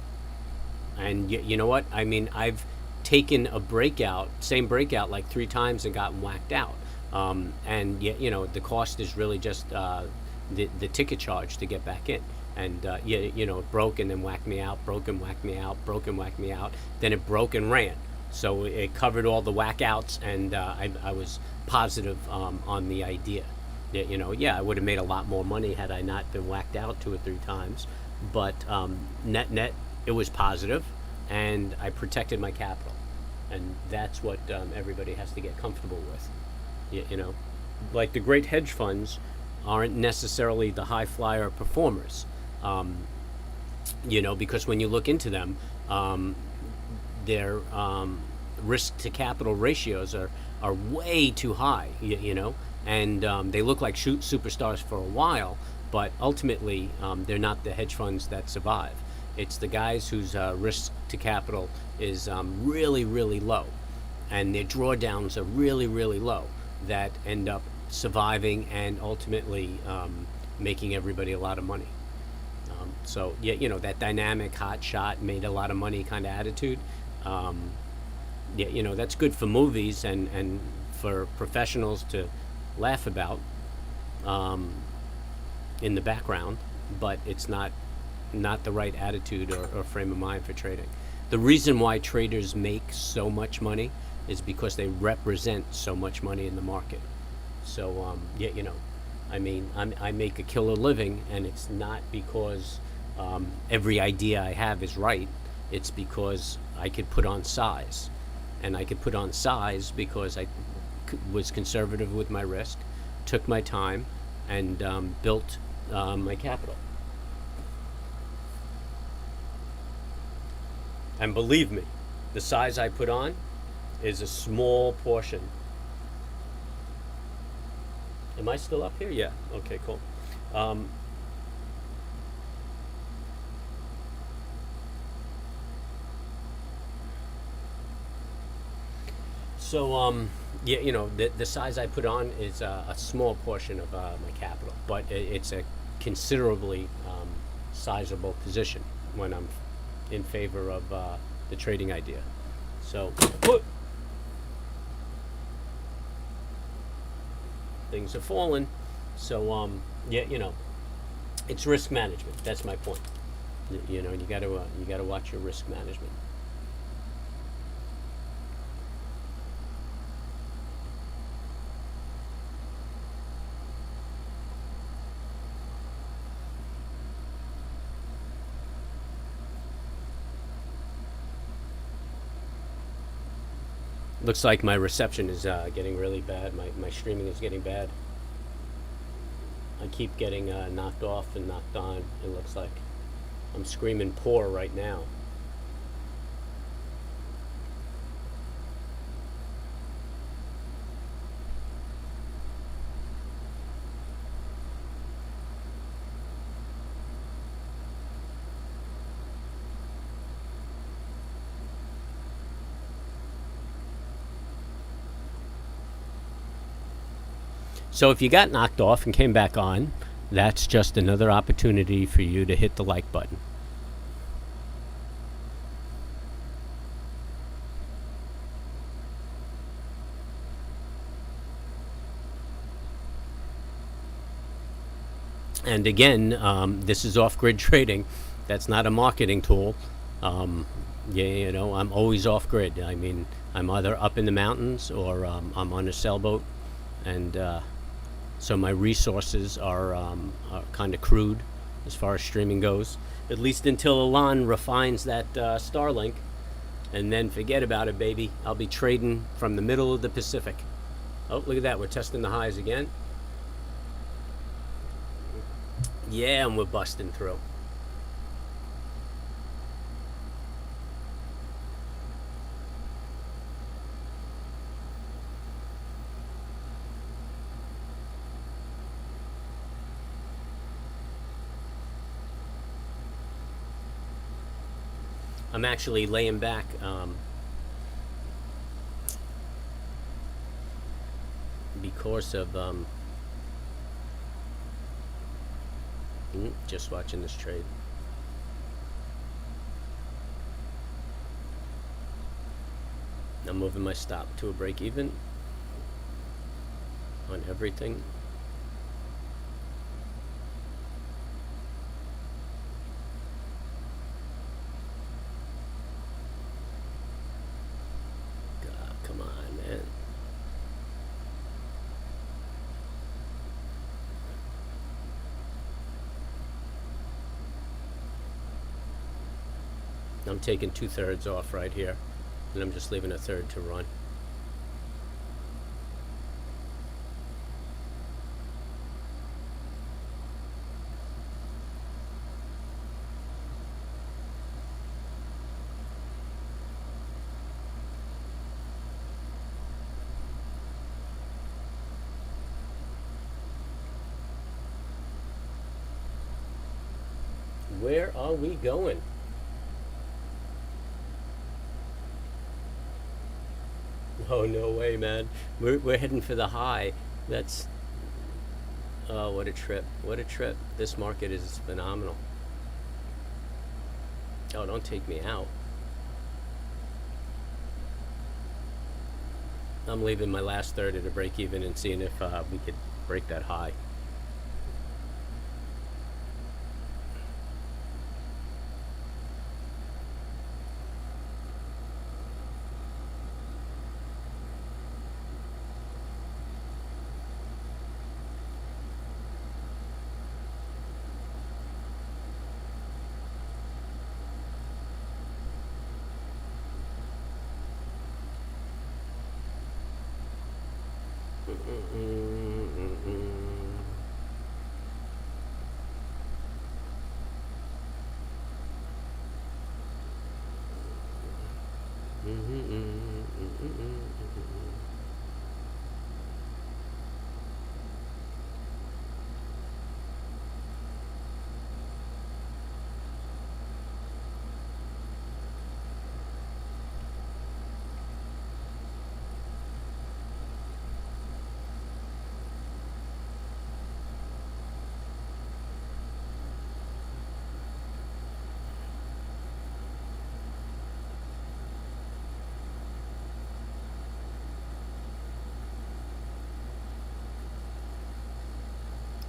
And you know what? I mean, I've taken a breakout, same breakout, like 3 times and gotten whacked out. And you know, the cost is really just the ticket charge to get back in. And you know, it broke and then whacked me out, broke and whacked me out, broke and whacked me out. Then it broke and ran. So it covered all the whack outs, and I was positive on the idea. You know, yeah, I would have made a lot more money had I not been whacked out 2 or 3 times. But net, it was positive, and I protected my capital. And that's what everybody has to get comfortable with. You know, like the great hedge funds aren't necessarily the high flyer performers. You know, because when you look into them, their risk to capital ratios are way too high. You know. And they look like superstars for a while, but ultimately they're not the hedge funds that survive. It's the guys whose risk to capital is really, really low, and their drawdowns are really, really low, that end up surviving and ultimately making everybody a lot of money. So yeah, you know, that dynamic, hot shot, made a lot of money kind of attitude. Yeah, you know, that's good for movies and for professionals to laugh about in the background, but it's not the right attitude or frame of mind for trading. The reason why traders make so much money is because they represent so much money in the market. So yeah, you know, I mean, I make a killer living, and it's not because every idea I have is right. It's because I could put on size, and I could put on size because I was conservative with my risk, took my time, and built my capital. And believe me, the size I put on is a small portion. Am I still up here? Yeah. Okay, cool. So yeah, you know, the size I put on is a small portion of my capital, but it's a considerably sizable position when I'm in favor of the trading idea. So things are falling. So yeah, you know, it's risk management. That's my point. You know, you got to watch your risk management. Looks like my reception is getting really bad. My streaming is getting bad. I keep getting knocked off and knocked on. It looks like I'm screaming poor right now. So if you got knocked off and came back on, that's just another opportunity for you to hit the like button. And again, this is off-grid trading. That's not a marketing tool. You know, I'm always off-grid. I mean, I'm either up in the mountains or I'm on a sailboat, and so my resources are kind of crude as far as streaming goes, at least until Elon refines that Starlink, and then forget about it, baby. I'll be trading from the middle of the Pacific. Oh, look at that. We're testing the highs again. Yeah, and we're busting through. I'm actually laying back because of just watching this trade. I'm moving my stop to a break even on everything. God, come on, man. I'm taking 2/3 off right here, and I'm just leaving a third to run. Where are we going? Oh, no way, man. We're heading for the high. That's, oh, what a trip. What a trip. This market is phenomenal. Oh, don't take me out. I'm leaving my last third at a break even and seeing if we could break that high.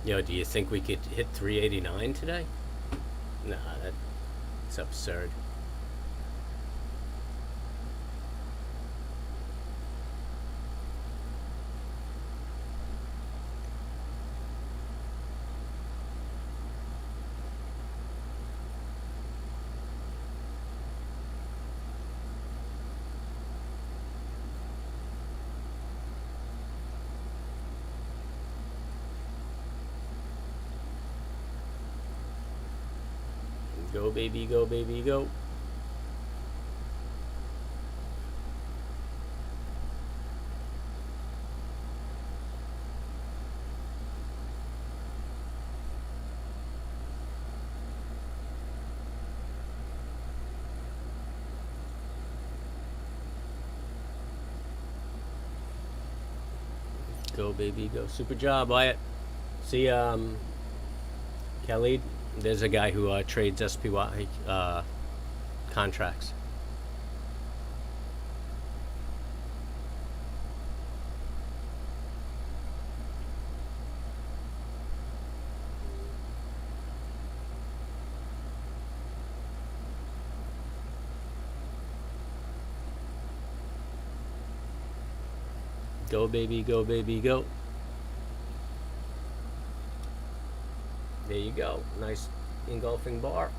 Yo, do you think we could hit 389 today? Nah, that's absurd. Go, baby, go, baby, go. Go, baby, go. Super job, Wyatt. See, Khalid, there's a guy who trades SPY contracts. Go, baby, go, baby, go. There you go. Nice engulfing bar.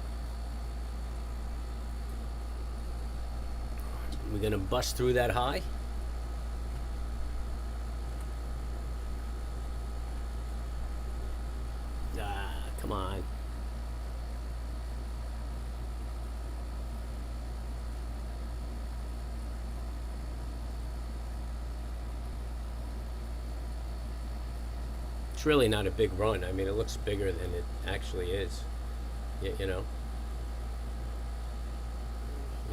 We're going to bust through that high. Ah, come on. It's really not a big run. I mean, it looks bigger than it actually is. You know?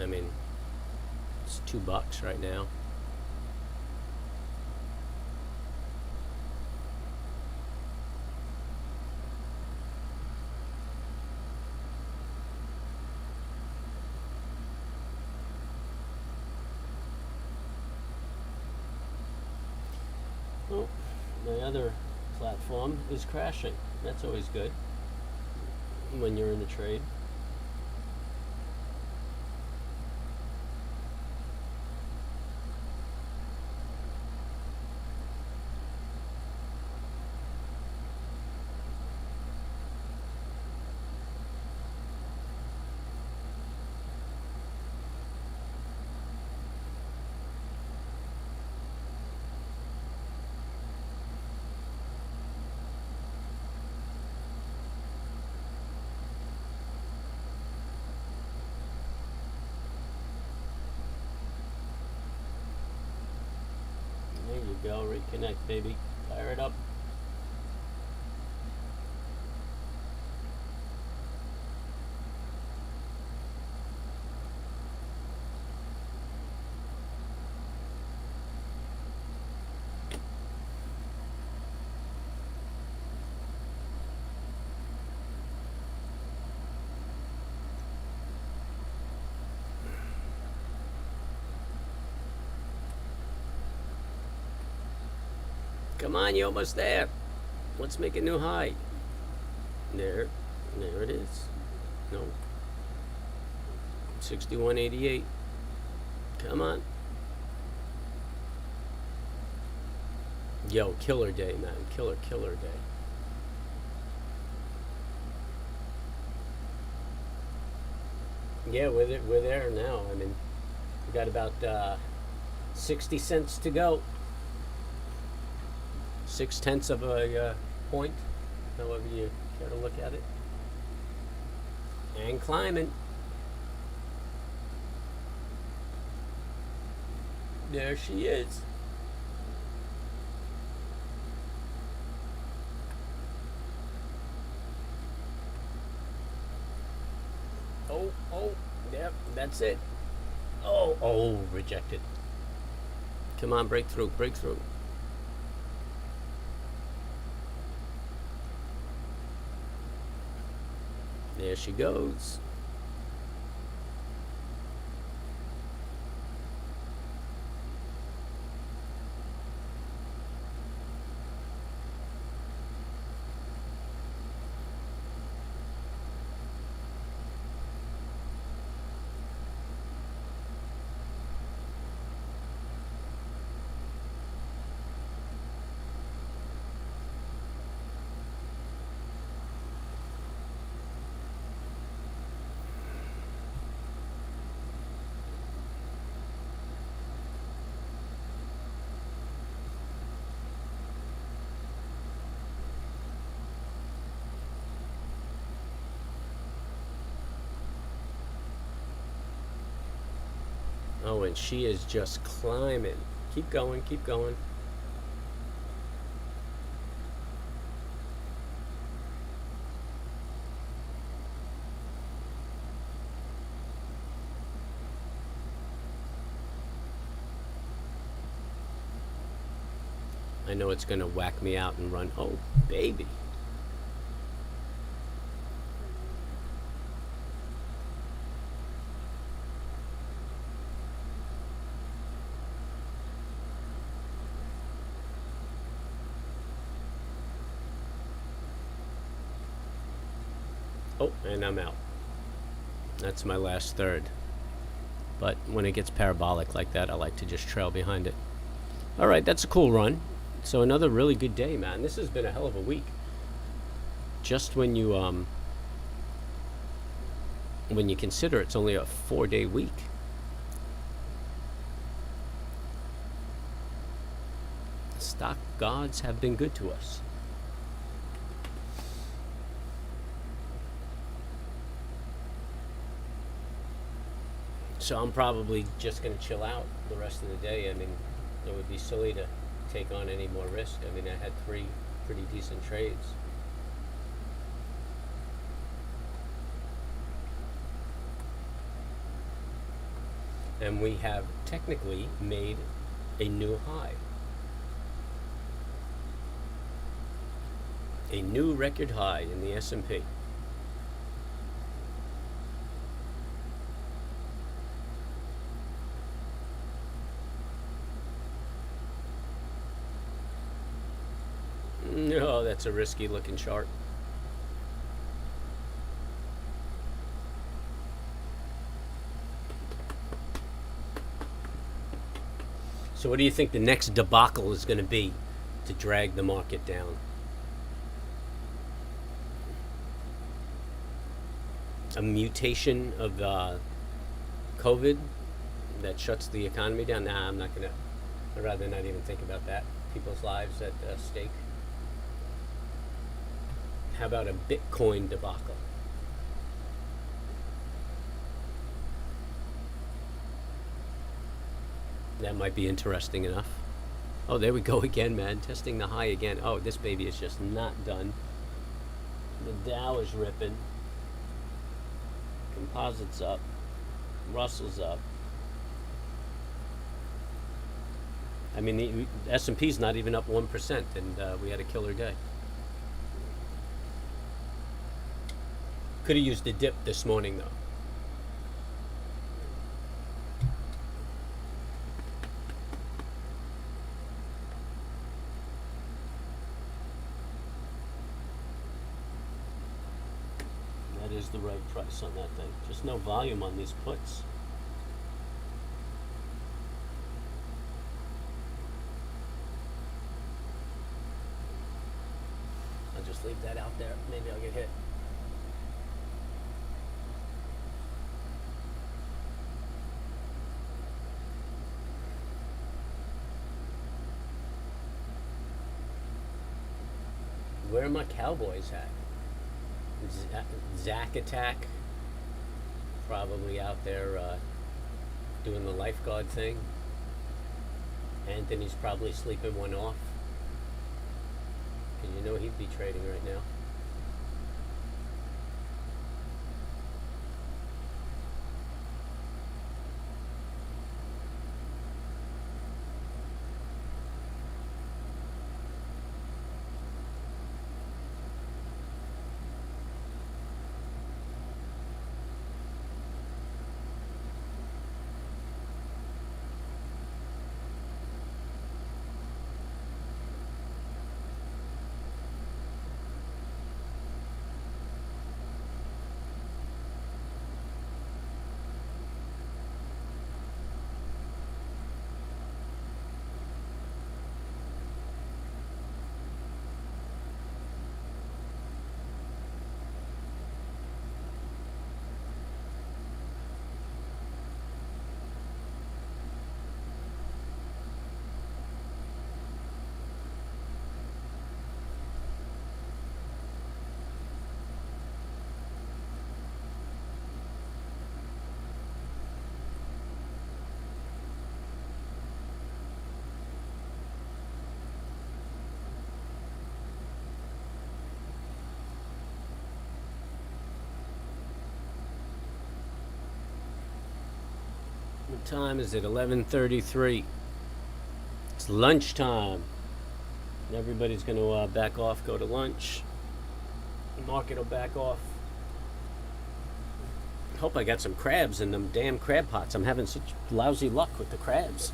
I mean, it's $2 right now. Oh, the other platform is crashing. That's always good when you're in the trade. There you go, reconnect, baby. Fire it up. Come on, you're almost there. Let's make a new high. There it is. No. 61.88. Come on. Yo, killer day, man. Killer day. Yeah, we're there now. I mean, we got about 60 cents to go. 0.6 of a point, however you care to look at it. And climbing. There she is. Oh, yep, that's it. Oh, rejected. Come on, break through. There she goes. Oh, and she is just climbing. Keep going, keep going. I know it's gonna whack me out and run. Oh, baby. Oh, and I'm out. That's my last third. But when it gets parabolic like that, I like to just trail behind it. All right, that's a cool run. So another really good day, man. This has been a hell of a week. Just when you consider it's only a 4-day week. Stock gods have been good to us. So I'm probably just going to chill out the rest of the day. I mean, it would be silly to take on any more risk. I mean, I had 3 pretty decent trades. And we have technically made a new high. A new record high in the S&P. No, that's a risky looking chart. So what do you think the next debacle is going to be to drag the market down? A mutation of COVID that shuts the economy down? Nah, I'm not going to. I'd rather not even think about that. People's lives at stake. How about a Bitcoin debacle? That might be interesting enough. Oh, there we go again, man. Testing the high again. Oh, this baby is just not done. The Dow is ripping. Composites up. Russell's up. I mean, the S&P's not even up 1%, and we had a killer day. Could have used a dip this morning, though. That is the right price on that thing. Just no volume on these puts. I'll just leave that out there. Maybe I'll get hit. Where are my Cowboys at? Zach Attack, probably out there doing the lifeguard thing. Anthony's probably sleeping one off. Because you know he'd be trading right now. What time is it? 11:33. It's lunchtime. Everybody's going to back off, go to lunch. The market will back off. Hope I got some crabs in them damn crab pots. I'm having such lousy luck with the crabs.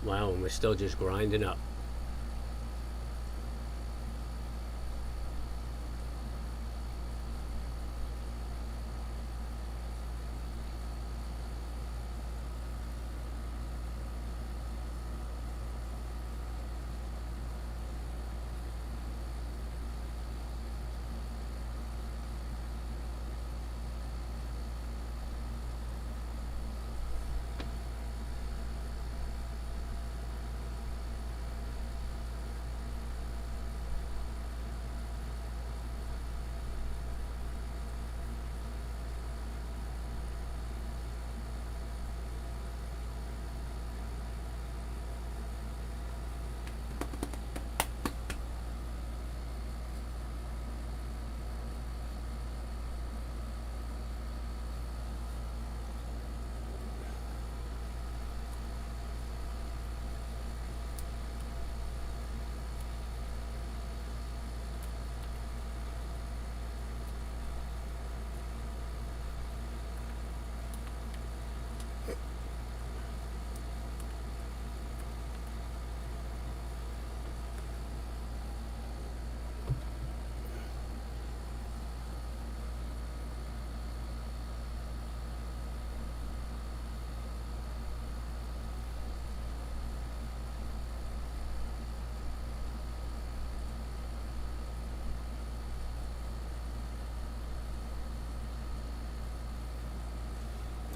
Wow, and we're still just grinding up.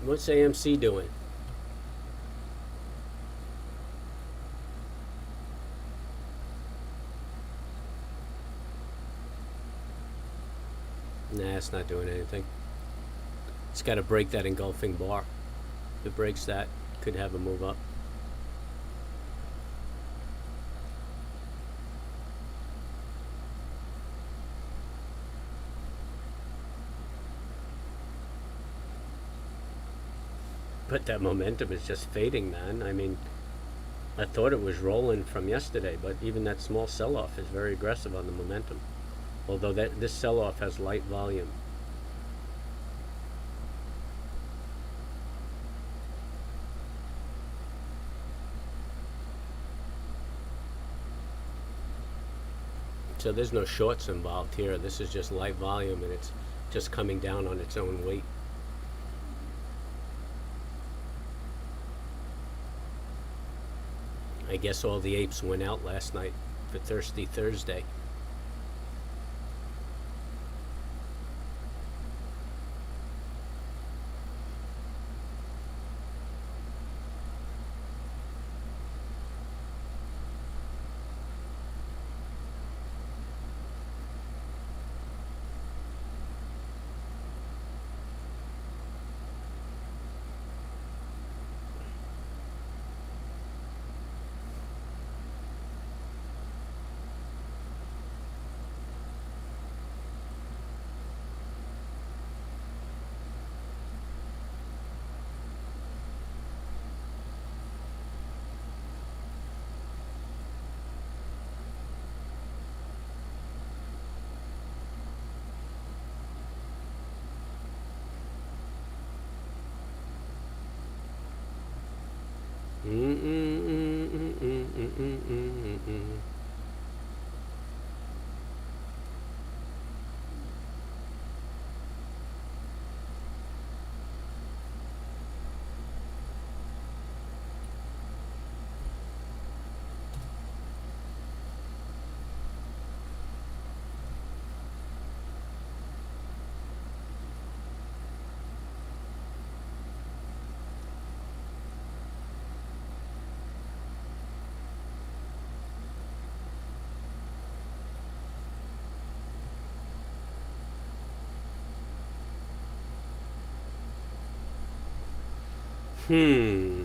What's AMC doing? Nah, it's not doing anything. It's got to break that engulfing bar. If it breaks that, could have a move up. But that momentum is just fading, man. I mean, I thought it was rolling from yesterday, but even that small sell-off is very aggressive on the momentum. Although this sell-off has light volume. So there's no shorts involved here. This is just light volume, and it's just coming down on its own weight. I guess all the apes went out last night for Thirsty Thursday. Hmm.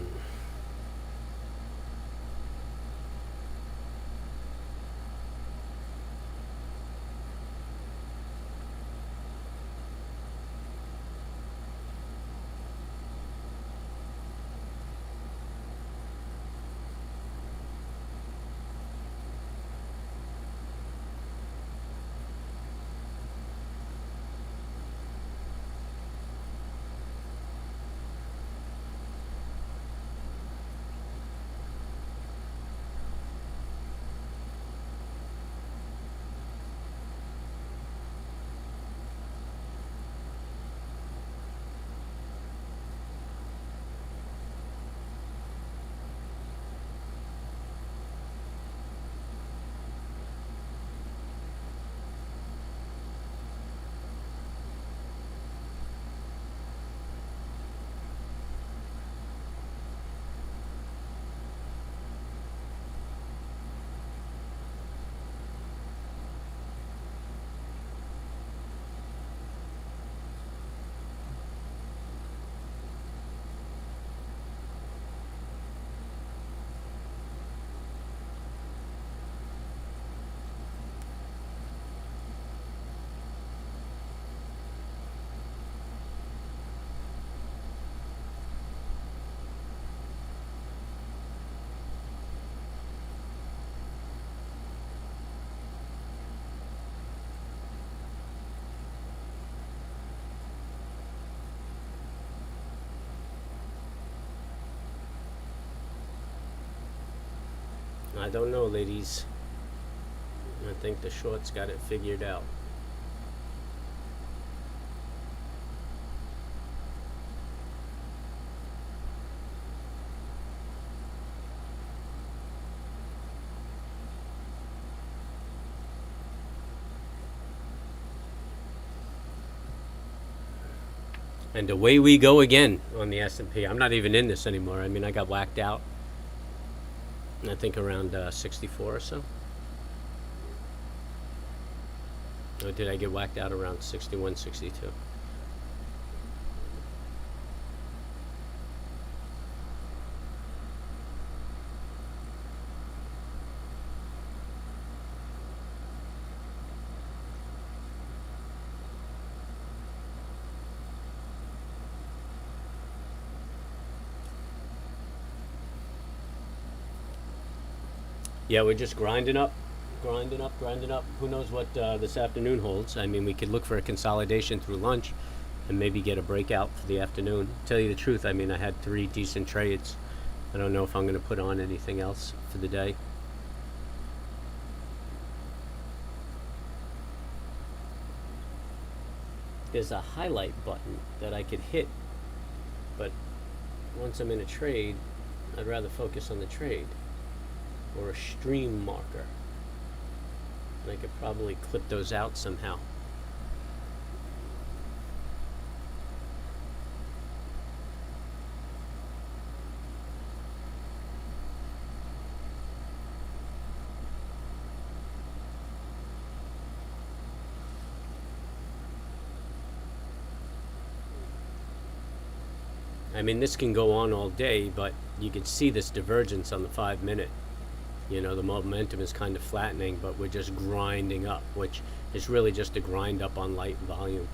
I don't know, ladies. I think the shorts got it figured out. And away we go again on the S&P. I'm not even in this anymore. I mean, I got whacked out, I think around 64 or so. Or did I get whacked out around 61, 62? Yeah, we're just grinding up, grinding up, grinding up. Who knows what this afternoon holds? I mean, we could look for a consolidation through lunch and maybe get a breakout for the afternoon. Tell you the truth, I mean, I had 3 decent trades. I don't know if I'm going to put on anything else for the day. There's a highlight button that I could hit, but once I'm in a trade, I'd rather focus on the trade. Or a stream marker. And I could probably clip those out somehow. I mean, this can go on all day, but you can see this divergence on the 5-minute. You know, the momentum is kind of flattening, but we're just grinding up, which is really just a grind up on light volume.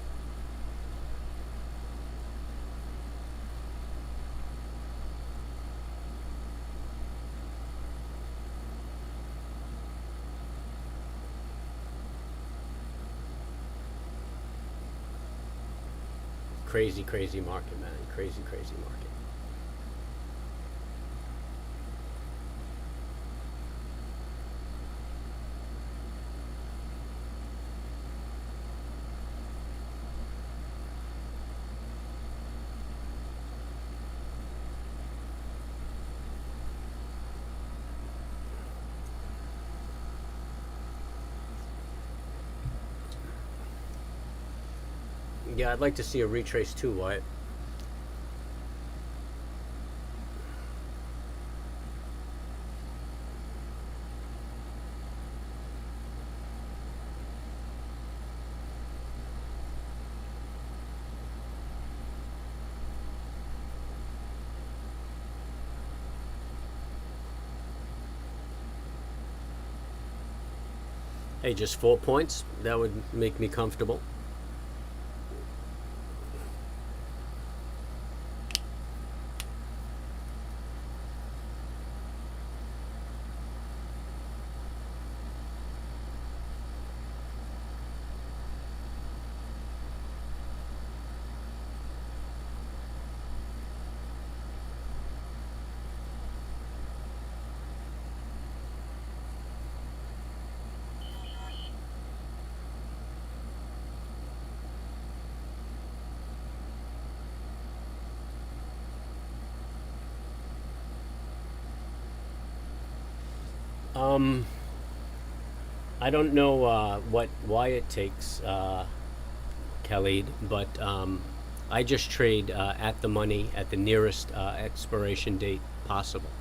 Crazy, crazy market, man. Crazy, crazy market. Yeah, I'd like to see a retrace too, Wyatt. Hey, just 4 points. That would make me comfortable. I don't know why it takes Khalid, but I just trade at the money at the nearest expiration date possible.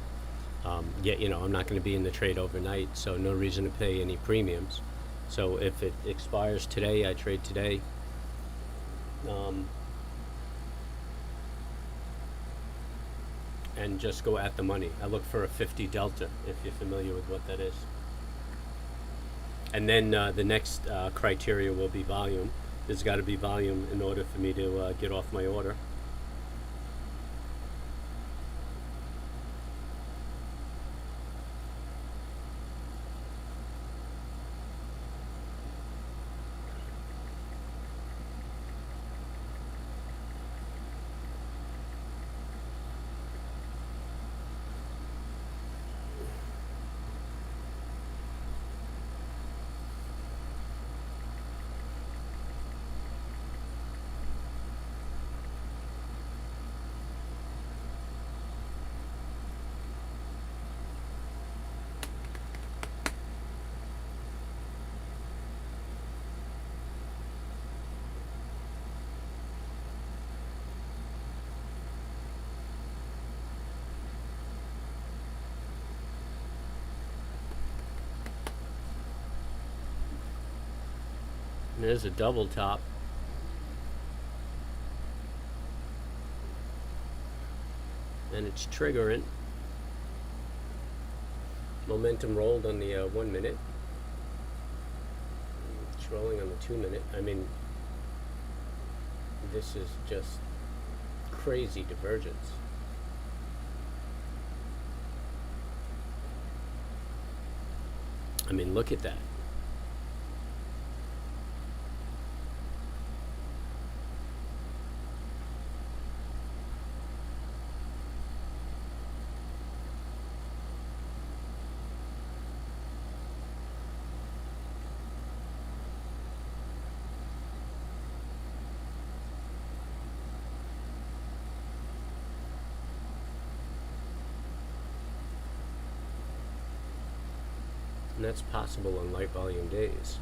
Yet, I'm not going to be in the trade overnight, so no reason to pay any premiums. So if it expires today, I trade today. And just go at the money. I look for a 50 delta, if you're familiar with what that is. And then the next criteria will be volume. There's got to be volume in order for me to get off my order. And there's a double top. And it's triggering. Momentum rolled on the 1 minute. It's rolling on the 2 minute. I mean, this is just crazy divergence. I mean, look at that. And that's possible on light volume days.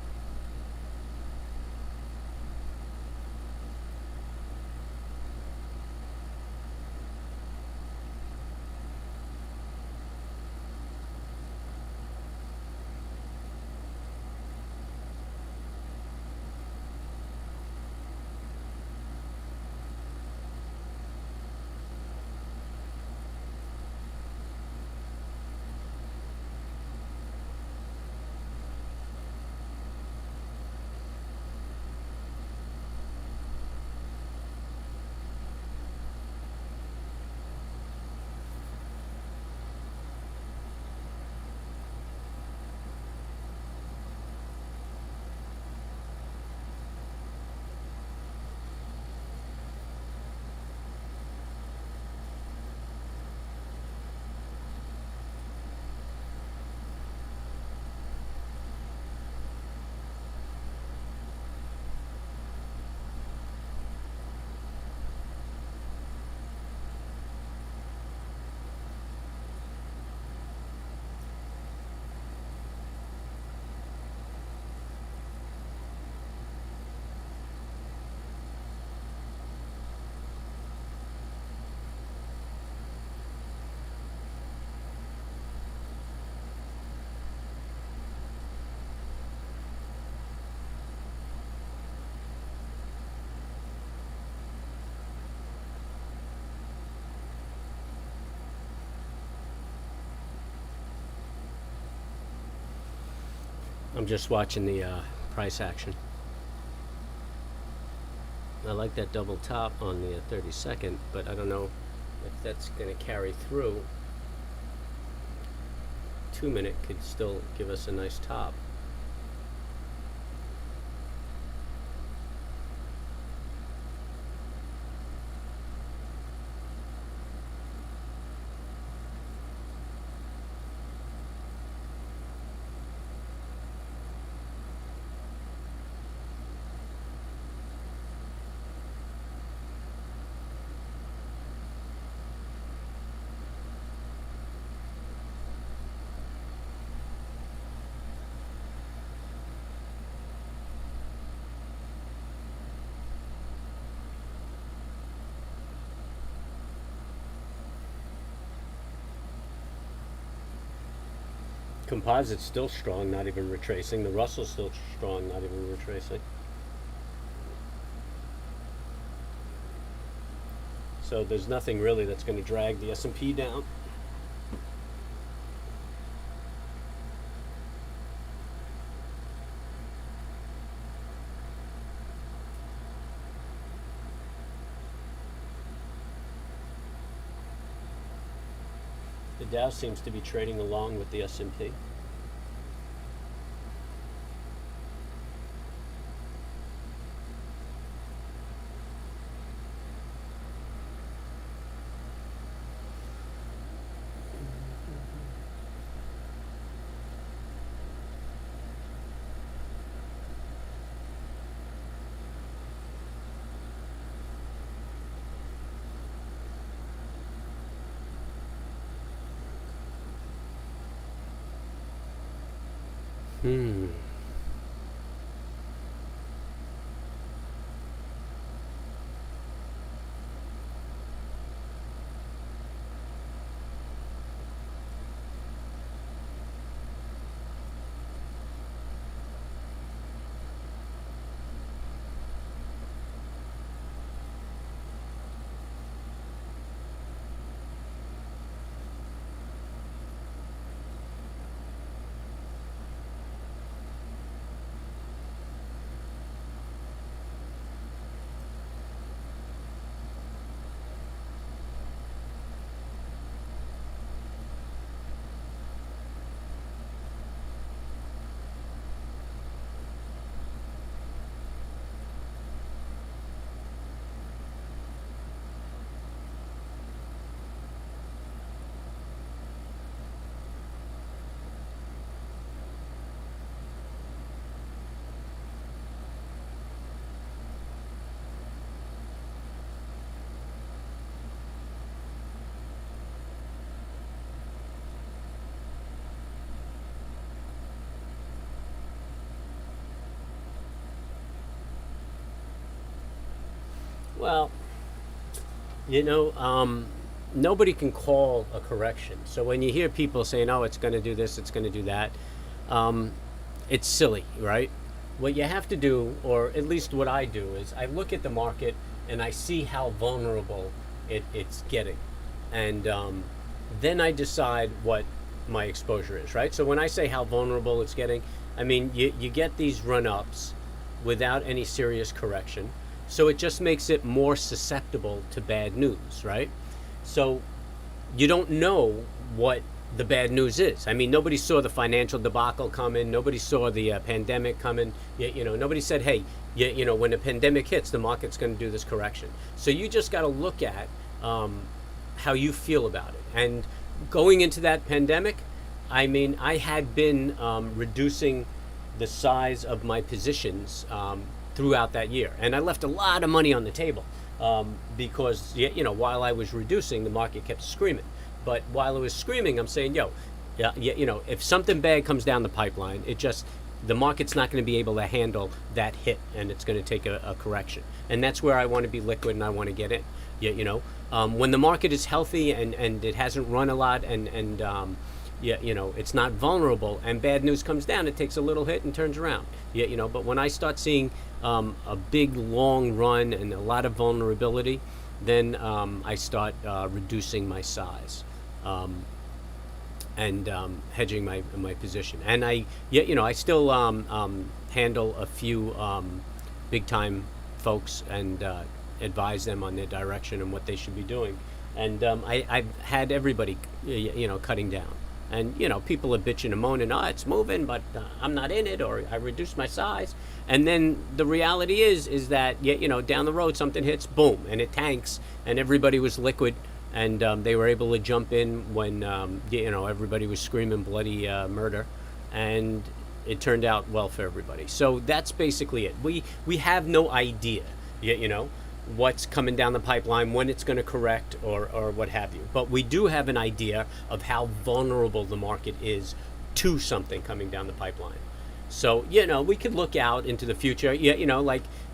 I'm just watching the price action. I like that double top on the 32nd, but I don't know if that's going to carry through. 2 minute could still give us a nice top. Composite's still strong, not even retracing. The Russell's still strong, not even retracing. So there's nothing really that's going to drag the S&P down. The Dow seems to be trading along with the S&P. Well, you know, nobody can call a correction. So when you hear people saying, "Oh, it's going to do this, it's going to do that," it's silly, right? What you have to do, or at least what I do, is I look at the market and I see how vulnerable it's getting, and then I decide what my exposure is, right? So when I say how vulnerable it's getting, I mean you get these run-ups without any serious correction. So it just makes it more susceptible to bad news, right? So you don't know what the bad news is. I mean, nobody saw the financial debacle coming. Nobody saw the pandemic coming. You know, nobody said, hey, you know, when the pandemic hits, the market's going to do this correction. So you just got to look at how you feel about it. And going into that pandemic, I mean, I had been reducing the size of my positions throughout that year. And I left a lot of money on the table because, you know, while I was reducing, the market kept screaming. But while it was screaming, I'm saying, yo, you know, if something bad comes down the pipeline, the market's not going to be able to handle that hit, and it's going to take a correction. And that's where I want to be liquid and I want to get in. You know, when the market is healthy and it hasn't run a lot and you know, it's not vulnerable, and bad news comes down, it takes a little hit and turns around. You know, but when I start seeing a big long run and a lot of vulnerability, then I start reducing my size. and hedging my position. And I still handle a few big time folks and advise them on their direction and what they should be doing. And I've had everybody, cutting down. And, people are bitching and moaning, oh, it's moving, but I'm not in it, or I reduced my size. And then the reality is that, down the road, something hits, boom, and it tanks, and everybody was liquid, and they were able to jump in when, everybody was screaming bloody murder. And it turned out well for everybody. So that's basically it. We have no idea, what's coming down the pipeline, when it's going to correct, or what have you. But we do have an idea of how vulnerable the market is to something coming down the pipeline. So, we could look out into the future.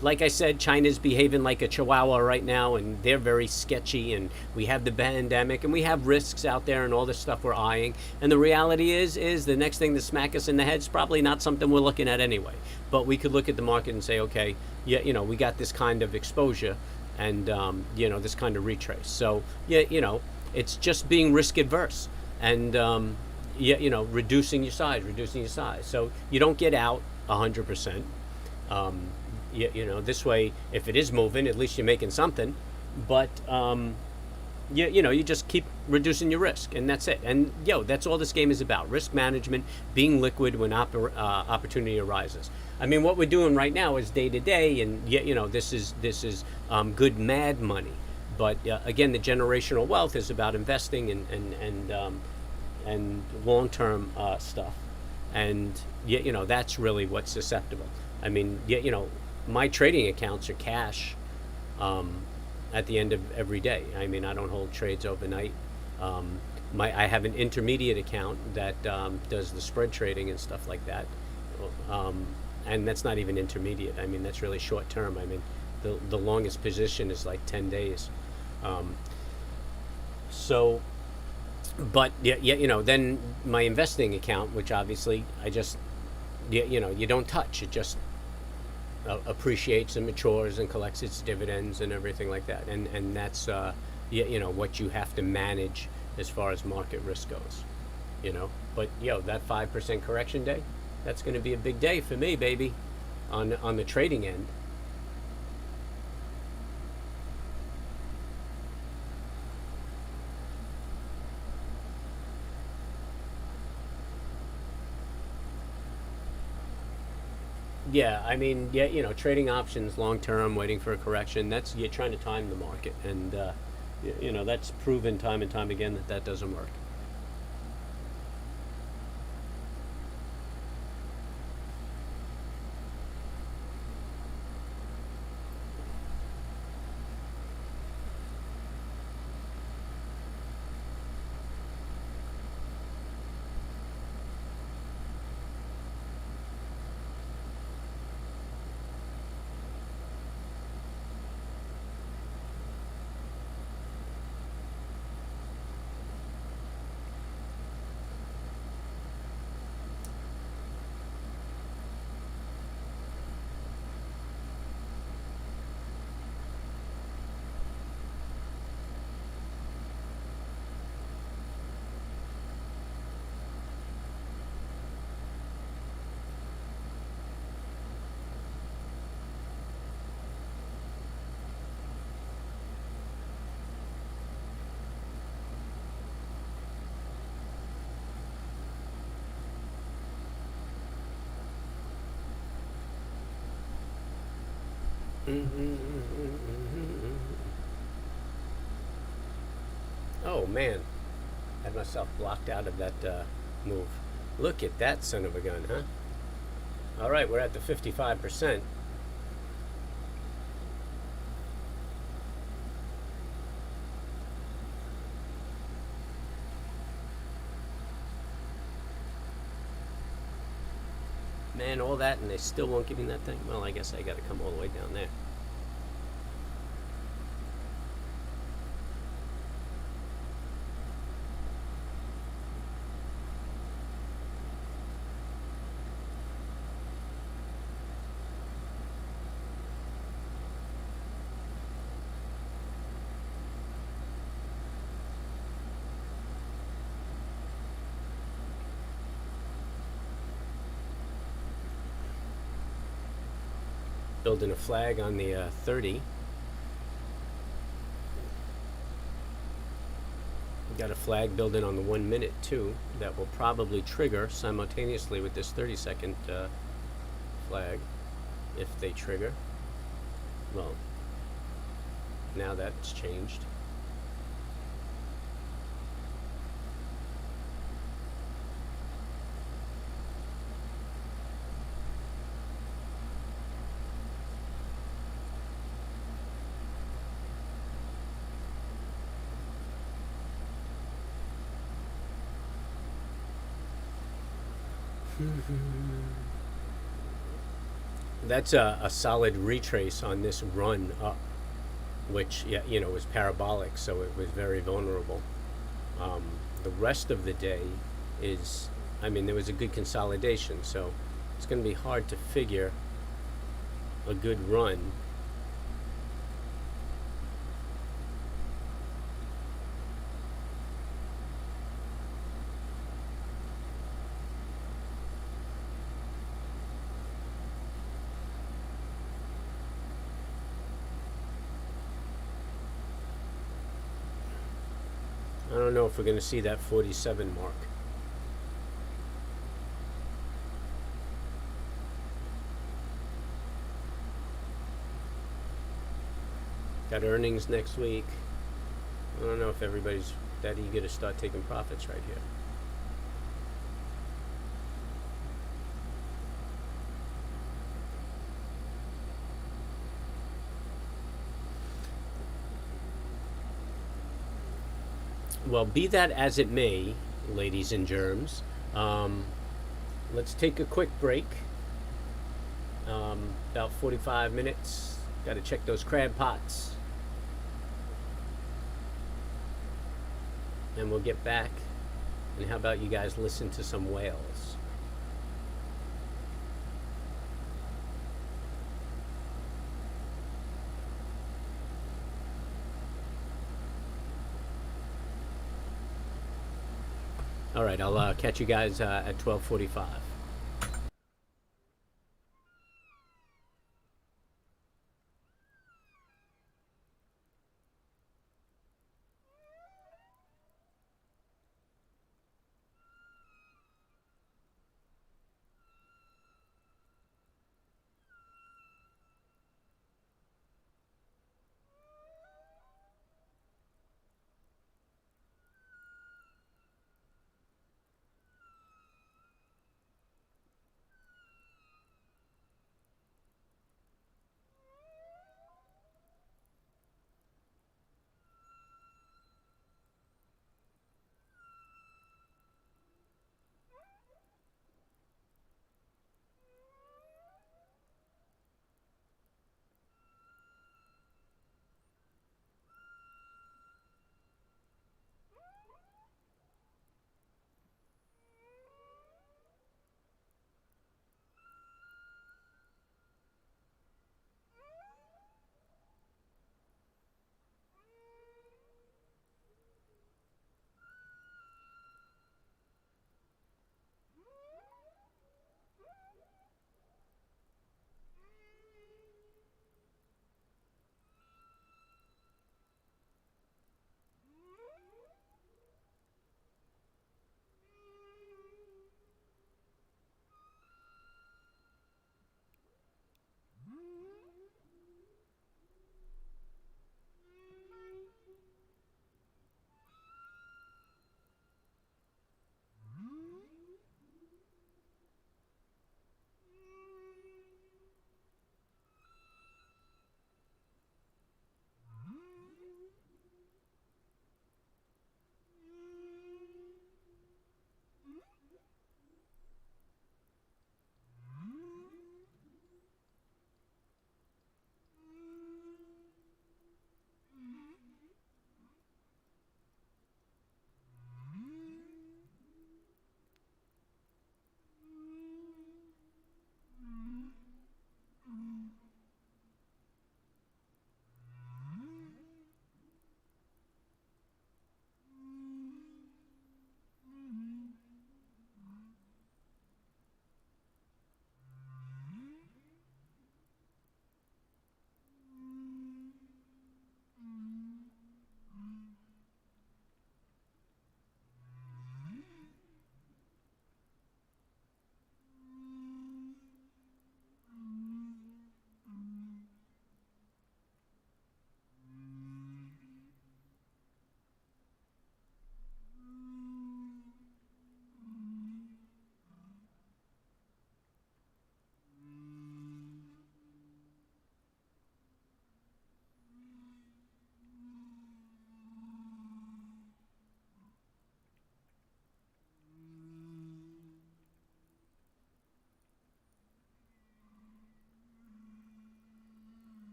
Like I said, China's behaving like a chihuahua right now, and they're very sketchy, and we have the pandemic, and we have risks out there and all this stuff we're eyeing. And the reality is the next thing to smack us in the head is probably not something we're looking at anyway. But we could look at the market and say, okay, we got this kind of exposure and, this kind of retrace. So, it's just being risk adverse and, reducing your size. So you don't get out 100%. This way, if it is moving, at least you're making something. But, you just keep reducing your risk, and that's it. And, that's all this game is about. Risk management, being liquid when opportunity arises. I mean, what we're doing right now is day to day, and, this is good mad money. But, again, the generational wealth is about investing and long-term stuff. And, that's really what's susceptible. I mean, my trading accounts are cash at the end of every day. I mean, I don't hold trades overnight. I have an intermediate account that does the spread trading and stuff like that. And that's not even intermediate. I mean, that's really short term. I mean, the longest position is like 10 days. But then my investing account, which obviously I just, you don't touch. It just appreciates and matures and collects its dividends and everything like that. And that's, what you have to manage as far as market risk goes, But, that 5% correction day, that's going to be a big day for me, baby, on the trading end. Yeah, I mean, trading options long term, waiting for a correction. That's you're trying to time the market, and that's proven time and time again that doesn't work. Oh man, had myself blocked out of that move. Look at that son of a gun, huh? All right, we're at the 55%. Man, all that, and they still won't give me that thing? Well, I guess I got to come all the way down there. Building a flag on the 30. Got a flag building on the 1 minute too that will probably trigger simultaneously with this 30-second flag if they trigger. Well, now that's changed. That's a solid retrace on this run up, which, yeah, was parabolic, so it was very vulnerable. The rest of the day is, I mean, there was a good consolidation, so it's going to be hard to figure a good run. I don't know if we're going to see that 47 mark. Got earnings next week. I don't know if everybody's that eager to start taking profits right here. Well, be that as it may, ladies and germs, let's take a quick break. About 45 minutes. Got to check those crab pots. And we'll get back. And how about you guys listen to some whales? All right, I'll catch you guys at 12:45.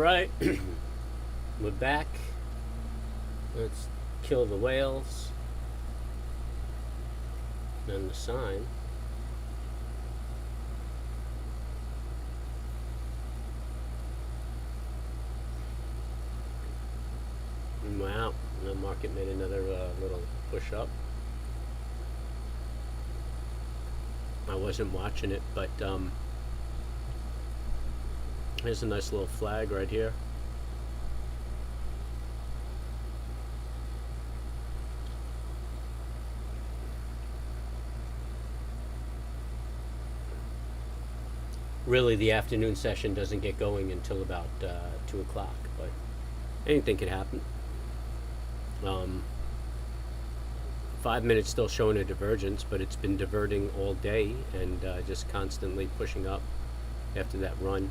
right, we're back. Let's kill the whales. And the sign. Wow, the market made another little push up. I wasn't watching it, but here's a nice little flag right here. Really, the afternoon session doesn't get going until about 2 o'clock, but anything can happen. 5 minutes still showing a divergence, but it's been diverting all day and just constantly pushing up after that run.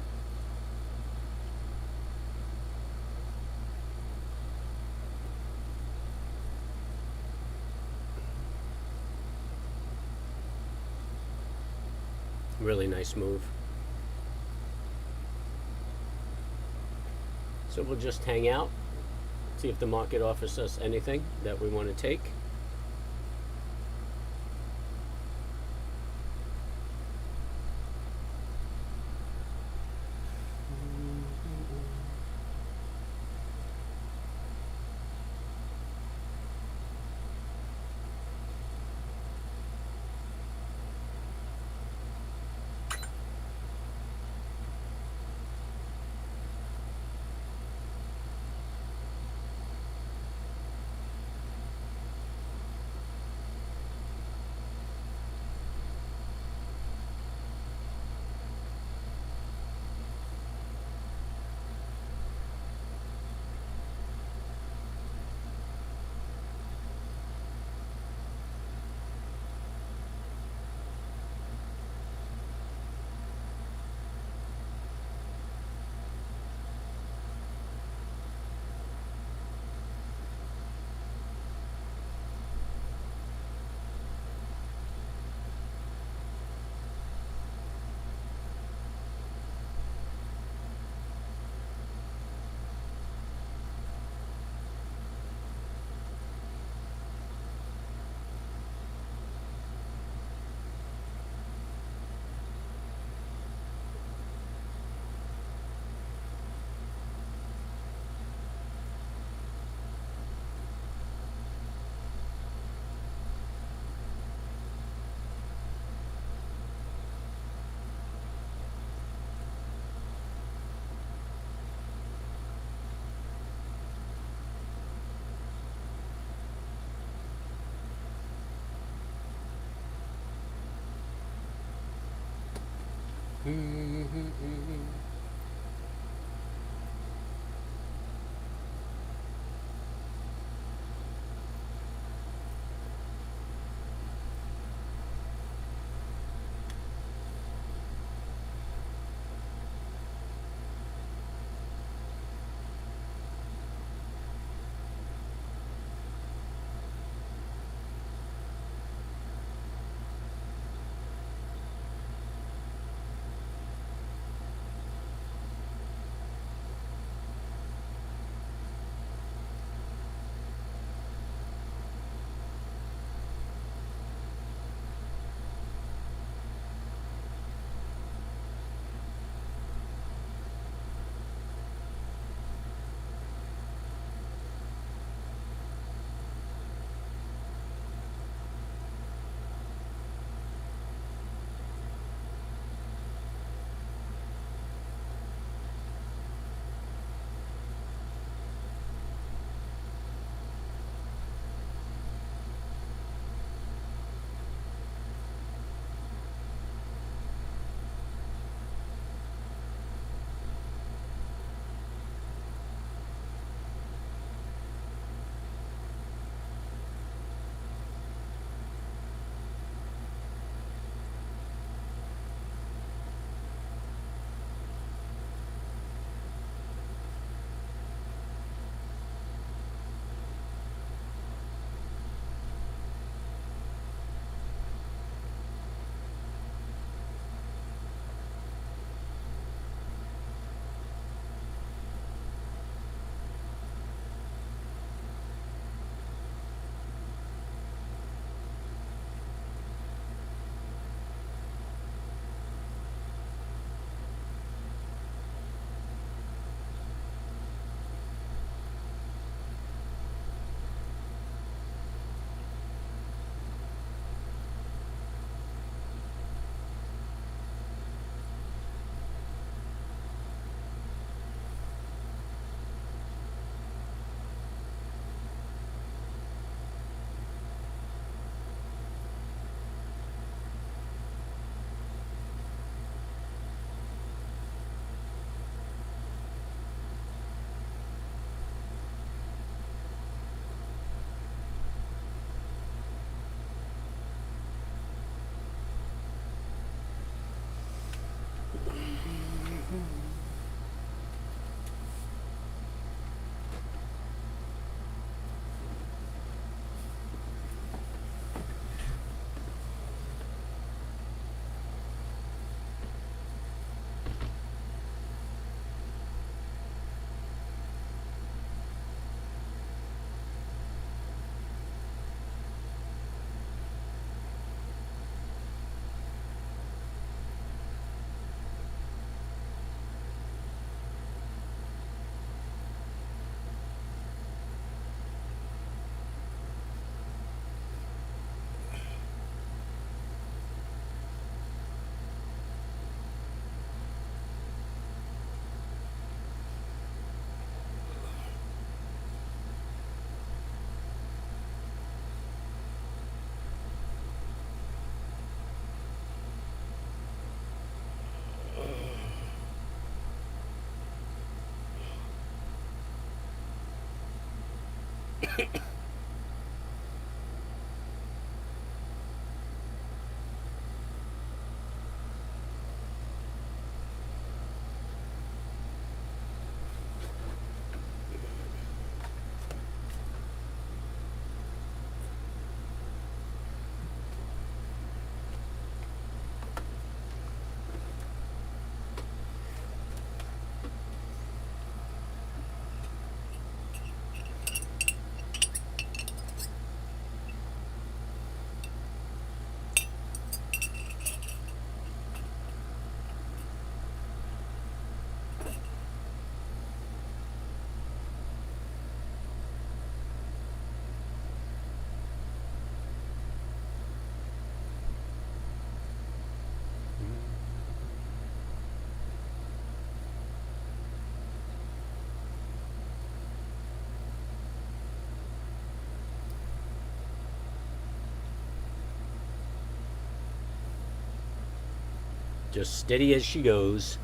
Really nice move. So we'll just hang out, see if the market offers us anything that we want to take. Just steady as she goes.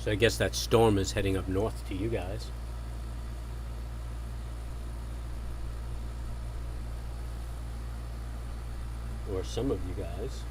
So I guess that storm is heading up north to you guys. Or some of you guys.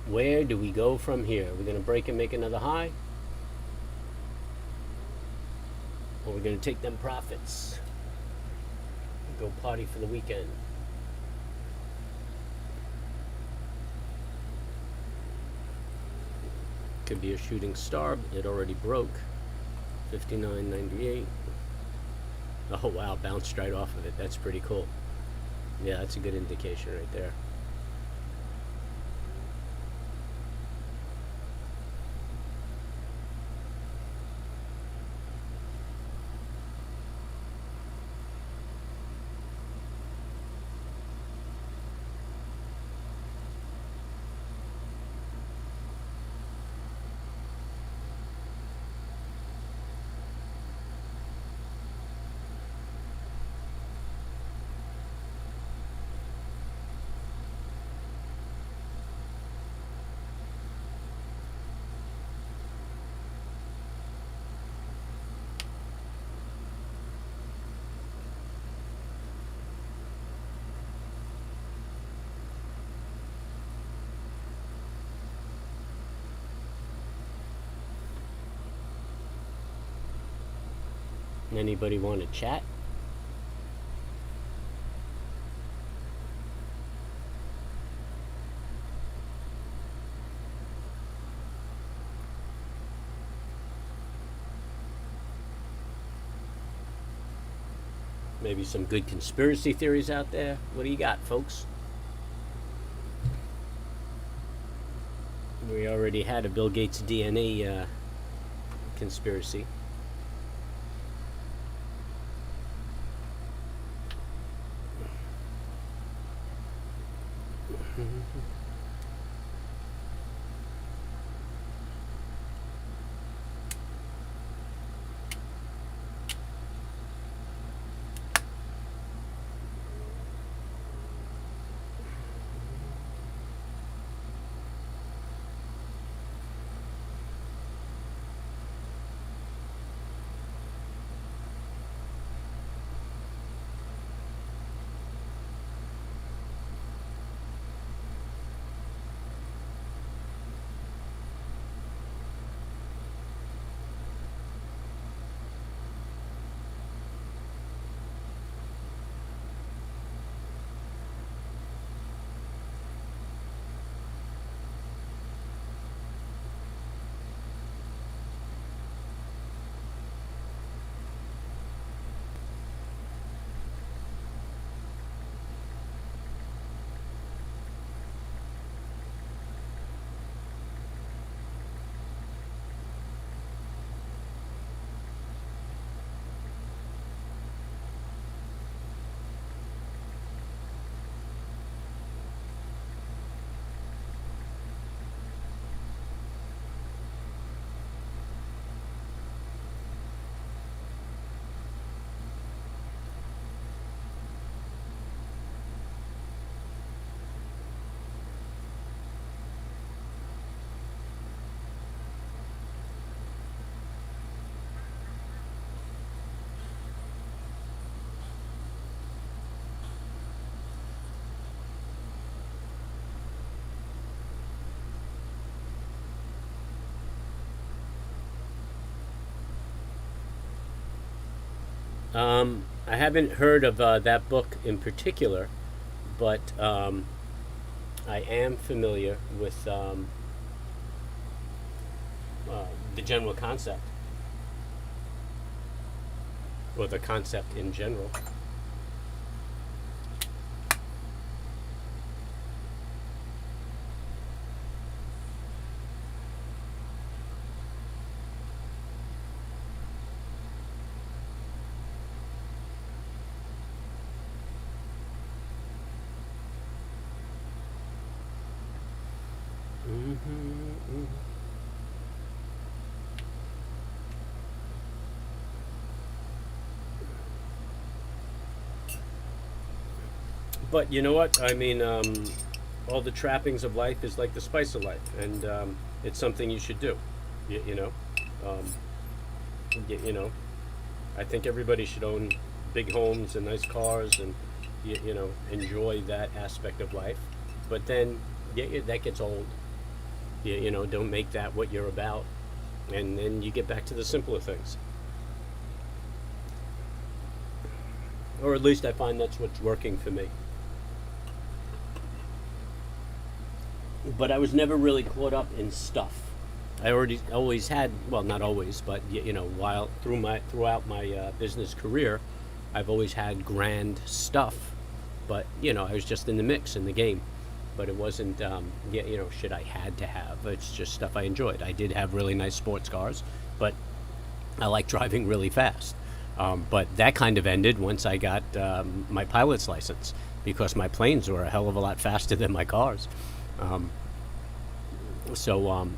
Where do we go from here? We're going to break and make another high? Or we're going to take them profits? Go party for the weekend? Could be a shooting star. It already broke. 59.98. Oh wow, bounced right off of it. That's pretty cool. Yeah, that's a good indication right there. Anybody want to chat? Maybe some good conspiracy theories out there. What do you got, folks? We already had a Bill Gates DNA conspiracy. I haven't heard of that book in particular, but I am familiar with the general concept, or the concept in general. But you know what? I mean, all the trappings of life is like the spice of life, and it's something you should do. You know, um, you know, I think everybody should own big homes and nice cars, and you know, enjoy that aspect of life. But then, that gets old. You know, don't make that what you're about, and then you get back to the simpler things. Or at least I find that's what's working for me. But I was never really caught up in stuff. I already always had, well, not always, but you know, while throughout my business career, I've always had grand stuff. But you know, I was just in the mix in the game. But it wasn't, you know, shit I had to have. It's just stuff I enjoyed. I did have really nice sports cars, but I like driving really fast. But that kind of ended once I got my pilot's license, because my planes were a hell of a lot faster than my cars. Um,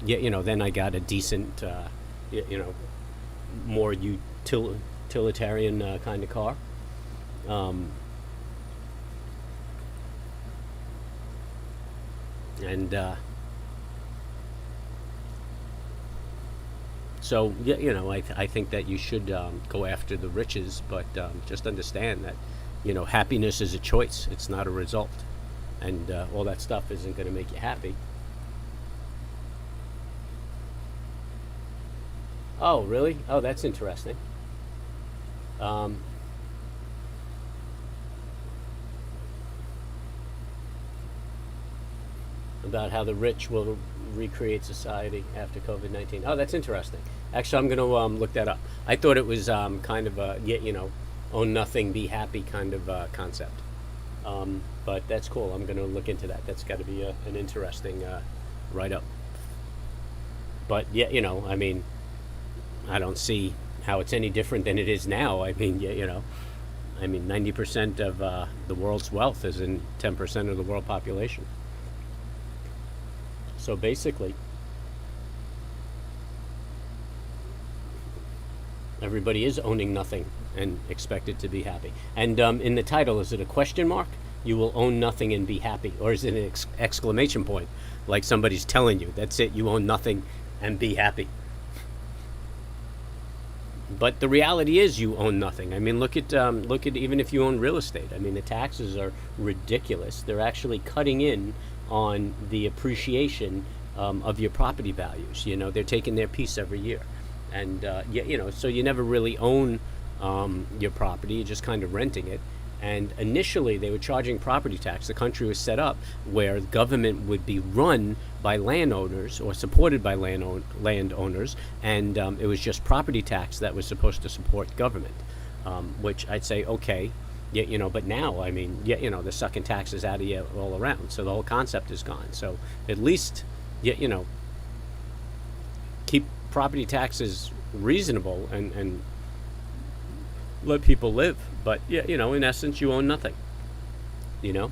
yeah, you know, then I got a decent, you know, more utilitarian kind of car. Um, and So, yeah, you know, I think that you should go after the riches, but just understand that, you know, happiness is a choice. It's not a result. And all that stuff isn't going to make you happy. Oh, really? Oh, that's interesting. Um, about how the rich will recreate society after COVID-19. Oh, that's interesting. Actually, I'm going to look that up. I thought it was kind of a, you know, own nothing, be happy kind of concept. But that's cool. I'm going to look into that. That's got to be an interesting write up. But yeah, you know, I mean, I don't see how it's any different than it is now. I mean, yeah, you know, I mean, 90% of the world's wealth is in 10% of the world population. So basically, everybody is owning nothing and expected to be happy. And in the title, is it a question mark? You will own nothing and be happy, or is it an exclamation point, like somebody's telling you, that's it, you own nothing and be happy? But the reality is, you own nothing. I mean, look at even if you own real estate. I mean, the taxes are ridiculous. They're actually cutting in on the appreciation of your property values. You know, they're taking their piece every year, and yeah, you know, so you never really own your property. You're just kind of renting it. And initially, they were charging property tax. The country was set up where the government would be run by landowners or supported by landowners, and it was just property tax that was supposed to support government, which I'd say, okay, yeah, you know, but now, I mean, yeah, you know, they're sucking taxes out of you all around, so the whole concept is gone. So at least, yeah, you know, keep property taxes reasonable and let people live. But yeah, you know, in essence, you own nothing. You know.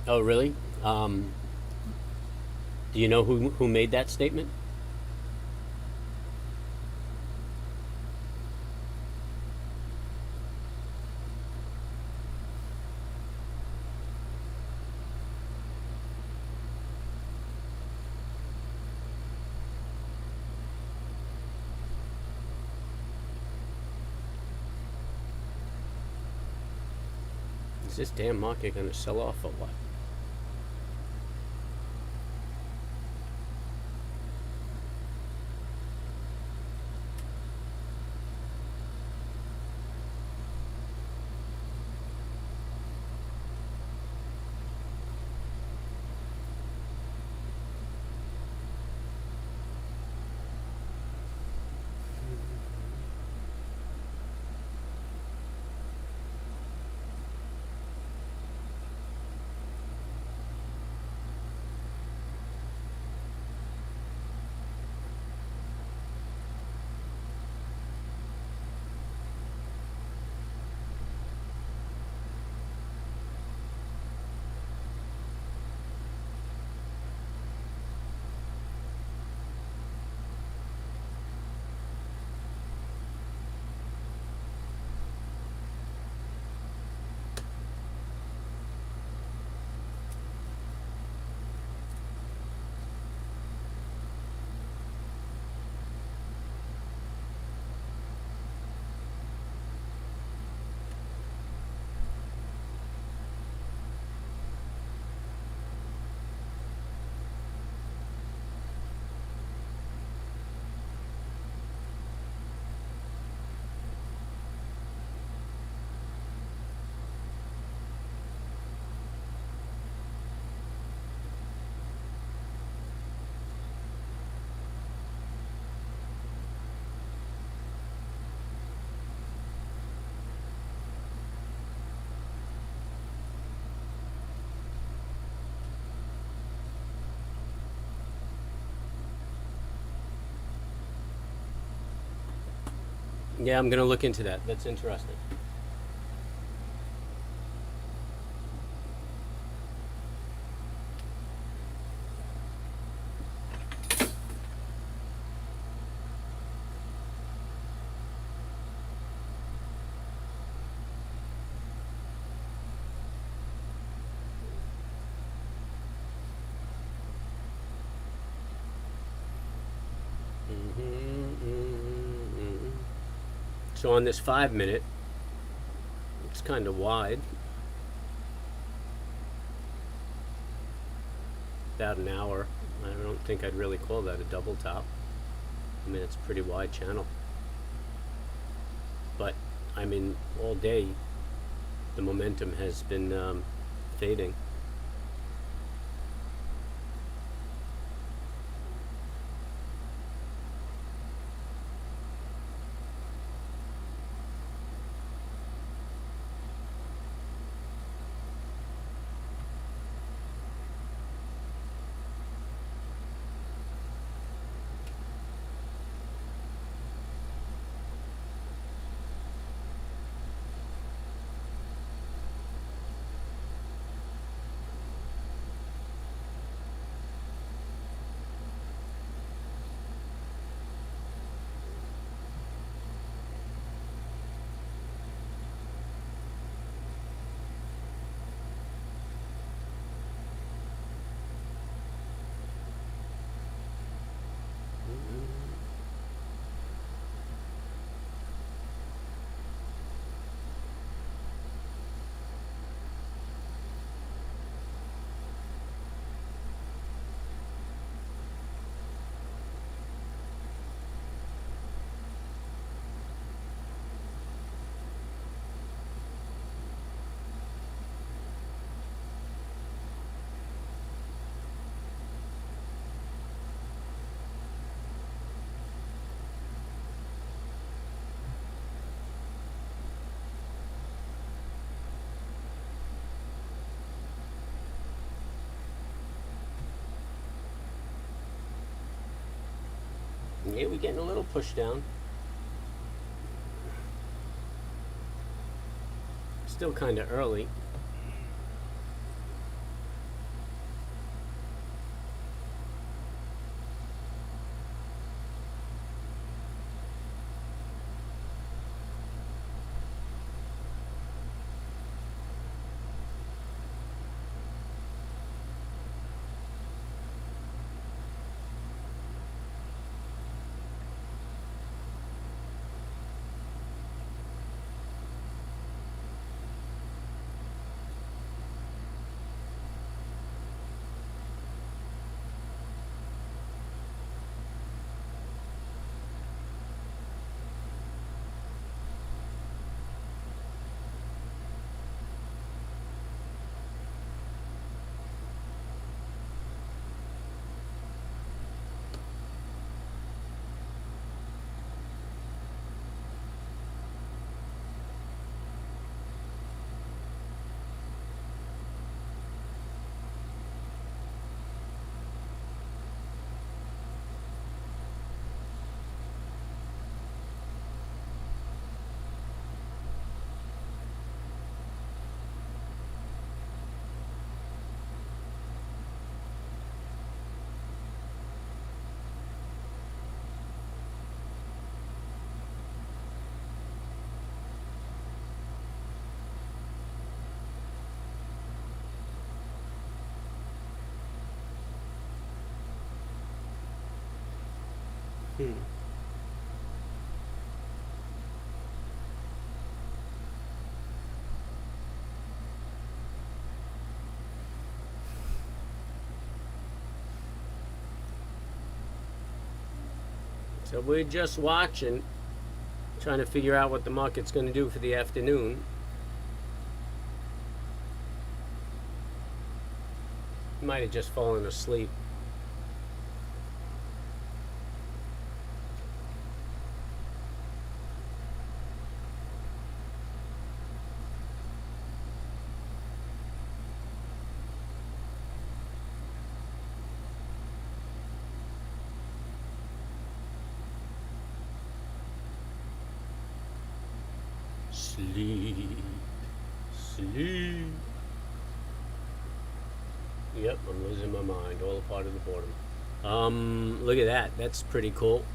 Oh, really? Do you know who made that statement? Is this damn market going to sell off or what? Yeah, I'm gonna look into that. That's interesting. So on this 5 minute, it's kind of wide. About an hour. I don't think I'd really call that a double top. I mean, it's a pretty wide channel. But, I mean, all day, the momentum has been fading. Yeah, we're getting a little push down. Still kind of early. So we're just watching, trying to figure out what the market's going to do for the afternoon. Might have just fallen asleep. Sleep. Sleep. Yep, I'm losing my mind. All a part of the boredom. Look at that. That's pretty cool.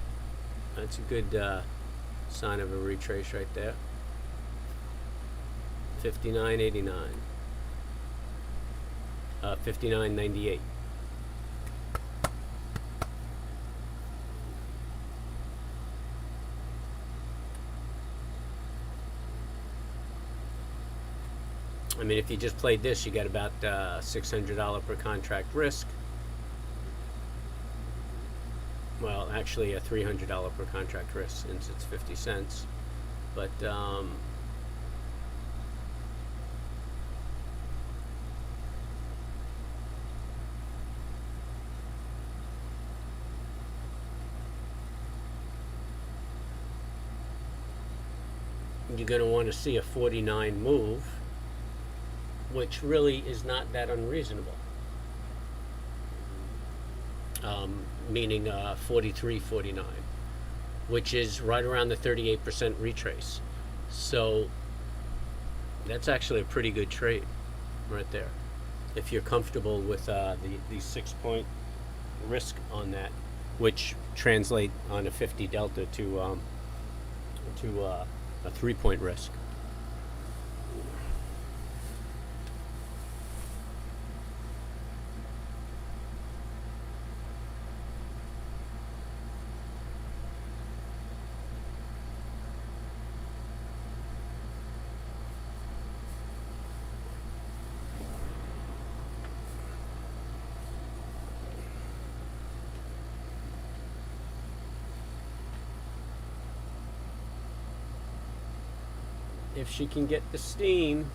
That's a good sign of a retrace right there. 59.89. 59.98. I mean, if you just played this, you got about $600 per contract risk. Well, actually, a $300 per contract risk since it's 50 cents. But you're going to want to see a 49 move, which really is not that unreasonable. Meaning 43.49, which is right around the 38% retrace. So that's actually a pretty good trade right there, if you're comfortable with the 6-point risk on that, which translate on a 50 delta to a 3-point risk. If she can get the steam.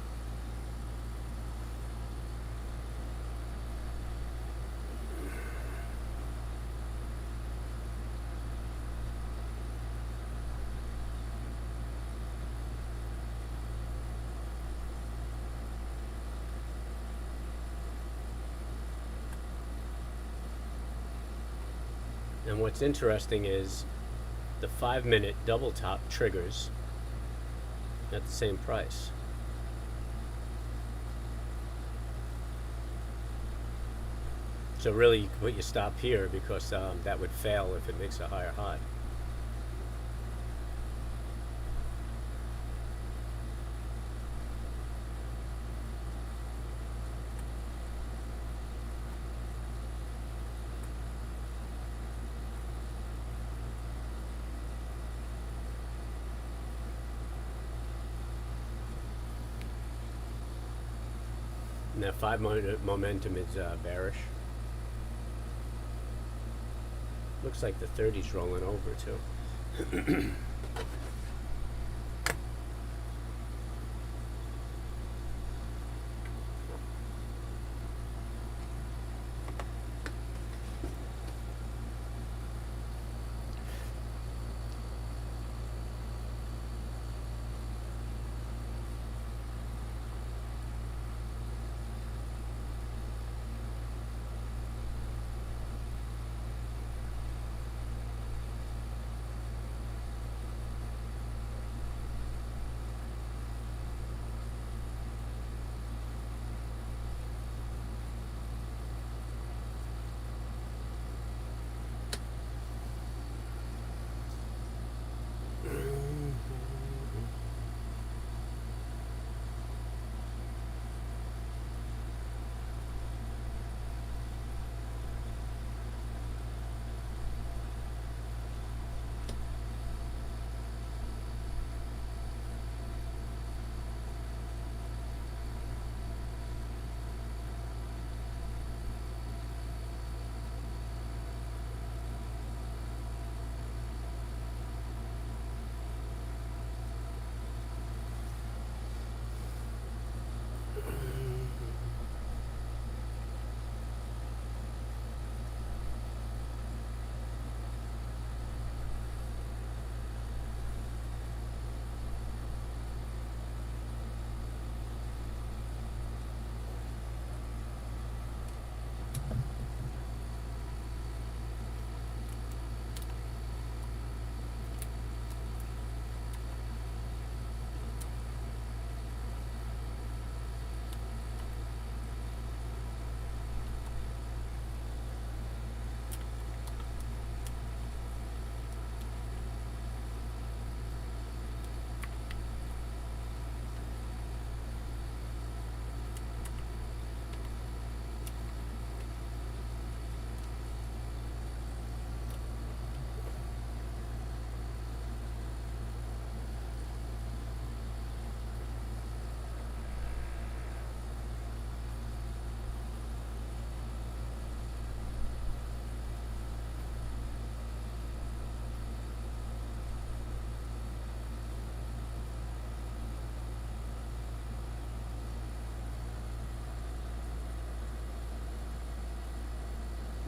And what's interesting is the 5-minute double top triggers at the same price. So really, you can put your stop here because that would fail if it makes a higher high. And that 5-minute momentum is bearish. Looks like the 30's rolling over too.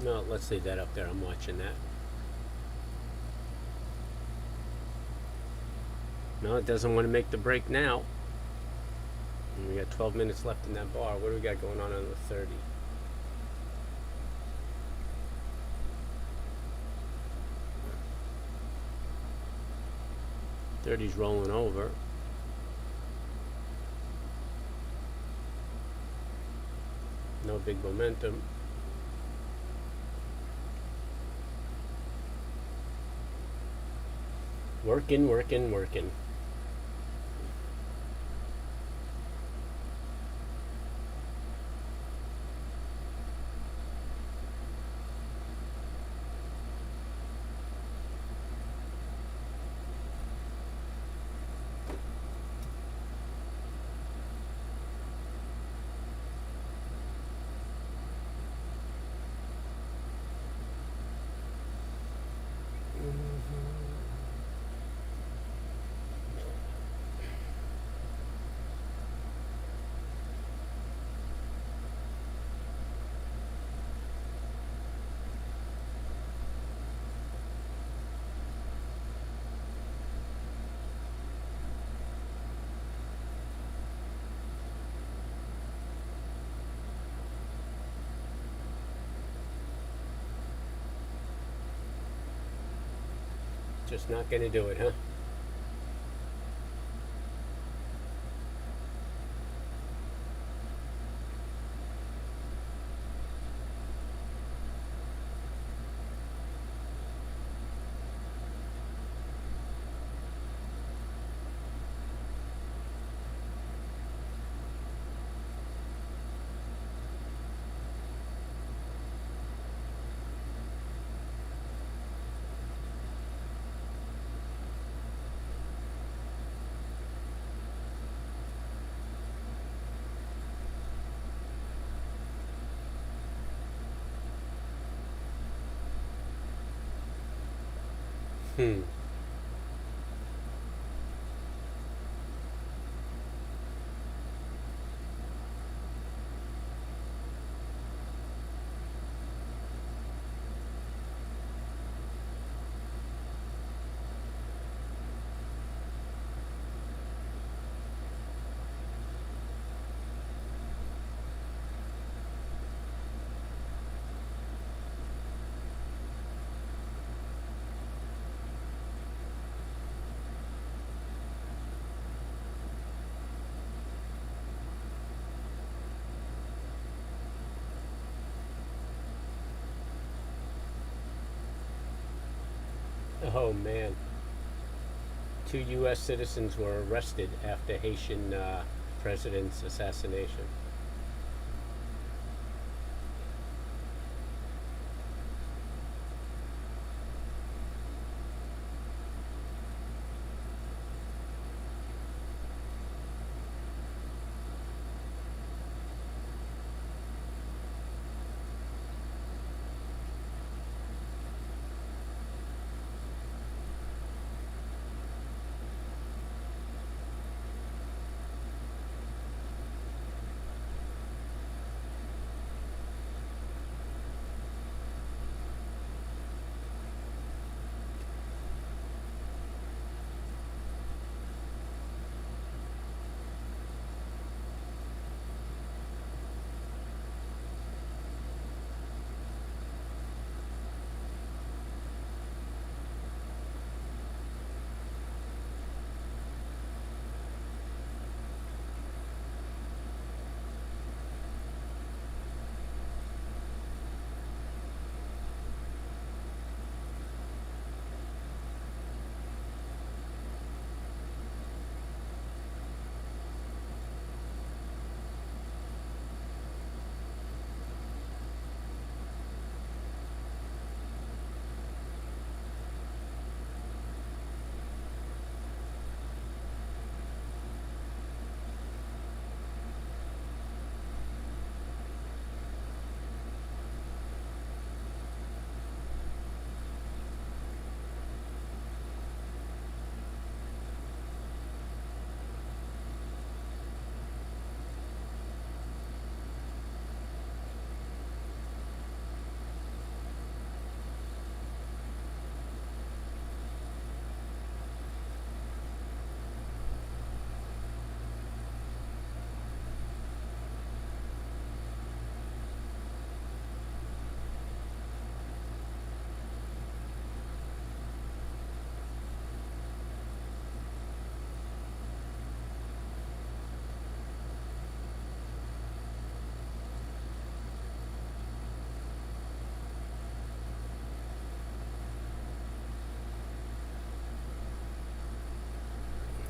No, let's leave that up there. I'm watching that. No, it doesn't want to make the break now. And we got 12 minutes left in that bar. What do we got going on the 30? Thirty's rolling over. No big momentum. Working, working, working. Just not going to do it, huh? Hmm. Oh man. 2 U.S. citizens were arrested after Haitian president's assassination.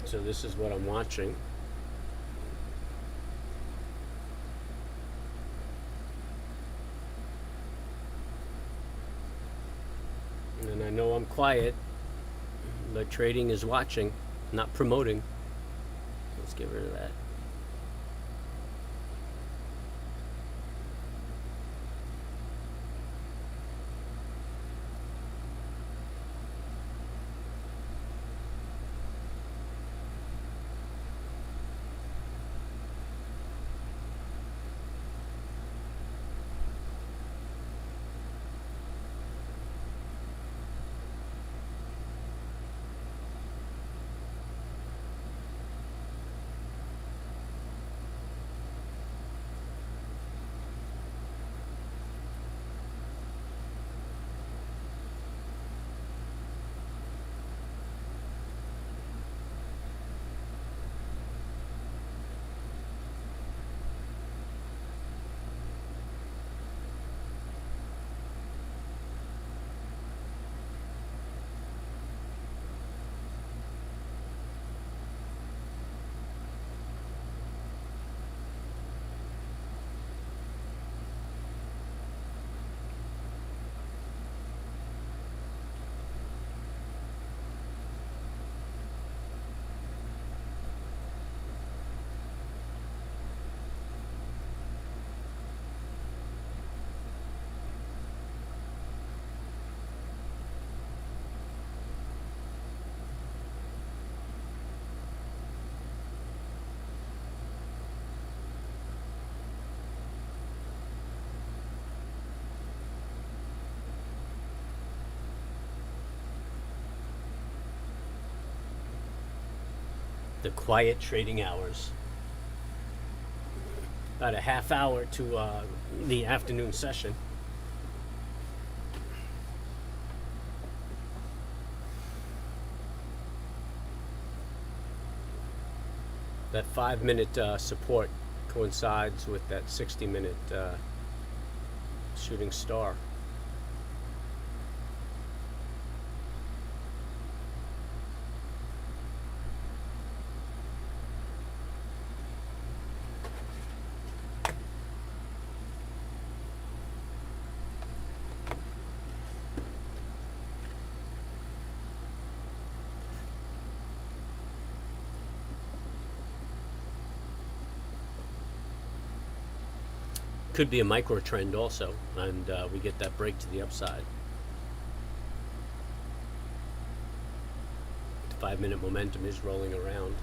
So this is what I'm watching. And I know I'm quiet, but trading is watching, not promoting. Let's get rid of that. The quiet trading hours. About a half hour to the afternoon session. That 5-minute support coincides with that 60-minute shooting star. Could be a micro trend also, and we get that break to the upside. The 5-minute momentum is rolling around.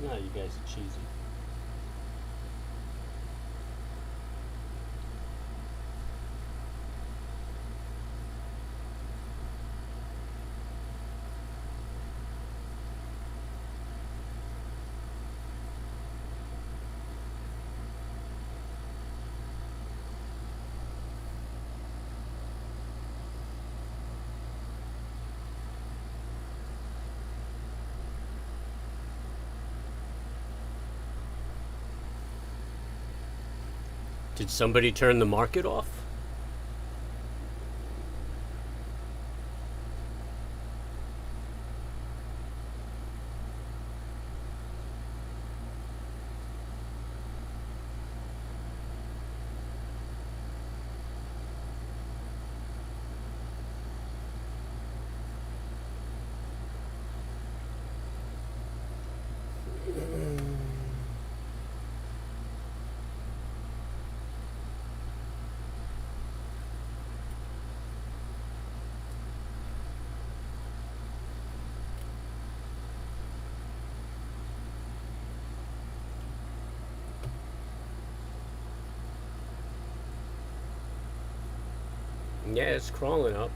No, you guys are cheesy. Did somebody turn the market off? Yeah, it's crawling up.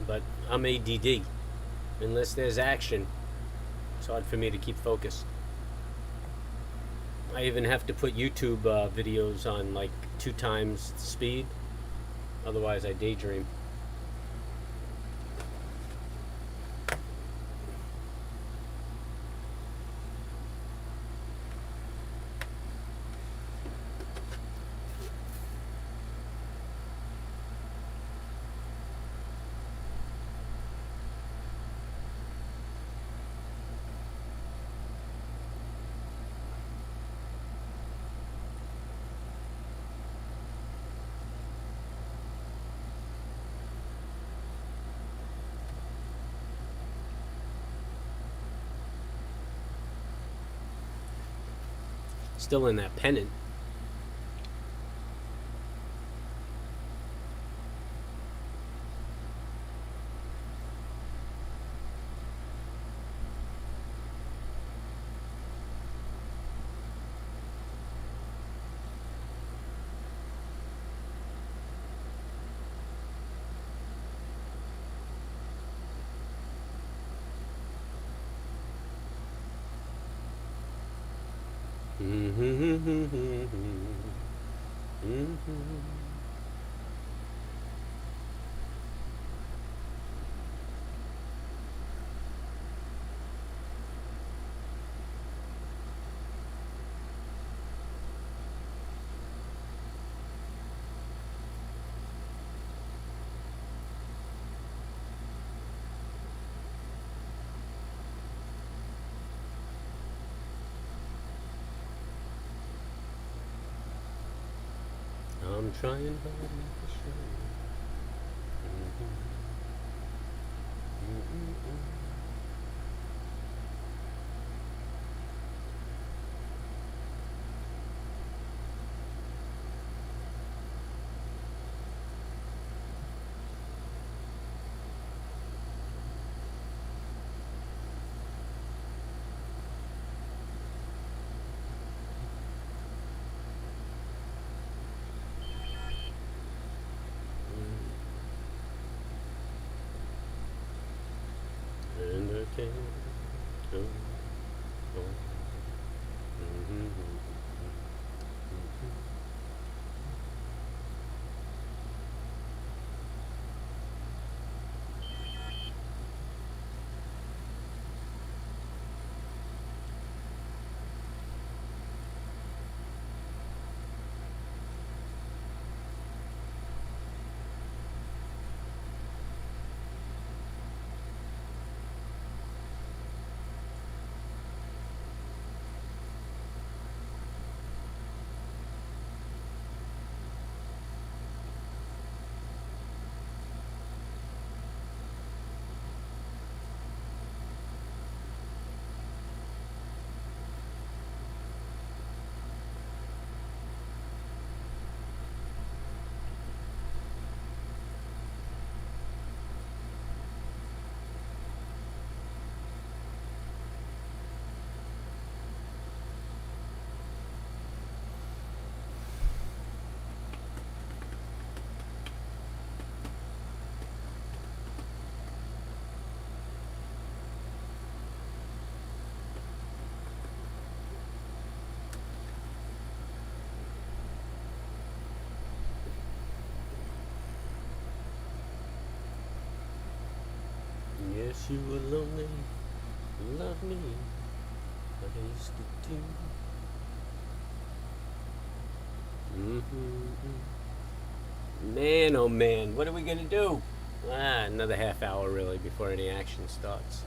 But I'm ADD. Unless there's action, it's hard for me to keep focused. I even have to put YouTube videos on like 2 times the speed. Otherwise, I daydream. Still in that pennant. I'm trying hard to show you. And I can't go on. Guess you were lonely, love me, like I used to do. Man, oh man, what are we gonna do? Another half hour really before any action starts.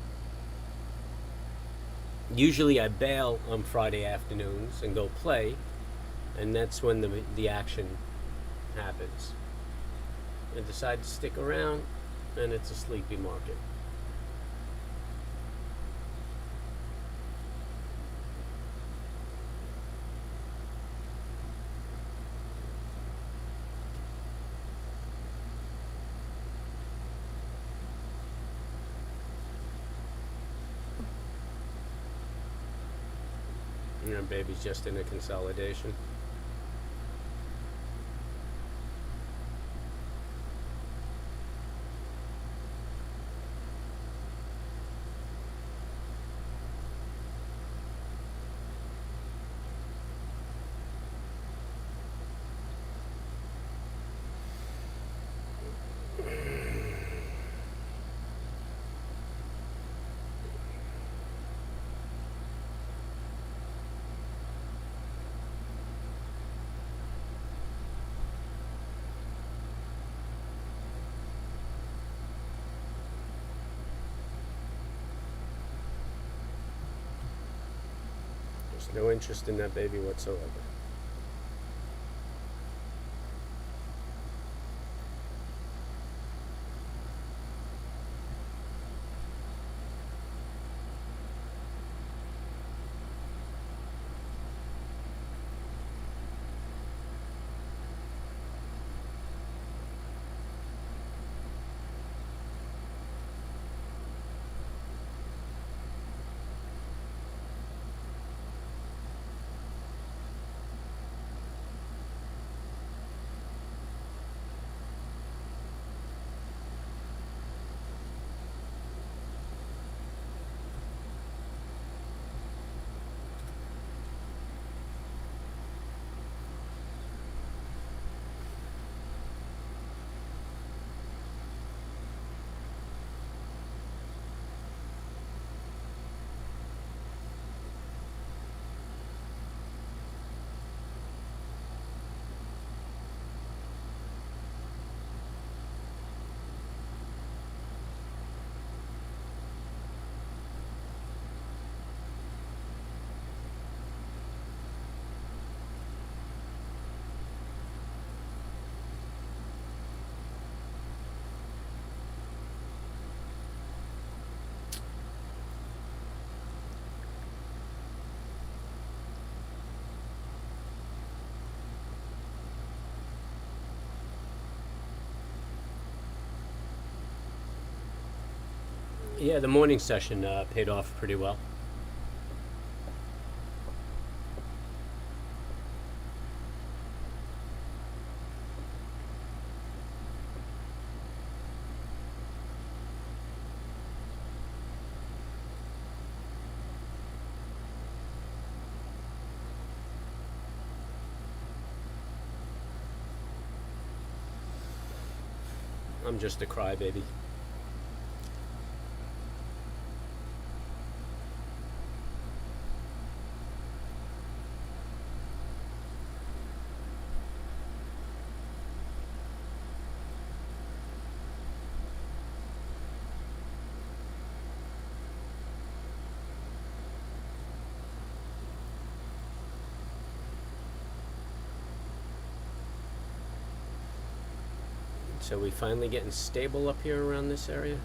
Usually I bail on Friday afternoons and go play, and that's when the action happens. I decide to stick around, and it's a sleepy market. You know, baby's just in a consolidation. There's no interest in that baby whatsoever. Yeah, the morning session paid off pretty well. I'm just a crybaby. So we finally getting stable up here around this area?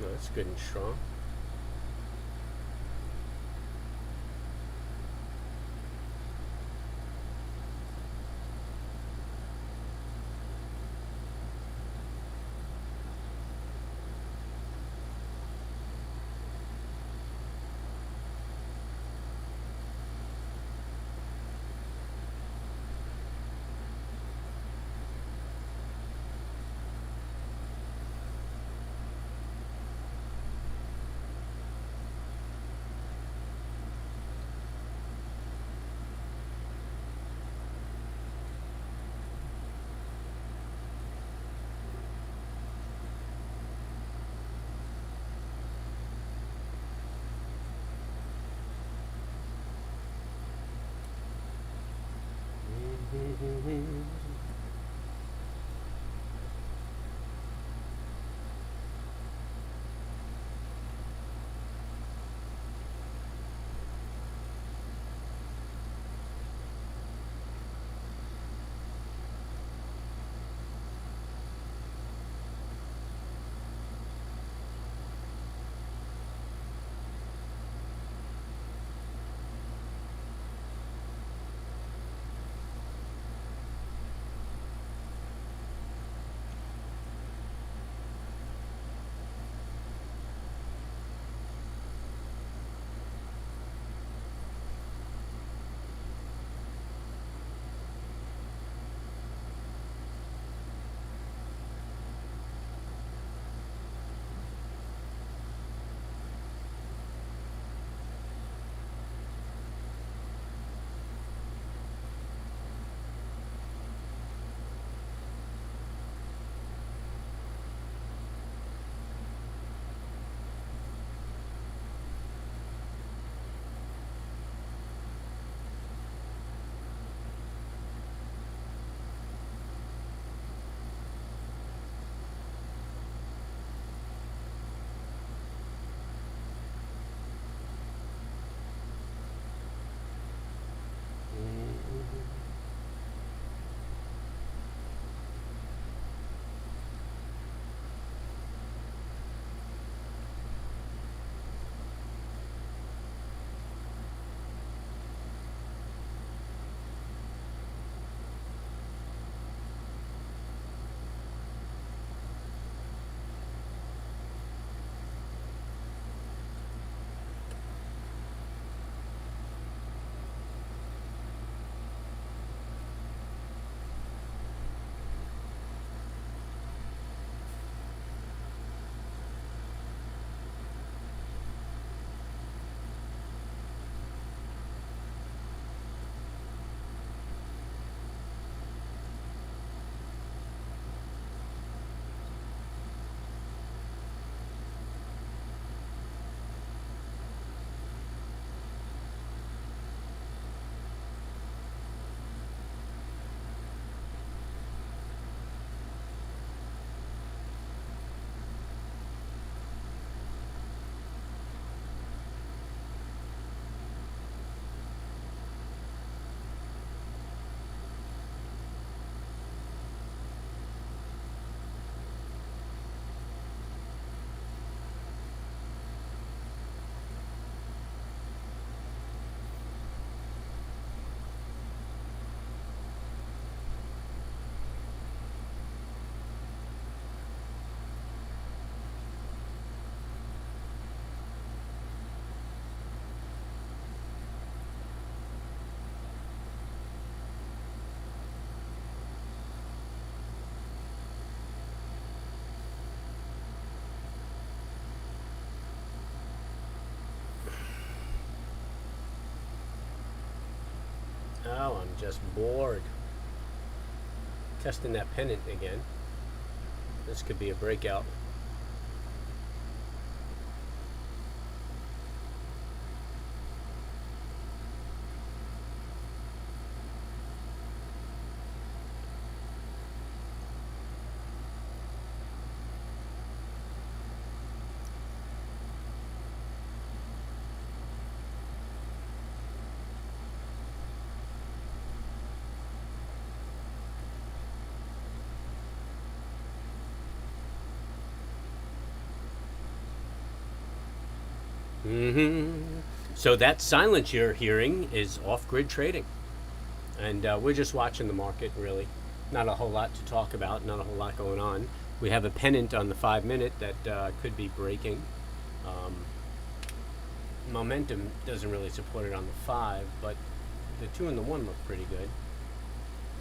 No, that's good and strong. Oh, I'm just bored. Testing that pennant again. This could be a breakout. So that silence you're hearing is off-grid trading, and we're just watching the market. Really, not a whole lot to talk about. Not a whole lot going on. We have a pennant on the 5-minute that could be breaking. Momentum doesn't really support it on the 5, but the 2 and the 1 look pretty good.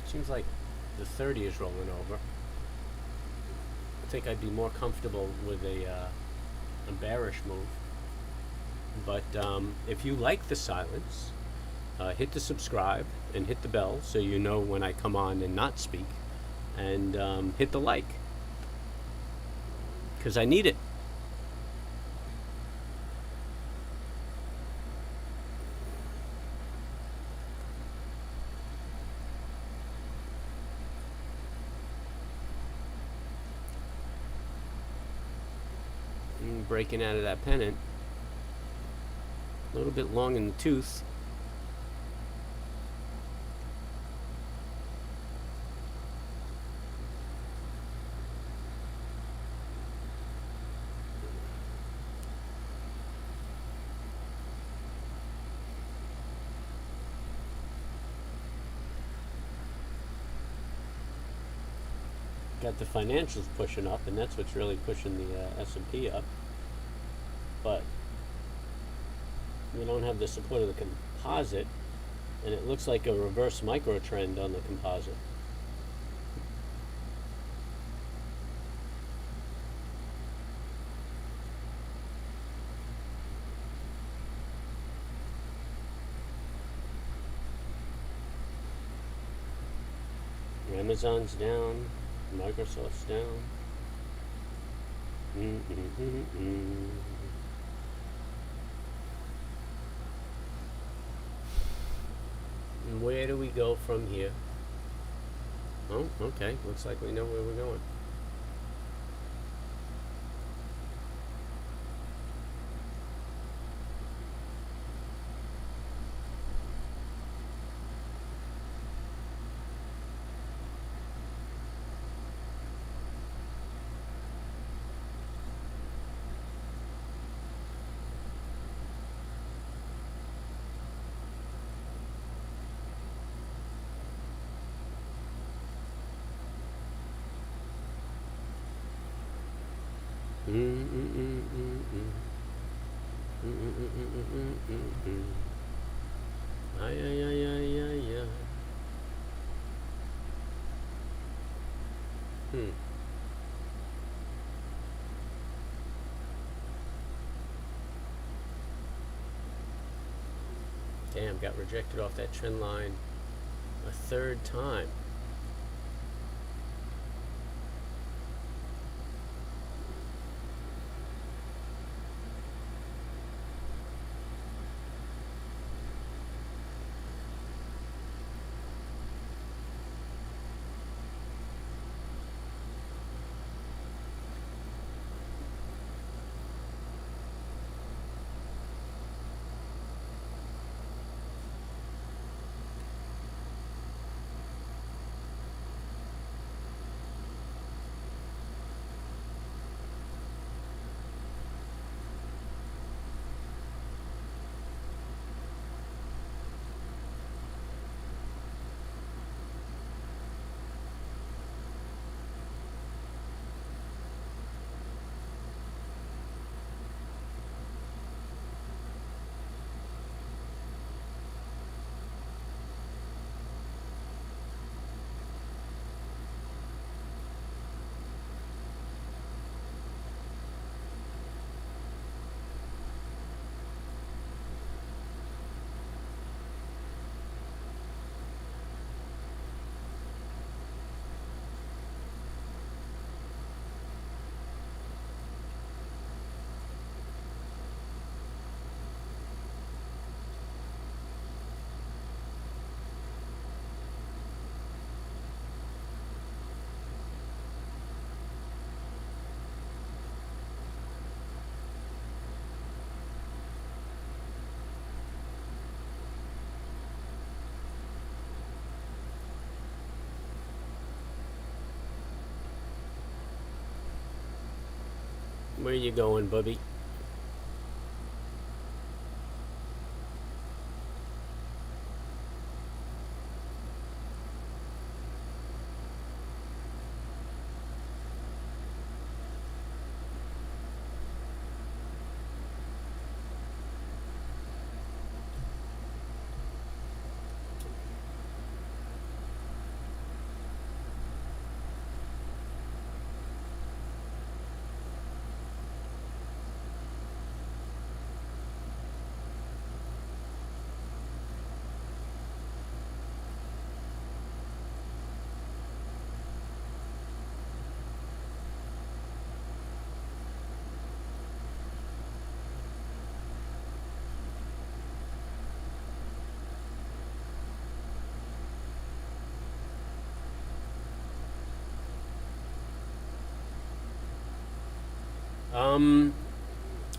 Seems like the 30 is rolling over. I think I'd be more comfortable with a bearish move. But if you like the silence, hit the subscribe and hit the bell so you know when I come on and not speak, and hit the like, because I need it. breaking out of that pennant. A little bit long in the tooth. Got the financials pushing up, and that's what's really pushing the S&P up. But we don't have the support of the composite, and it looks like a reverse micro trend on the composite. Amazon's down, Microsoft's down. And where do we go from here? Oh, okay. Looks like we know where we're going. Ay, ay, ay, ay, ay, ay. Damn, got rejected off that trend line a third time. Where you going, Bubby?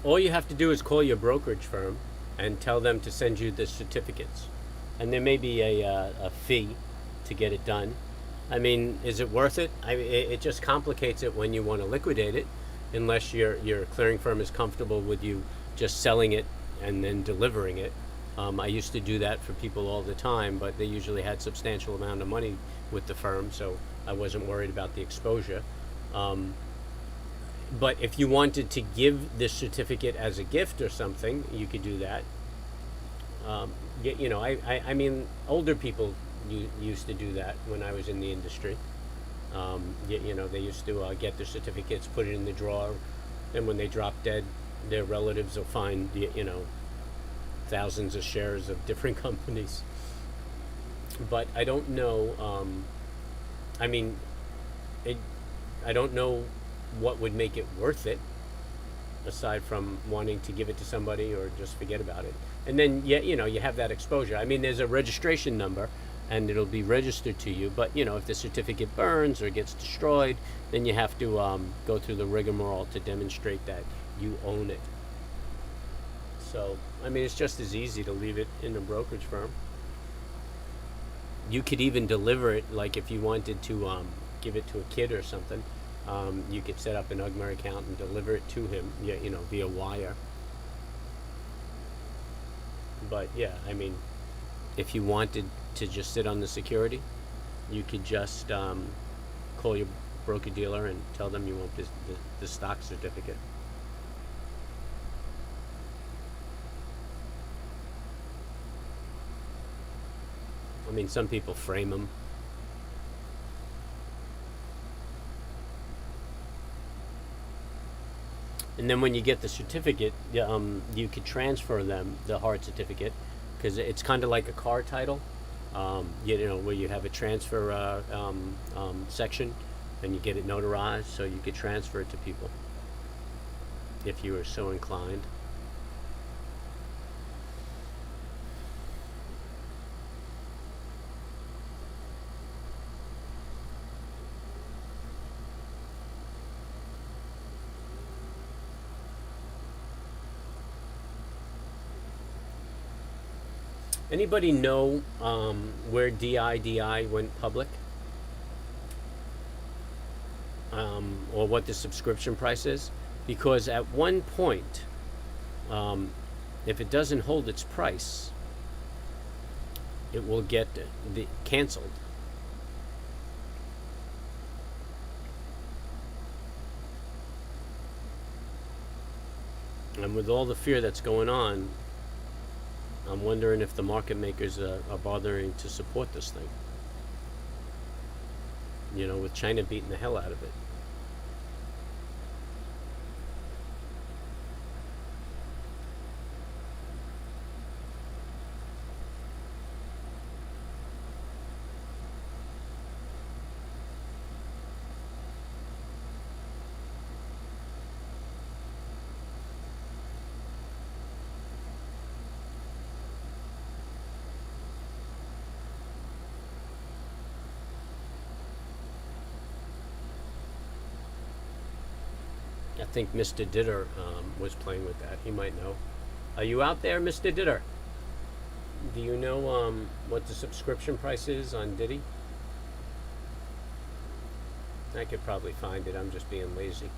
All you have to do is call your brokerage firm and tell them to send you the certificates. And there may be a fee to get it done. I mean, is it worth it? It just complicates it when you want to liquidate it, unless your clearing firm is comfortable with you just selling it and then delivering it. I used to do that for people all the time, but they usually had substantial amount of money with the firm, so I wasn't worried about the exposure. But if you wanted to give this certificate as a gift or something, you could do that. I mean, older people used to do that when I was in the industry. They used to get their certificates, put it in the drawer, and when they drop dead, their relatives will find, thousands of shares of different companies. But I don't know. I mean, I don't know what would make it worth it, aside from wanting to give it to somebody or just forget about it. And then, you have that exposure. I mean, there's a registration number, and it'll be registered to you. But, if the certificate burns or gets destroyed, then you have to go through the rigmarole to demonstrate that you own it. So, I mean, it's just as easy to leave it in a brokerage firm. You could even deliver it, like if you wanted to give it to a kid or something. You could set up an UGMA account and deliver it to him, via wire. But yeah, I mean, if you wanted to just sit on the security, you could just call your broker dealer and tell them you want the stock certificate. I mean, some people frame them. And then when you get the certificate, you could transfer them the hard certificate, because it's kind of like a car title, where you have a transfer section, and you get it notarized, so you could transfer it to people if you were so inclined. Anybody know where DIDI went public? Or what the subscription price is? Because at one point, if it doesn't hold its price, it will get canceled. And with all the fear that's going on, I'm wondering if the market makers are bothering to support this thing. With China beating the hell out of it. I think Mr. Ditter was playing with that. He might know. Are you out there, Mr. Ditter? Do you know what the subscription price is on Diddy? I could probably find it. I'm just being lazy.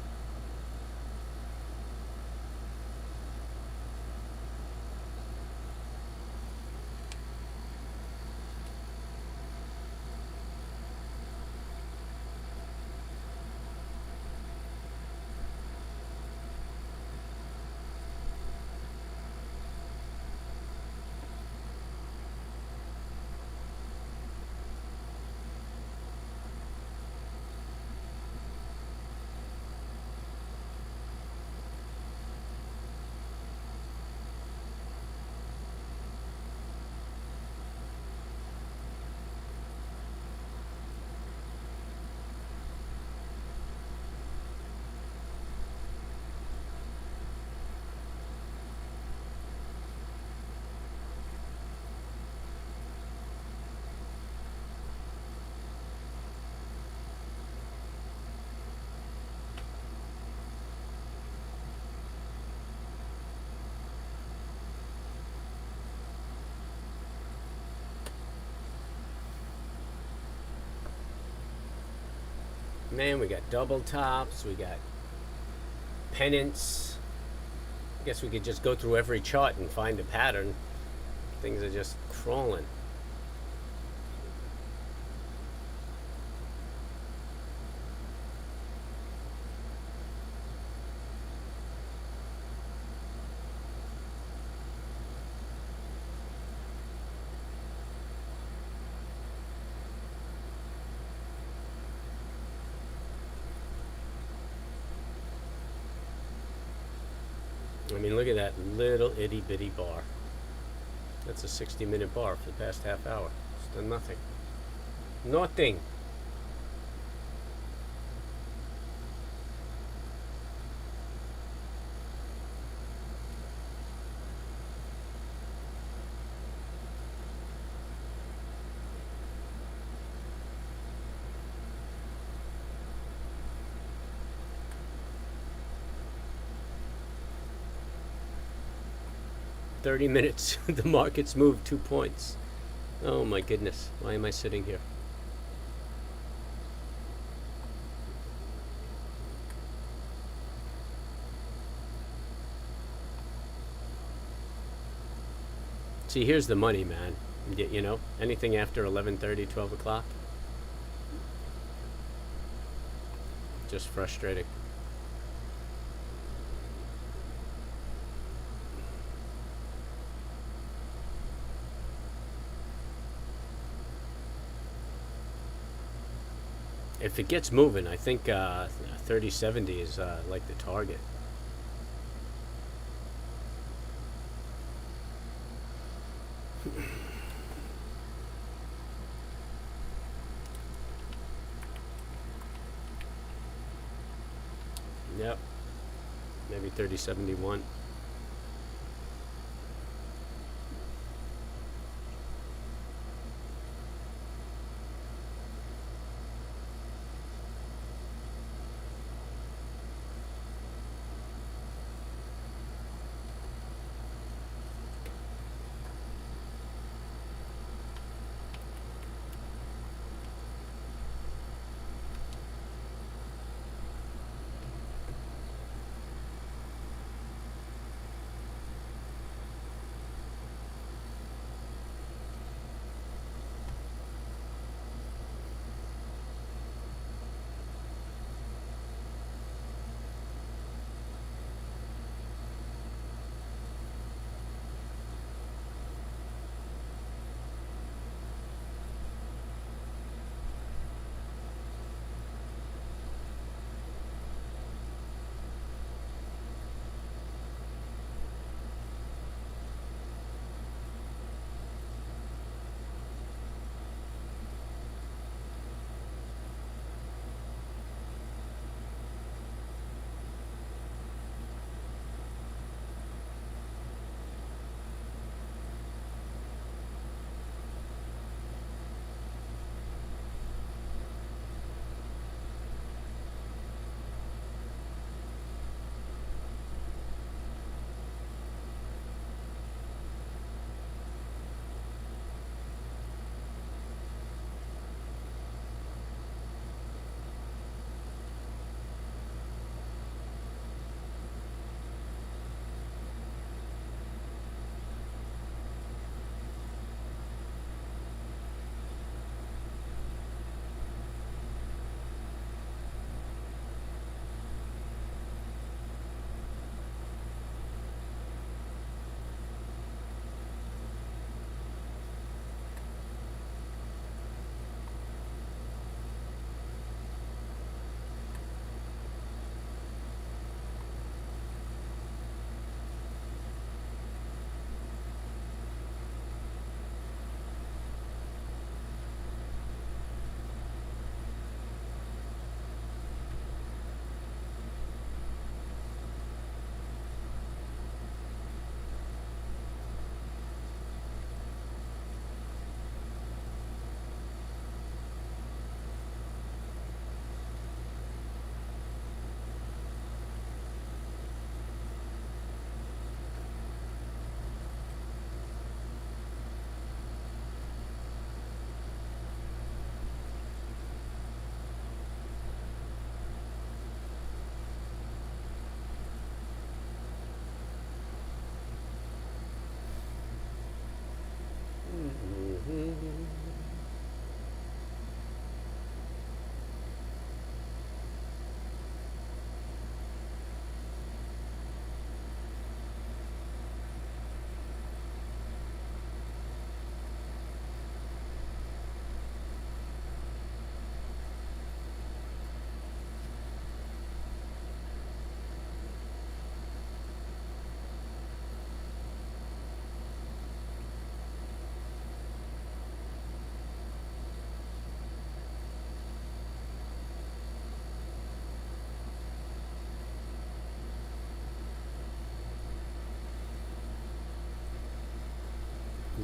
Man, we got double tops, we got pennants. I guess we could just go through every chart and find a pattern. Things are just crawling. I mean, look at that little itty bitty bar. That's a 60-minute bar for the past half hour. It's done nothing. Nothing. $30, the market's moved 2 points. Oh my goodness, why am I sitting here? See, here's the money, man. You know, anything after 11:30, 12 o'clock, just frustrating. If it gets moving, I think 3070 is like the target. Yep, maybe 3071.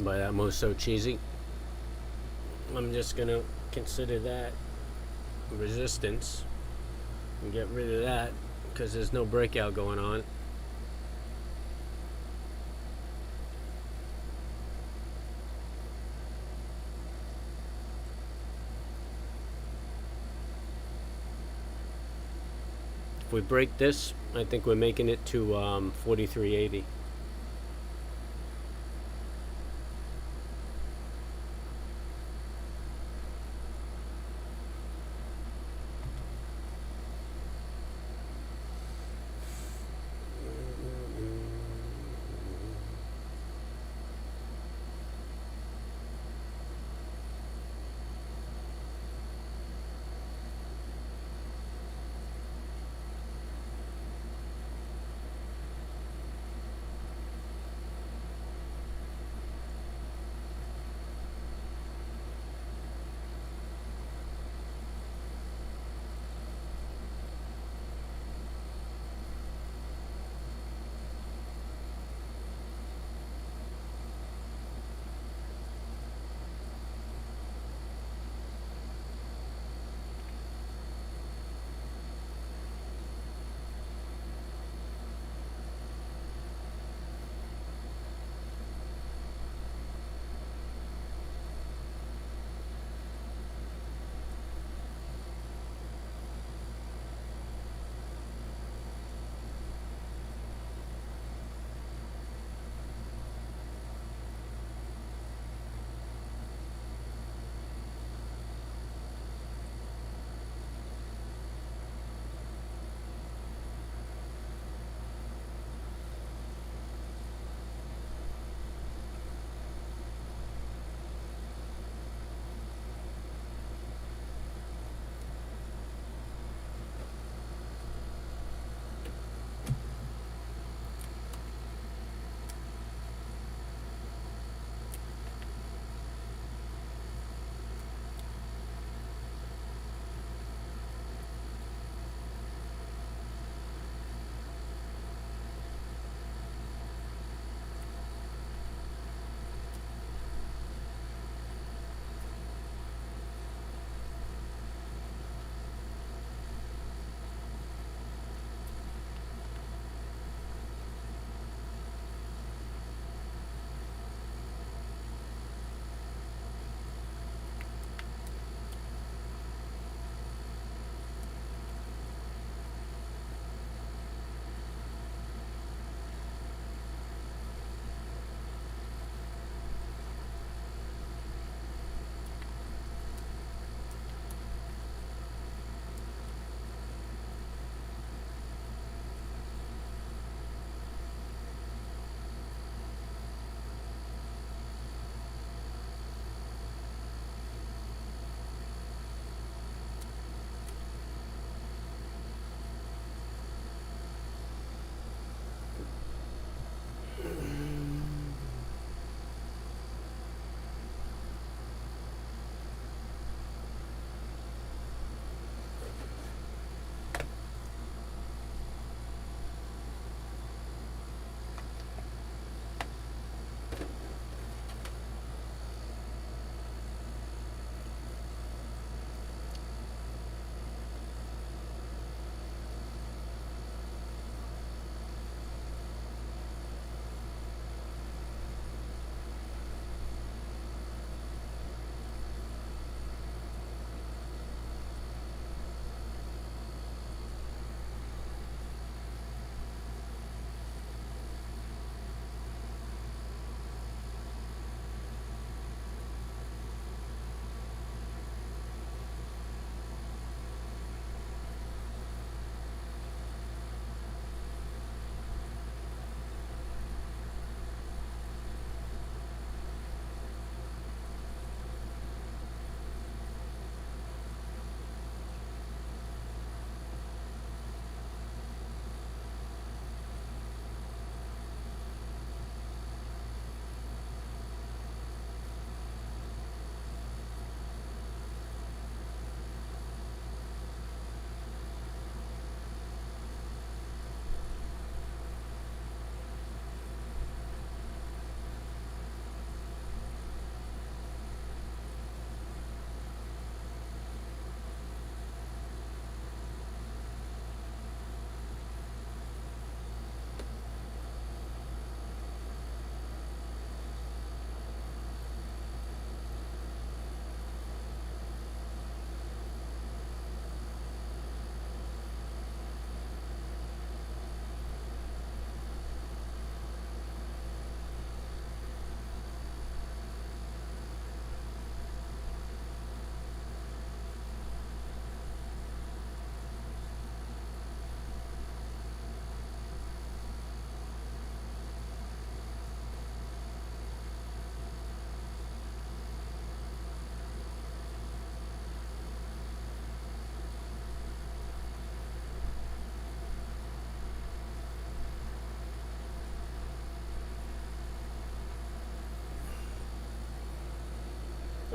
by that most so cheesy. I'm just gonna consider that resistance and get rid of that because there's no breakout going on. If we break this, I think we're making it to 43.80.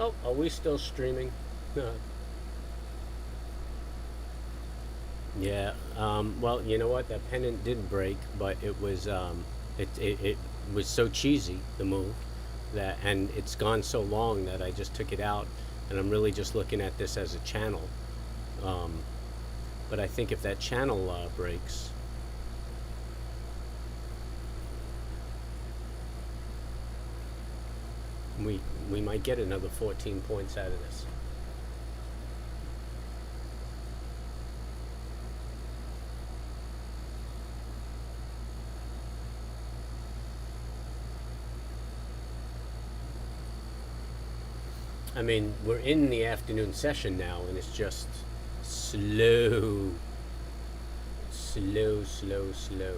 Oh, are we still streaming? Yeah. Well, you know what? That pennant did break, but it was so cheesy, the move, that, and it's gone so long that I just took it out, and I'm really just looking at this as a channel. Um, but I think if that channel breaks, we we might get another 14 points out of this. I mean, we're in the afternoon session now, and it's just slow, slow, slow, slow.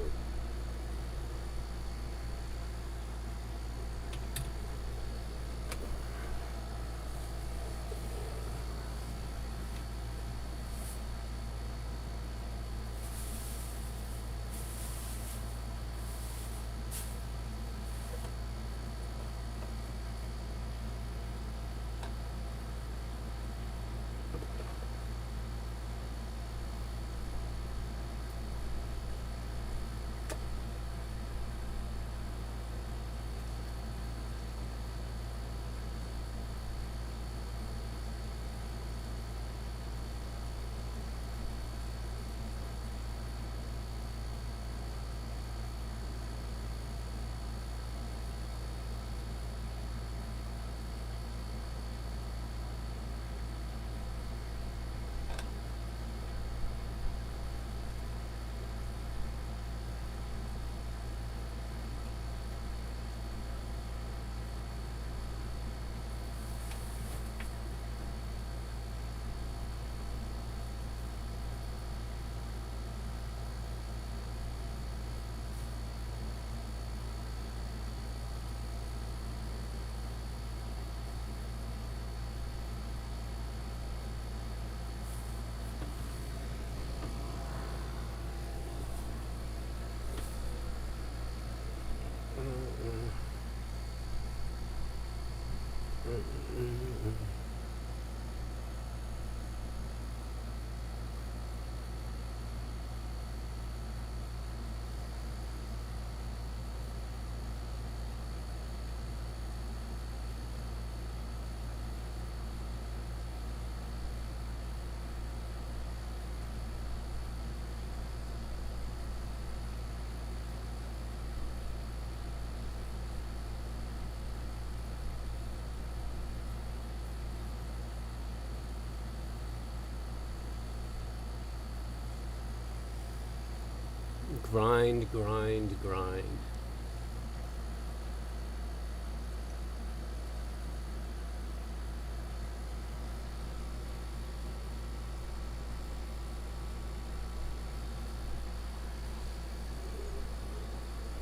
Grind, grind, grind.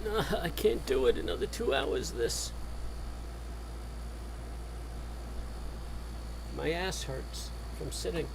No, I can't do it. Another 2 hours. This. My ass hurts from sitting.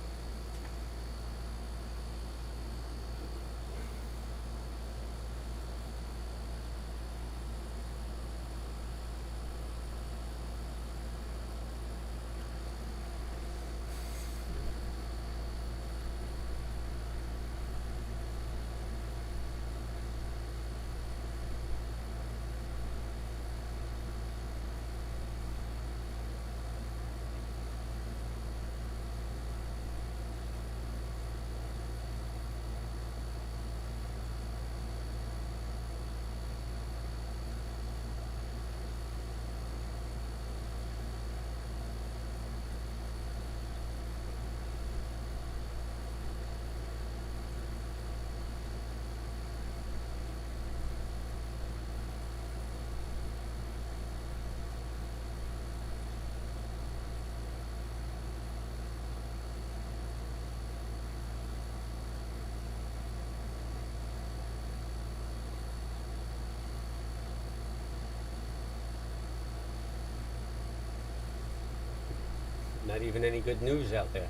Not even any good news out there.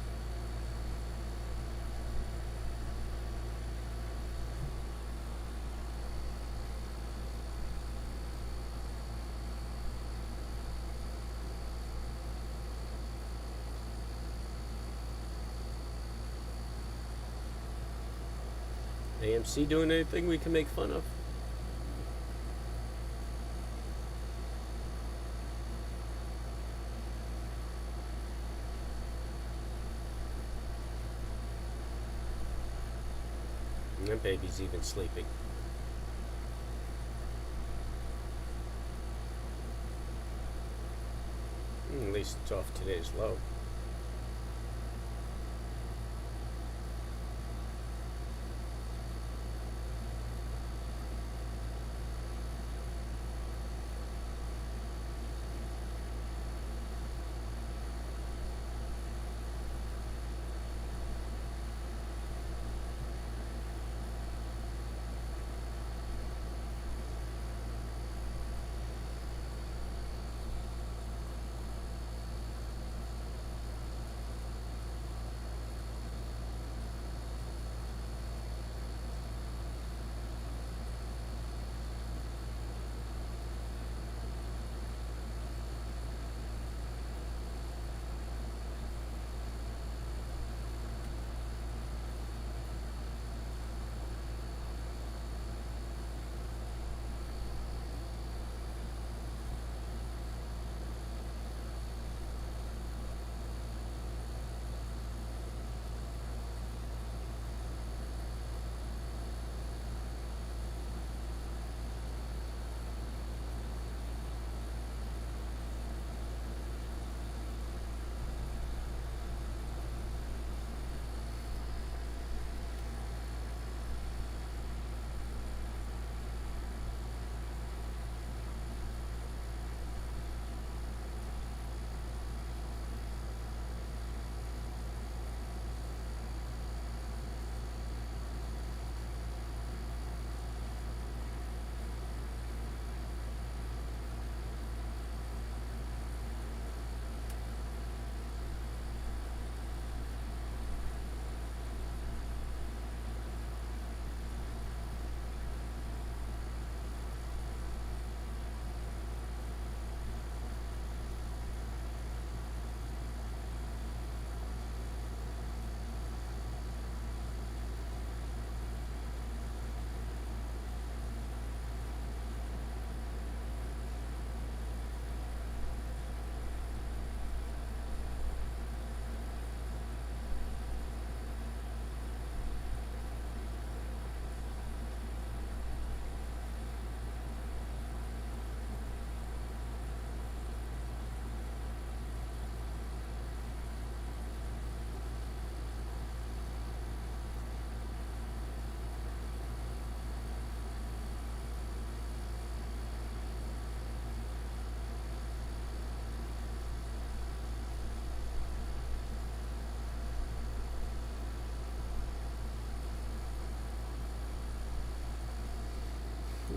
AMC doing anything we can make fun of? And that baby's even sleeping. At least it's off today's low.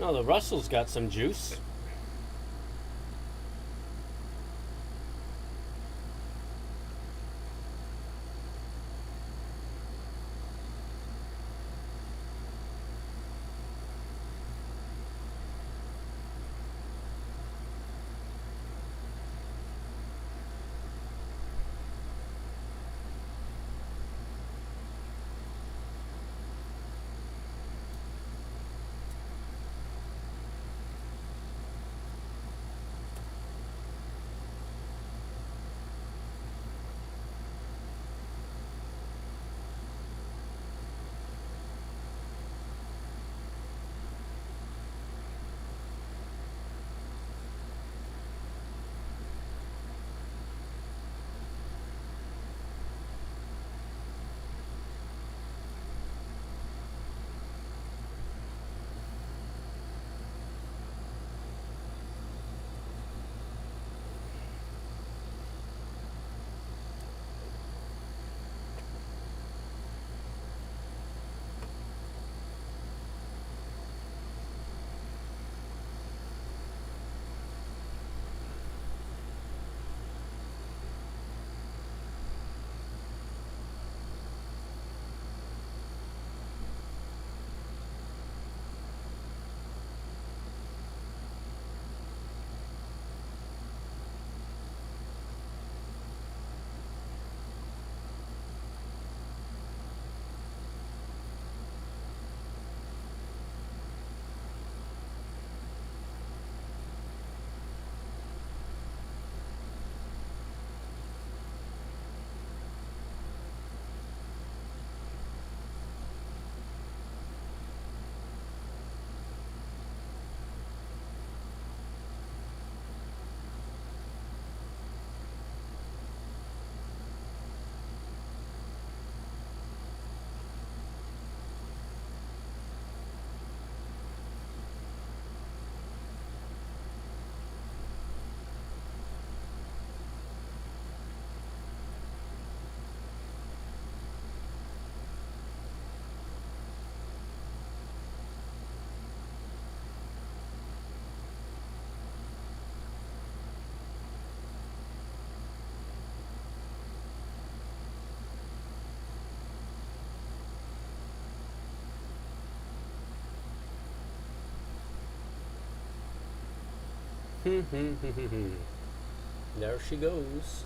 No, the Russell's got some juice. There she goes.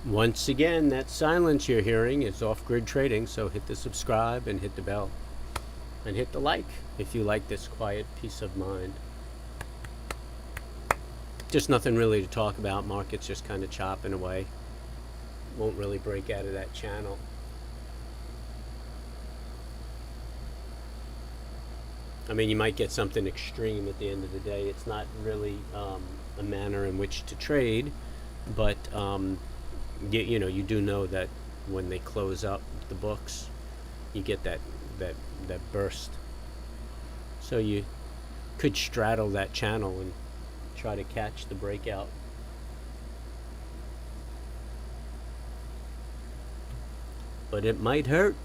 Once again, that silence you're hearing is off-grid trading, so hit the subscribe and hit the bell. And hit the like if you like this quiet peace of mind. Just nothing really to talk about. Market's just kind of chopping away. Won't really break out of that channel. I mean, you might get something extreme at the end of the day. It's not really a manner in which to trade, but you know, you do know that when they close up the books, you get that burst. So you could straddle that channel and try to catch the breakout. But it might hurt.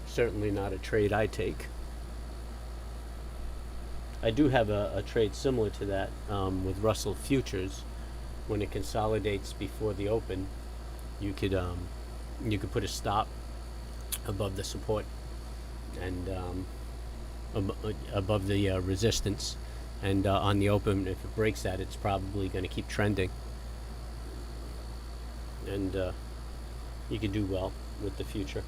Certainly not a trade I take. I do have a trade similar to that with Russell Futures. When it consolidates before the open, you could put a stop above the support and above the resistance, and on the open, if it breaks that, it's probably going to keep trending, and you could do well with the future.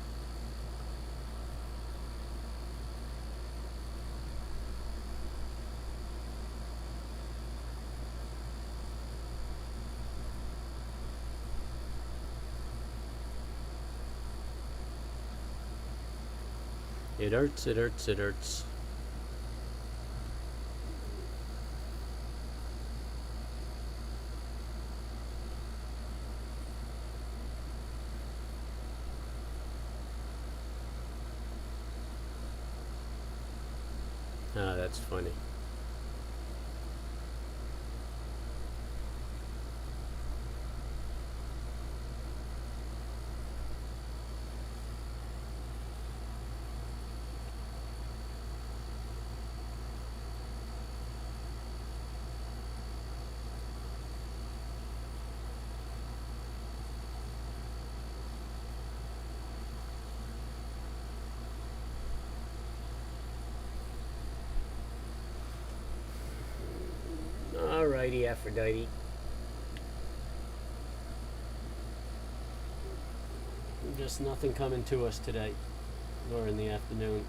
It hurts, it hurts, it hurts. Ah, that's funny. Alrighty, Aphrodite. Just nothing coming to us today, or in the afternoon.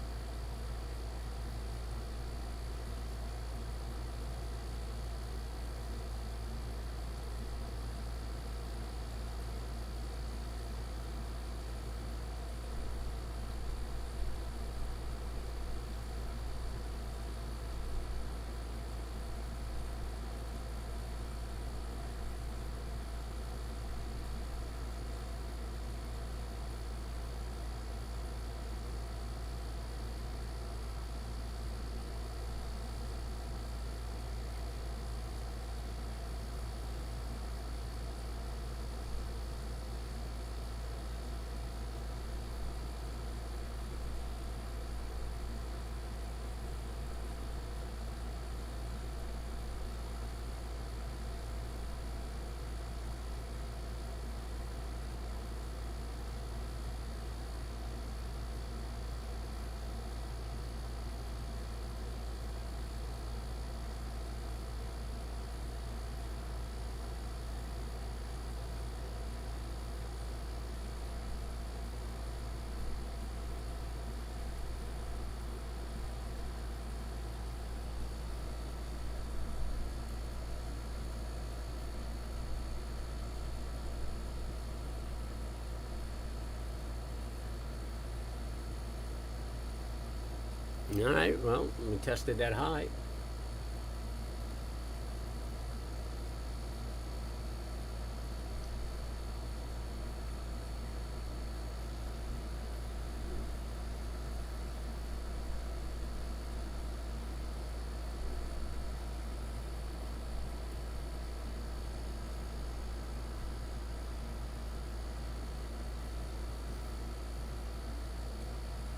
Alright, well, we tested that high.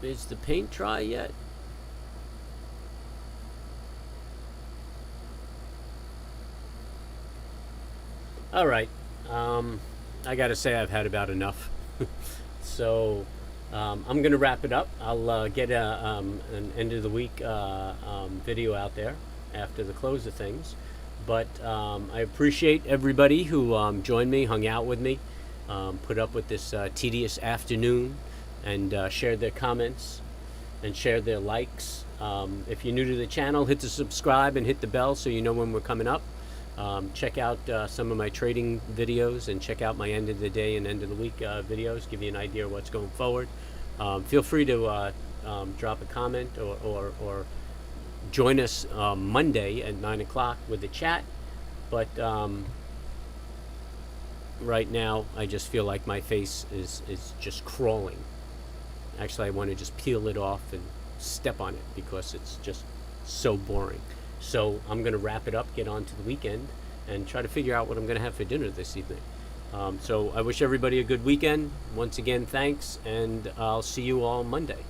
Is the paint dry yet? All right. I got to say I've had about enough. So I'm going to wrap it up. I'll get an end of the week video out there after the close of things. But I appreciate everybody who joined me, hung out with me, put up with this tedious afternoon, and shared their comments and shared their likes. If you're new to the channel, hit the subscribe and hit the bell so you know when we're coming up. Check out some of my trading videos, and check out my end of the day and end of the week videos, give you an idea of what's going forward. Feel free to drop a comment or join us Monday at 9 o'clock with the chat. But right now I just feel like my face is just crawling. Actually, I want to just peel it off and step on it because it's just so boring. So I'm going to wrap it up, get on to the weekend, and try to figure out what I'm going to have for dinner this evening. So I wish everybody a good weekend. Once again, thanks, and I'll see you all Monday.